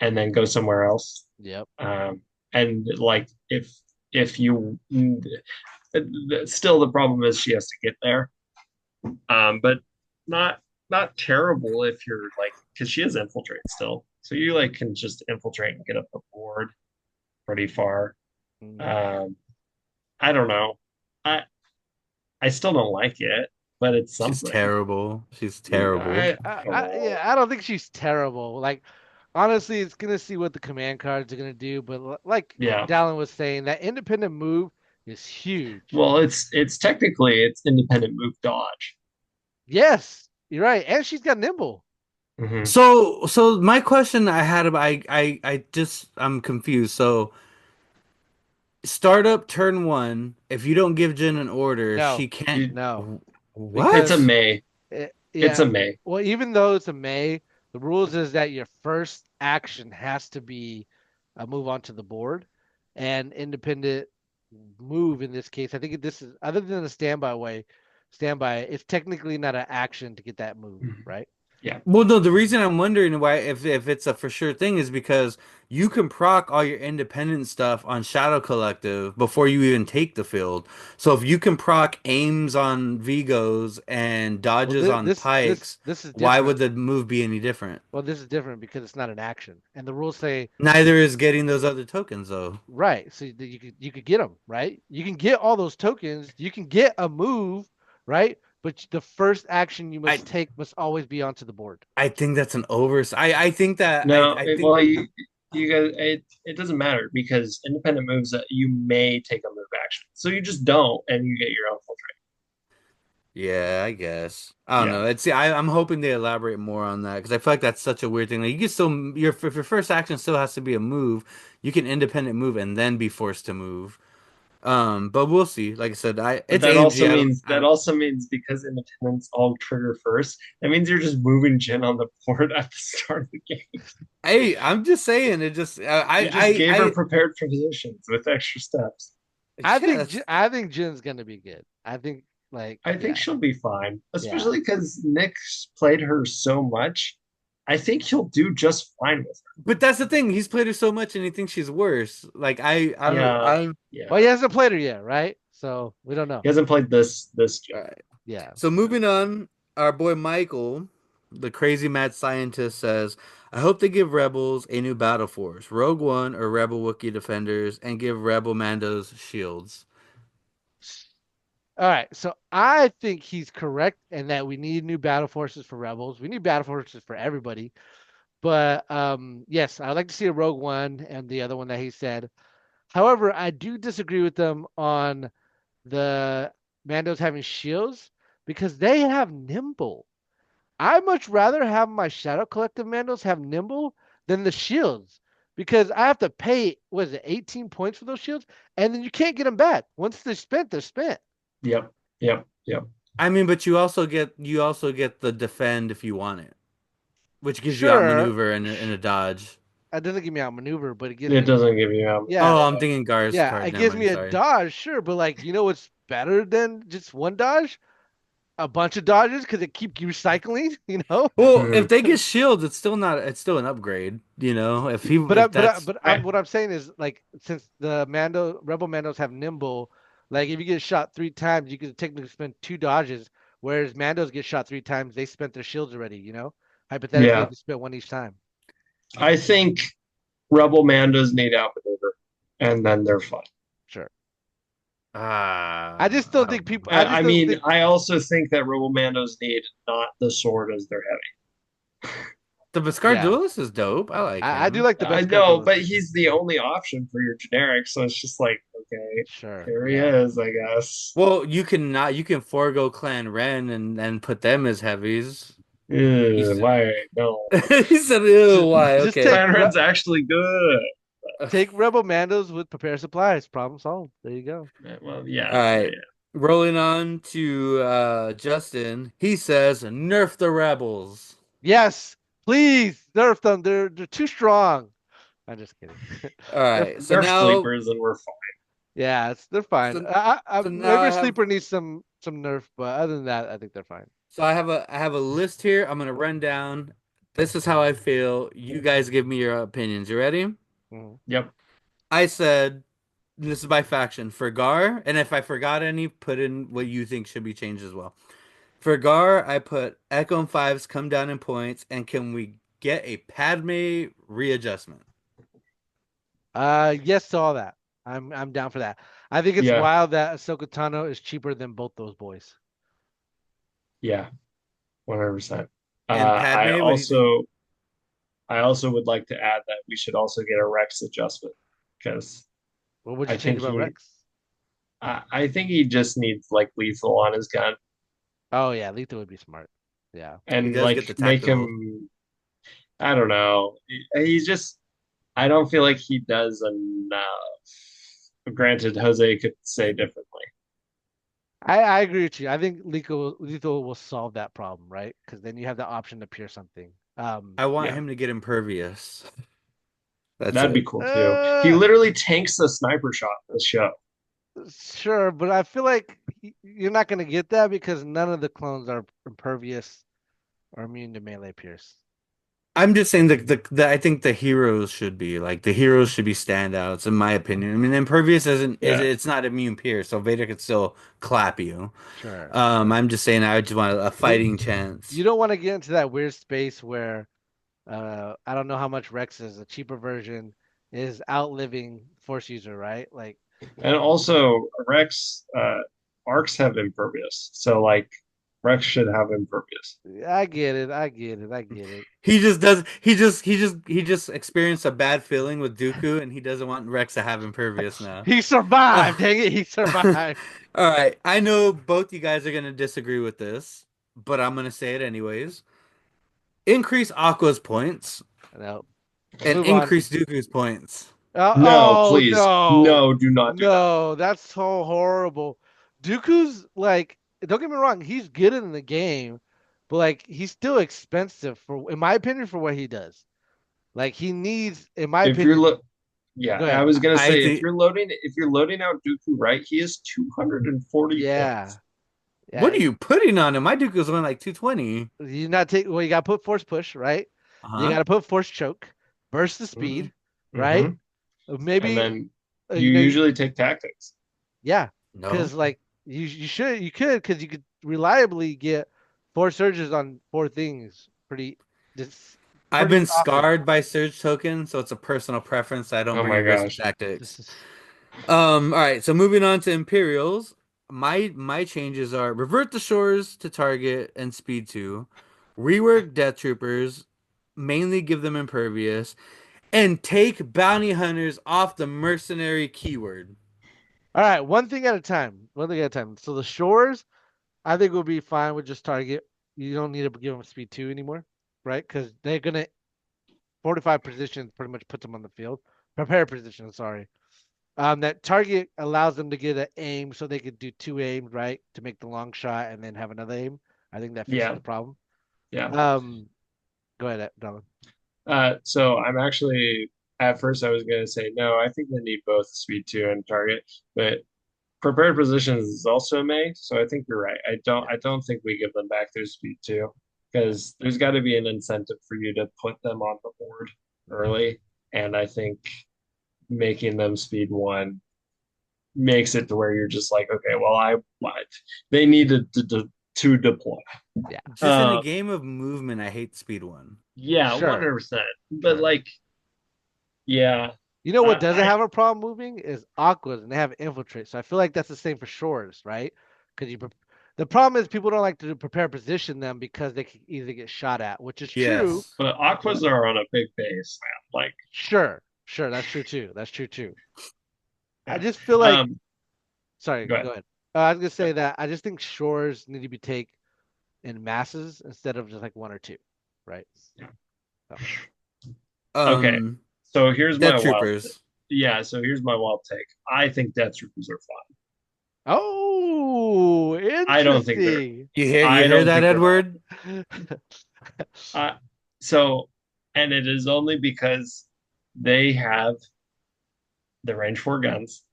A: and then go somewhere else.
B: yep.
A: And like if you still the problem is she has to get there, but not not terrible if you're like because she has infiltrate still, so you like can just infiltrate and get up the board pretty far.
B: Mhm.
A: um I don't know. I i still don't like it, but it's
C: She's
A: something.
C: terrible. She's terrible.
B: I,
A: I don't
B: I,
A: know.
B: yeah, I don't think she's terrible. Like, honestly, it's gonna see what the command cards are gonna do. But like
A: Yeah.
B: Dallin was saying, that independent move is huge.
A: Well, it's technically it's independent move dodge.
B: Yes, you're right, and she's got nimble.
A: Hmm.
C: So my question I had about I just I'm confused. So start up turn one. If you don't give Jin an order,
B: No,
C: she can't.
A: You,
B: no,
A: it's a
C: What?
B: because
A: May. It's
B: yeah.
A: a May.
B: Well, even though it's a May, the rules is that your first action has to be a move onto the board, and independent move in this case. I think this is other than the standby. It's technically not an action to get that move,
A: Mhm.
B: right?
A: Yeah.
C: Well, no, the reason I'm wondering why if it's a for sure thing is because you can proc all your independent stuff on Shadow Collective before you even take the field. So if you can proc aims on Vigos and
B: Well,
C: dodges
B: this
C: on
B: this this
C: Pikes,
B: this is
C: why
B: different.
C: would the move be any different?
B: Well, this is different because it's not an action, and the rules say
C: Neither is getting those other tokens though.
B: right. So that you could get them right. You can get all those tokens. You can get a move, right? But the first action you
C: I
B: must take must always be onto the board.
C: I think that's an overs. I think that
A: No,
C: I think
A: well, you guys, it doesn't matter because independent moves that you may take a move action, so you just don't, and you get your own filter.
C: yeah, I guess. I don't
A: Yeah.
C: know. It's see, I'm hoping they elaborate more on that because I feel like that's such a weird thing. Like you can still your if your first action still has to be a move, you can independent move and then be forced to move. But we'll see. Like I said, I
A: But
C: it's AMG.
A: that also means because independents all trigger first, that means you're just moving Jin on the board at the start of the game.
C: I'm just saying it just
A: You just gave her prepared positions with extra steps.
C: yeah, that's
B: I think Jin's gonna be good. I think like
A: I think
B: yeah
A: she'll be fine,
B: yeah
A: especially because Nick's played her so much. I think he'll do just fine with
C: But that's the thing. He's played her so much, and he thinks she's worse. Like I
A: her.
C: don't know.
A: Yeah, yeah.
B: Well, he hasn't played her yet, right? So we don't know.
A: He hasn't played this
C: All
A: gen.
C: right.
B: Yeah.
C: So moving on, our boy Michael, the crazy mad scientist, says, "I hope they give Rebels a new battle force, Rogue One or Rebel Wookiee defenders, and give Rebel Mandos shields."
B: All right. So I think he's correct in that we need new battle forces for rebels. We need battle forces for everybody. But yes, I'd like to see a Rogue One and the other one that he said. However, I do disagree with them on the Mandos having shields because they have nimble. I much rather have my Shadow Collective Mandos have nimble than the shields because I have to pay, what is it, 18 points for those shields? And then you can't get them back. Once they're spent, they're spent.
A: Yep, yep, yep.
C: I mean, but you also get the defend if you want it, which gives you
B: Sure,
C: outmaneuver and a dodge.
B: it doesn't give me outmaneuver, but it gives
A: It
B: me,
A: doesn't give you
B: yeah,
C: Oh, I'm thinking Gar's
B: yeah,
C: card.
B: it
C: Never
B: gives me
C: mind.
B: a
C: Sorry.
B: dodge, sure, but like, you know what's better than just one dodge? A bunch of dodges because it keeps recycling, you know?
C: Well, if
A: Mhm.
C: they get shields, it's still not. It's still an upgrade. You know,
B: But
C: if that's
B: what I'm saying is like since the Mando Rebel Mandos have nimble, like if you get shot 3 times, you could technically spend 2 dodges, whereas Mandos get shot 3 times, they spent their shields already, you know? Hypothetically,
A: Yeah,
B: they spent one each time.
A: I think Rebel Mandos need outmaneuver, and then they're fine.
B: Sure. I just
C: I
B: don't
C: don't
B: think
C: know.
B: people. I just
A: I
B: don't
A: mean,
B: think.
A: I also think that Rebel Mandos need not the sword as their heavy.
C: The Beskar
B: Yeah,
C: Duelist is dope. I like
B: I do
C: him.
B: like the
A: I
B: best card
A: know,
B: duelist.
A: but he's the only option for your generic, so it's just like, okay,
B: Sure.
A: here he
B: Yeah.
A: is, I guess.
C: Well, you can forego Clan Ren and put them as heavies. He
A: Ew,
C: said,
A: why? No.
C: he said, "Ew,
B: Just,
C: why?
B: just
C: Okay."
A: Clan Ren's actually good.
B: take Rebel Mandos with prepare supplies. Problem solved. There you go.
A: Well,
C: All
A: yeah,
C: right. Rolling on to Justin. He says, "Nerf the rebels."
B: Yes, please nerf them. They're too strong. I'm just kidding.
C: All
B: They're
C: right. So
A: Nerf
C: now,
A: sleepers and we're fine.
B: yeah, they're fine.
C: so so now
B: River Sleeper needs some nerf, but other than that, I think they're fine.
C: I have a list here. I'm gonna run down. This is how I feel. You guys give me your opinions. You ready?
B: Mhm.
A: Yep.
C: I said this is by faction for Gar, and if I forgot any, put in what you think should be changed as well. For Gar, I put Echo and Fives come down in points, and can we get a Padme readjustment?
B: Yes to all that. I'm down for that. I think it's
A: Yeah.
B: wild that Ahsoka Tano is cheaper than both those boys.
A: Yeah. 100%.
C: And
A: I
C: Padme, what do you think?
A: also I also would like to add that we should also get a Rex adjustment because
B: What would
A: I
B: you change
A: think
B: about Rex?
A: I think he just needs like lethal on his gun
B: Oh yeah, Lethal would be smart. Yeah.
C: He
A: and
C: does
A: like
C: get the
A: make
C: tactical.
A: him. I don't know. He's just. I don't feel like he does enough. Granted, Jose could say differently.
B: I agree with you. I think Lethal will solve that problem, right? Because then you have the option to pierce something.
C: I want
A: Yeah,
C: him to get impervious. That's
A: that'd be
C: it.
A: cool too. He
B: uh,
A: literally tanks the sniper shot in the show.
B: sure, but I feel like you're not gonna get that because none of the clones are impervious or immune to melee pierce.
C: I'm just saying the I think the heroes should be like the heroes should be standouts in my opinion. I mean, impervious isn't is
A: Yeah,
C: it's not immune pierce, so Vader could still clap you.
B: Sure, sure.
C: I'm just saying I just want a
B: You
C: fighting
B: you
C: chance.
B: don't want to get into that weird space where I don't know how much Rex is. A cheaper version is outliving Force user, right? Like,
A: and also Rex arcs have impervious, so like Rex should have impervious.
B: I get it, I get it, I get it.
C: He just does he just experienced a bad feeling with Dooku and he doesn't want Rex to have impervious now.
B: He survived. Dang it, he survived.
C: All right, I know both you guys are gonna disagree with this, but I'm gonna say it anyways. Increase Aqua's points
B: No, let's
C: and
B: move on.
C: increase Dooku's points.
A: No,
B: Oh
A: please,
B: no,
A: no, do not do that.
B: no, that's so horrible. Dooku's like, don't get me wrong, he's good in the game, but like he's still expensive for, in my opinion, for what he does. Like he needs, in my
A: If you're
B: opinion,
A: yeah,
B: go
A: I
B: ahead.
A: was gonna
C: I
A: say
C: think
A: if you're loading out Dooku right, he is 240
B: Yeah,
A: points.
C: what
B: yeah.
C: are you putting on him? My Dooku's only like 220.
B: You not take, well, you got to put force push, right? You got to put force choke, burst the speed, right?
A: Mm-hmm. And
B: Maybe
A: then you
B: you know,
A: usually take tactics.
B: yeah,
C: No.
B: because like you could because you could reliably get four surges on four things this
C: I've
B: pretty
C: been
B: often.
C: scarred by surge token, so it's a personal preference. I don't
A: Oh my
C: bring risky
A: gosh.
C: tactics.
B: This is
C: All right, so moving on to Imperials. My changes are revert the shores to target and speed 2, rework Death Troopers, mainly give them impervious, and take bounty hunters off the mercenary keyword.
B: all right. One thing at a time. One thing at a time. So the shores, I think will be fine with just target. You don't need to give them speed two anymore, right? Because they're gonna fortify positions pretty much puts them on the field. Prepare position, sorry. That target allows them to get an aim so they could do two aims, right? To make the long shot and then have another aim. I think that fixes
A: Yeah,
B: the problem.
A: yeah.
B: Um, Go ahead, Dylan.
A: So I'm actually at first I was gonna say no, I think they need both speed two and target, but prepared positions is also a May, so I think you're right.
B: Yeah,
A: I don't think we give them back their speed two
B: yeah,
A: because there's got to be an incentive for you to put them on the board early, and I think making them speed one makes it to where you're just like, okay, well, I what they needed to deploy.
B: yeah.
C: Just in a
A: Uh,
C: game of movement, I hate speed 1.
A: yeah,
B: Sure,
A: 100%. But
B: sure.
A: like, yeah,
B: You know what doesn't
A: I
B: have a problem moving is aquas, and they have infiltrate. So I feel like that's the same for shores, right? Because the problem is people don't like to prepare position them because they can easily get shot at, which is true.
C: Yes.
A: but Aquas are on a big base, man. Like,
B: Sure, sure, that's true too. That's true too. I
A: yeah.
B: just feel like,
A: Um,
B: sorry,
A: go ahead.
B: go ahead. I was gonna say that I just think shores need to be take in masses instead of just like one or two, right? So,
A: Okay,
C: Um,
A: so here's my
C: Death
A: wild.
C: Troopers.
A: Yeah, so here's my wild take. I think Death Troopers are fun.
B: oh,
A: I don't think they're.
B: interesting.
C: You
A: I
C: hear
A: don't
C: that,
A: think they're fun.
C: Edward?
A: Uh, so, and it is only because they have the range four guns,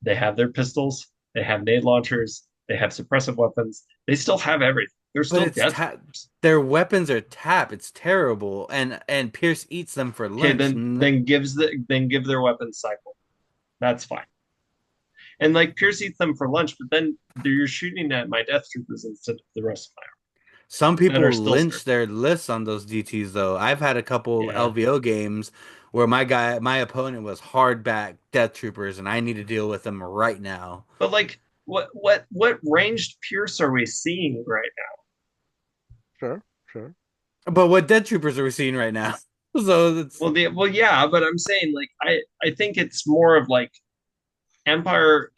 A: they have their pistols, they have nade launchers, they have suppressive weapons. They still have everything. They're
C: But
A: still
C: it's
A: Death
C: tap.
A: Troopers.
C: Their weapons are tap. It's terrible, and Pierce eats them for
A: Okay,
C: lunch.
A: then give their weapons cycle. That's fine. And like Pierce eats them for lunch, but then you're shooting at my Death Troopers instead of the rest of my
C: Some
A: army that are
C: people
A: still
C: lynch
A: serving.
C: their lists on those DTs though. I've had a couple
A: Yeah.
C: LVO games where my opponent was hardback Death Troopers, and I need to deal with them right now.
A: But like what ranged Pierce are we seeing right now?
B: Sure, sure.
C: But what Death Troopers are we seeing right now? So it's
A: Well yeah, but I'm saying like I think it's more of like Empire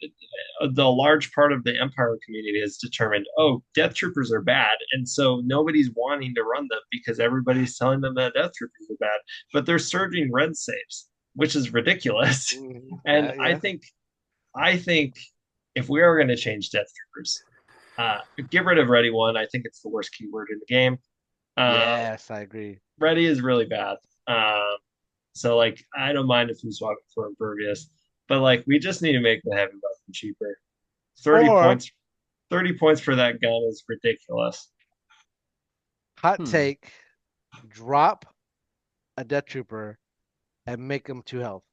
A: the large part of the Empire community has determined, oh, Death Troopers are bad, and so nobody's wanting to run them because everybody's telling them that Death Troopers are bad, but they're surging red saves, which is ridiculous. And
B: Yeah, yeah.
A: I think if we are going to change Death Troopers, get rid of Ready One. I think it's the worst keyword in the game. Uh,
B: Yes, I agree.
A: Ready is really bad. So like I don't mind if we swap it for Impervious, but like we just need to make the heavy weapon cheaper. 30
B: Or
A: points 30 points for that gun is ridiculous.
B: hot
C: hmm.
B: take, drop a death trooper and make them two health.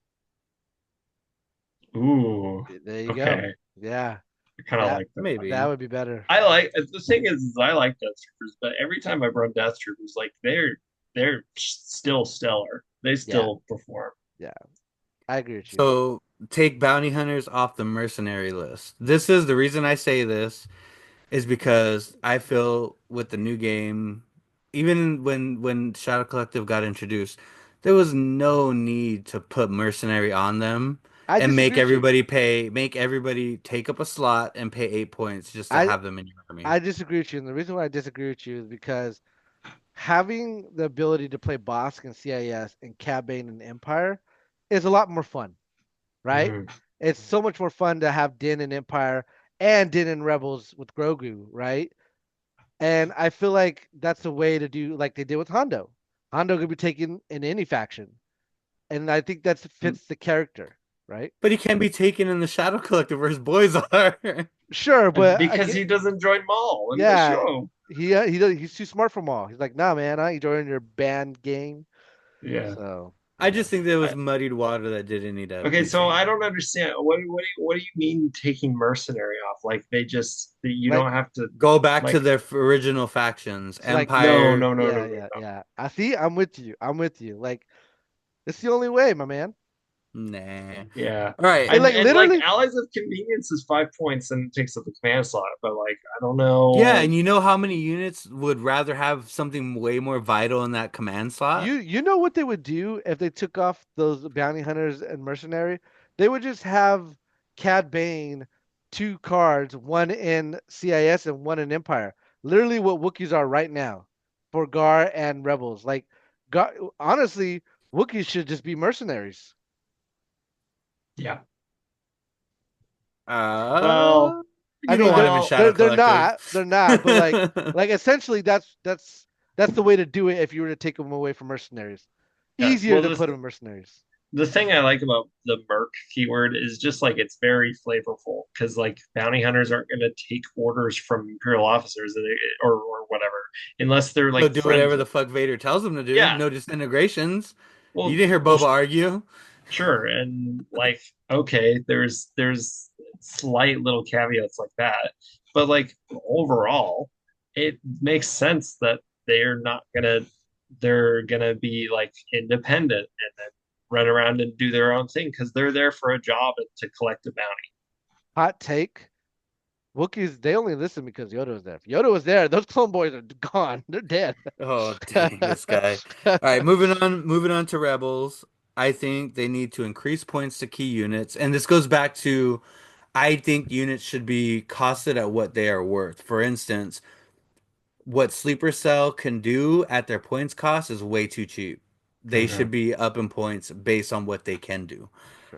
A: Ooh,
B: There you go.
A: okay.
B: Yeah,
A: I kind of
B: that
A: like that.
C: Maybe.
B: that would be better.
A: I like the thing is I like Death Troopers, but every time I've run Death Troopers, like they're still stellar. They
B: Yeah,
A: still perform.
B: yeah. I agree with you.
C: So take bounty hunters off the mercenary list. This is the reason I say this is because I feel with the new game, even when Shadow Collective got introduced, there was no need to put mercenary on them
B: I
C: and
B: disagree with you.
C: make everybody take up a slot and pay 8 points just to
B: I
C: have them in your army.
B: I disagree with you, and the reason why I disagree with you is because having the ability to play Bosk and CIS and Cad Bane and Empire is a lot more fun, right?
A: Mhm.
B: It's so much more fun to have Din and Empire and Din and Rebels with Grogu, right? And I feel like that's a way to do like they did with Hondo. Hondo could be taken in any faction, and I think that fits the character, right?
C: But he can't be taken in the Shadow Collective where his boys are.
B: Sure, but
A: Because
B: again,
A: he doesn't join Maul in the
B: yeah,
A: show.
B: he's too smart for them all. He's like, nah, man, I ain't joining your band game.
A: Yeah.
B: So
C: I
B: yeah.
C: just think there was
A: I,
C: muddied water that didn't need to
A: okay,
C: be
A: so I
C: changed.
A: don't understand. What do you mean taking mercenary off? Like they just you
B: Like
A: don't have to
C: Go back to
A: like
C: their original factions,
B: so like
A: no
C: Empire.
A: no no no
B: yeah,
A: no
B: yeah,
A: no.
B: yeah. I see. I'm with you. I'm with you. Like it's the only way, my man.
C: Nah.
A: Yeah.
C: All right.
B: And like
A: And like
B: literally,
A: Allies of Convenience is 5 points and it takes up the command slot, but like I don't
C: Yeah,
A: know.
C: and you know how many units would rather have something way more vital in that command slot?
B: you know what they would do if they took off those bounty hunters and mercenary? They would just have Cad Bane two cards, one in CIS and one in Empire. Literally what Wookiees are right now for Gar and Rebels. Like Gar, honestly, Wookiees should just be mercenaries.
A: Yeah.
C: Uh,
A: Well,
C: you
B: I
C: don't
B: mean,
C: want him in
A: well,
C: Shadow Collective.
B: they're not, but like essentially that's the way to do it if you were to take them away from mercenaries.
A: yeah.
B: Easier
A: Well,
B: to put them in mercenaries.
A: the thing I like about the merc keyword is just like it's very flavorful because like bounty hunters aren't going to take orders from imperial officers or whatever unless they're
C: He'll
A: like
C: do
A: friends
C: whatever the
A: with them.
C: fuck Vader tells him to do.
A: Yeah.
C: No disintegrations. You
A: Well,
C: didn't hear
A: well,
C: Boba argue.
A: sure. And like, okay, there's slight little caveats like that, but like overall, it makes sense that they're not gonna they're gonna be like independent and then run around and do their own thing because they're there for a job and to collect a bounty.
B: Hot take. Wookiees, they only listen because Yoda was there. If Yoda was there, those clone boys are gone. They're dead.
C: Oh, dang, this guy. All right, moving on to Rebels. I think they need to increase points to key units, and this goes back to I think units should be costed at what they are worth. For instance, what Sleeper Cell can do at their points cost is way too cheap. They should
A: Mhm.
C: be up in points based on what they can do.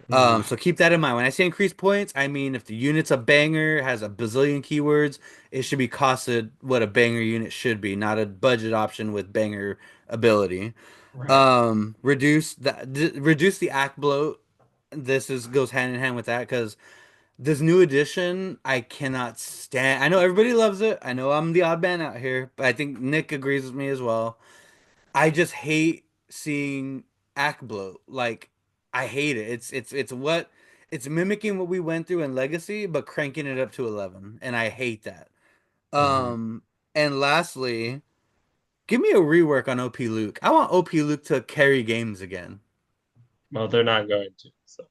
A: Mhm.
C: So keep that in mind. When I say increase points, I mean if the unit's a banger, has a bazillion keywords, it should be costed what a banger unit should be, not a budget option with banger ability.
A: Right.
C: Reduce the act bloat. This is goes hand in hand with that because this new edition I cannot stand. I know everybody loves it. I know I'm the odd man out here, but I think Nick agrees with me as well. I just hate seeing act bloat. Like I hate it. It's what it's mimicking what we went through in Legacy, but cranking it up to 11, and I hate that.
A: Mhm.
C: Um, and lastly, give me a rework on OP Luke. I want OP Luke to carry games again.
A: Well, they're not going to. So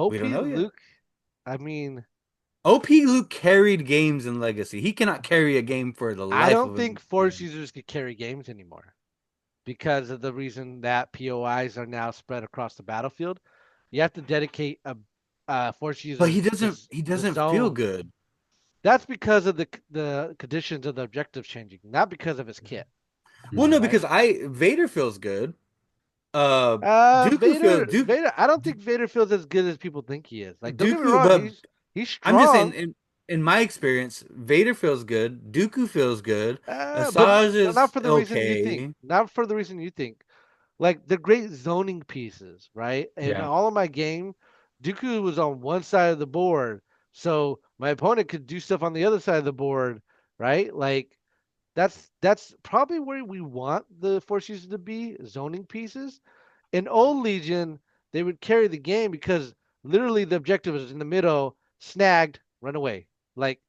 C: We don't
B: OP
C: know yet.
B: Luke, I mean,
C: OP Luke carried games in Legacy. He cannot carry a game for the
B: I
C: life
B: don't
C: of him.
B: think Force users could carry games anymore because of the reason that POIs are now spread across the battlefield. You have to dedicate a Force
C: But
B: user
C: he
B: the
C: doesn't feel
B: zone.
C: good.
B: That's because of the conditions of the objectives changing, not because of his kit,
C: Well, no,
A: Mhm.
B: right?
C: because I Vader feels good. Uh, Dooku feels Duke
B: Vader. I don't think Vader feels as good as people think he is. Like, don't get me
C: Dooku,
B: wrong,
C: but
B: he's
C: I'm just saying
B: strong,
C: in my experience, Vader feels good. Dooku feels good.
B: but
C: Asajj
B: not
C: is
B: for the reason you think.
C: okay.
B: Not for the reason you think. Like the great zoning pieces, right? In
A: Yeah.
B: all of my game, Dooku was on one side of the board, so my opponent could do stuff on the other side of the board, right? Like that's probably where we want the force users to be, zoning pieces. In old Legion, they would carry the game because literally the objective is in the middle, snagged, run away. Like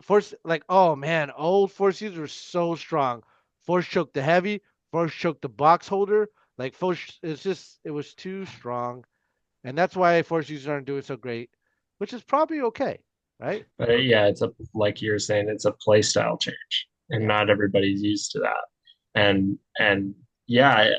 B: force, like oh man, old force users were so strong. Force choke the heavy, force choke the box holder. Like force, it's just it was too strong, and that's why force users aren't doing so great, which is probably okay, right?
A: But yeah, it's a like you're saying, it's a play style change, and
B: Yeah.
A: not everybody's used to that. And yeah,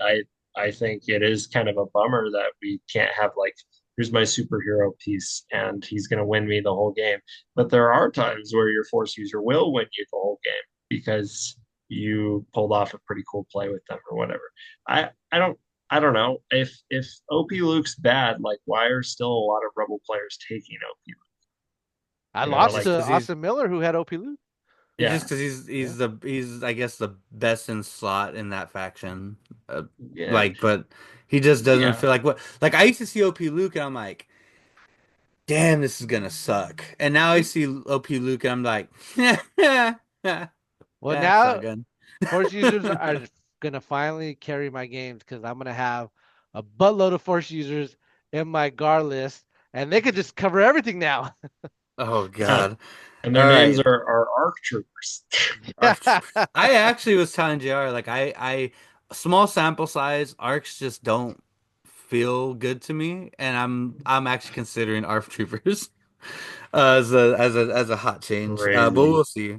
A: I think it is kind of a bummer that we can't have like, here's my superhero piece, and he's gonna win me the whole game. But there are times where your force user will win you the whole game because you pulled off a pretty cool play with them or whatever. I don't know if OP Luke's bad, like why are still a lot of Rebel players taking OP Luke?
B: I
C: It's
B: lost
C: just
A: Like
B: to
C: because
B: Austin Miller, who had OP Luke.
A: yeah,
B: Yeah.
C: he's I guess the best in slot in that faction. Uh,
A: yeah,
C: but he just doesn't
A: yeah.
C: feel like what like I used to see OP Luke and I'm like, damn, this is gonna suck. And now I see OP Luke and I'm like,
B: Well, now
C: Shotgun.
B: Force users are gonna finally carry my games because I'm gonna have a buttload of Force users in my guard list, and they could just cover everything now.
C: Oh
A: Yeah.
C: God.
A: And their
C: All
A: names
C: right.
A: are ARC troopers.
C: Arc Troopers. I actually was telling JR, like I small sample size, arcs just don't feel good to me, and I'm actually considering ARC Troopers as a hot change. But
A: Crazy.
C: we'll see.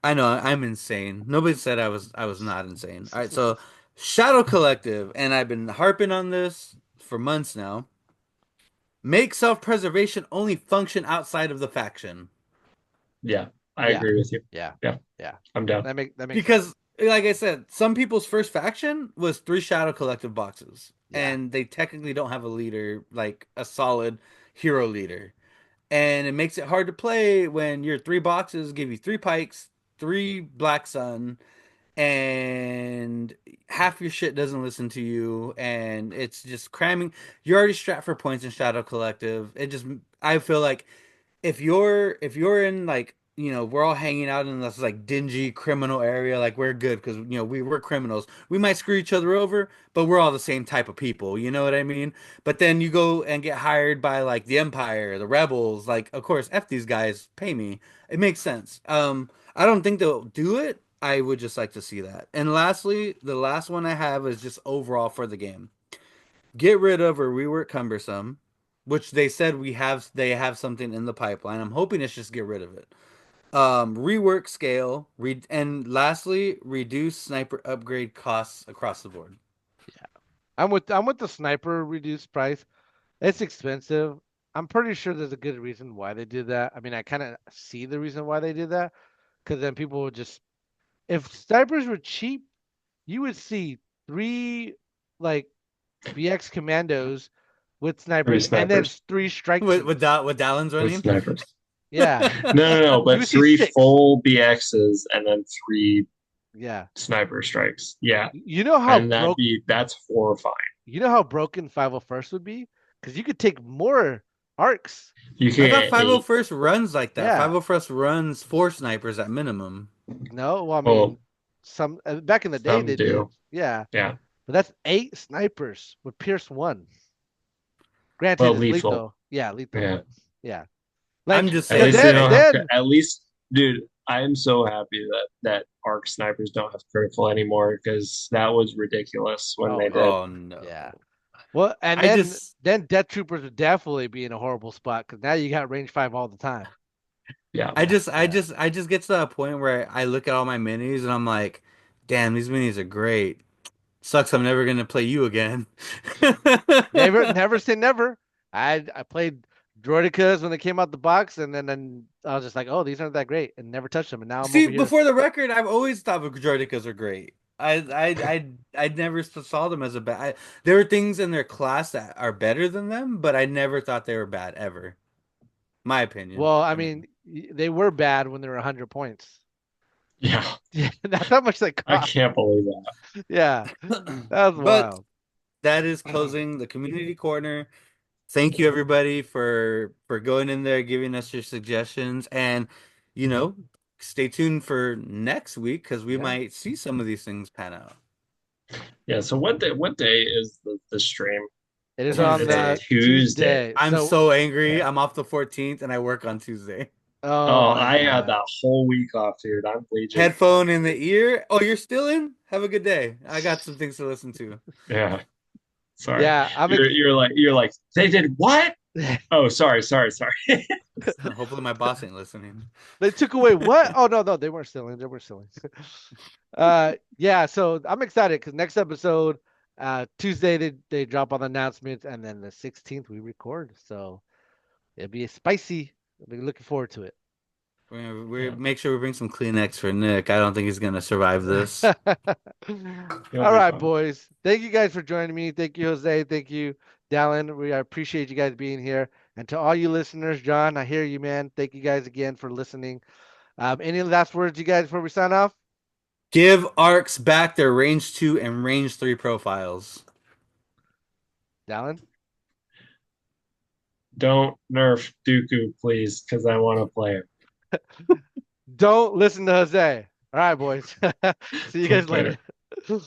C: I know I'm insane. Nobody said I was not insane. All right, so Shadow Collective, and I've been harping on this for months now. Make self-preservation only function outside of the faction.
A: Yeah, I
B: Yeah,
A: agree with you.
B: yeah,
A: Yeah,
B: yeah.
A: I'm down.
B: That makes sense.
C: Because, like I said, some people's first faction was three Shadow Collective boxes,
B: Yeah,
C: and they technically don't have a leader, like a solid hero leader. And it makes it hard to play when your three boxes give you three pikes, three Black Sun, and half your shit doesn't listen to you, and it's just cramming. You're already strapped for points in Shadow Collective. I feel like if you're in like we're all hanging out in this like dingy criminal area, like we're good because we're criminals, we might screw each other over, but we're all the same type of people, you know what I mean? But then you go and get hired by like the Empire, the rebels, like of course F these guys, pay me. It makes sense. I don't think they'll do it. I would just like to see that. And lastly, the last one I have is just overall for the game, get rid of or rework cumbersome, which they have something in the pipeline. I'm hoping it's just get rid of it. Rework scale, and lastly, reduce sniper upgrade costs across the board.
B: yeah. I'm with the sniper reduced price. It's expensive. I'm pretty sure there's a good reason why they did that. I mean, I kind of see the reason why they did that because then people would just, if snipers were cheap, you would see three like BX commandos with
A: Three
B: snipers and then
A: snipers.
B: three strike
C: With
B: teams.
C: with Dallin's
A: With
C: running.
A: snipers.
B: Yeah,
A: No,
B: you
A: but
B: would see
A: three
B: six.
A: full BXs and then three
B: Yeah.
A: sniper strikes. Yeah,
B: You know how
A: and
B: broke
A: that's horrifying.
B: you know how broken 501st would be? Because you could take more arcs.
A: You can
C: I thought
A: get eight.
C: 501st runs like that.
B: Yeah.
C: 501st runs four snipers at minimum.
B: No, well, I
A: Oh,
B: mean, some back in the day
A: some
B: they did.
A: do.
B: Yeah.
A: Yeah.
B: But that's eight snipers with Pierce one. Granted,
A: Well,
B: it's
A: lethal.
B: lethal. Yeah, lethal.
A: Yeah.
B: Yeah.
C: I'm
B: Like,
C: just
A: At
B: but
A: least they
C: saying.
A: don't have
B: then
A: at least, dude. I am so happy that arc snipers don't have critical anymore because that was ridiculous when
B: oh
A: they did.
B: man.
C: Oh no.
B: Yeah. Well, and
C: I
B: then
C: just
B: then Death Troopers would definitely be in a horrible spot because now you got range 5 all the time.
A: Yeah.
B: Yeah.
C: I just get to that point where I look at all my minis and I'm like, damn, these minis are great. Sucks I'm never gonna play you again.
B: Never say never. I played Droidicas when they came out the box, and then I was just like, oh, these aren't that great, and never touched them. And now I'm
C: See,
B: over here.
C: before the record, I've always thought Droidicas are great. I never saw them as a bad. There are things in their class that are better than them, but I never thought they were bad ever. My opinion.
B: Well, I
C: I mean,
B: mean, they were bad when they were 100 points.
A: Yeah.
B: Yeah, that's how much they
A: I
B: cost.
A: can't believe that.
B: Yeah, that was
C: but
B: wild.
C: that is closing the community corner. Thank you everybody for going in there, giving us your suggestions, and you know, stay tuned for next week because we
B: Yeah,
C: might see some of these things pan out.
A: Yeah. So what day is the stream?
B: it is on
A: It's a
C: Tuesday.
A: Tuesday.
B: Tuesday.
C: I'm
B: So,
C: so angry.
A: Okay.
C: I'm off the 14th and I work on Tuesday.
B: oh
A: Oh,
B: my
A: I had
B: god.
A: that whole week off, dude. I'm bleeding.
C: Headphone in the ear. Oh, you're still in? Have a good day. I got some things to listen to.
A: Yeah. Sorry.
B: Yeah,
A: You're like they did what? Oh, sorry.
C: Hopefully my boss ain't listening.
B: they took away what? Oh no, they weren't stealing. They weren't stealing. Yeah. So I'm excited because next episode, Tuesday they drop all the announcements, and then the 16th we record. So it'll be spicy. I'll be looking forward to it.
C: We
A: Yeah.
C: make sure we bring some Kleenex for Nick. I don't think he's gonna survive this.
B: All
A: You'll be
B: right,
A: fine.
B: boys. Thank you guys for joining me. Thank you, Jose. Thank you, Dallin. I appreciate you guys being here. And to all you listeners, John, I hear you, man. Thank you guys again for listening. Any last words, you guys, before we sign off?
C: Give arcs back their range 2 and range 3 profiles.
B: Dallin?
A: Don't nerf Dooku, please, because I want to play it.
B: Don't listen to Jose. All right, boys. See you
A: Talk
B: guys
A: later.
B: later.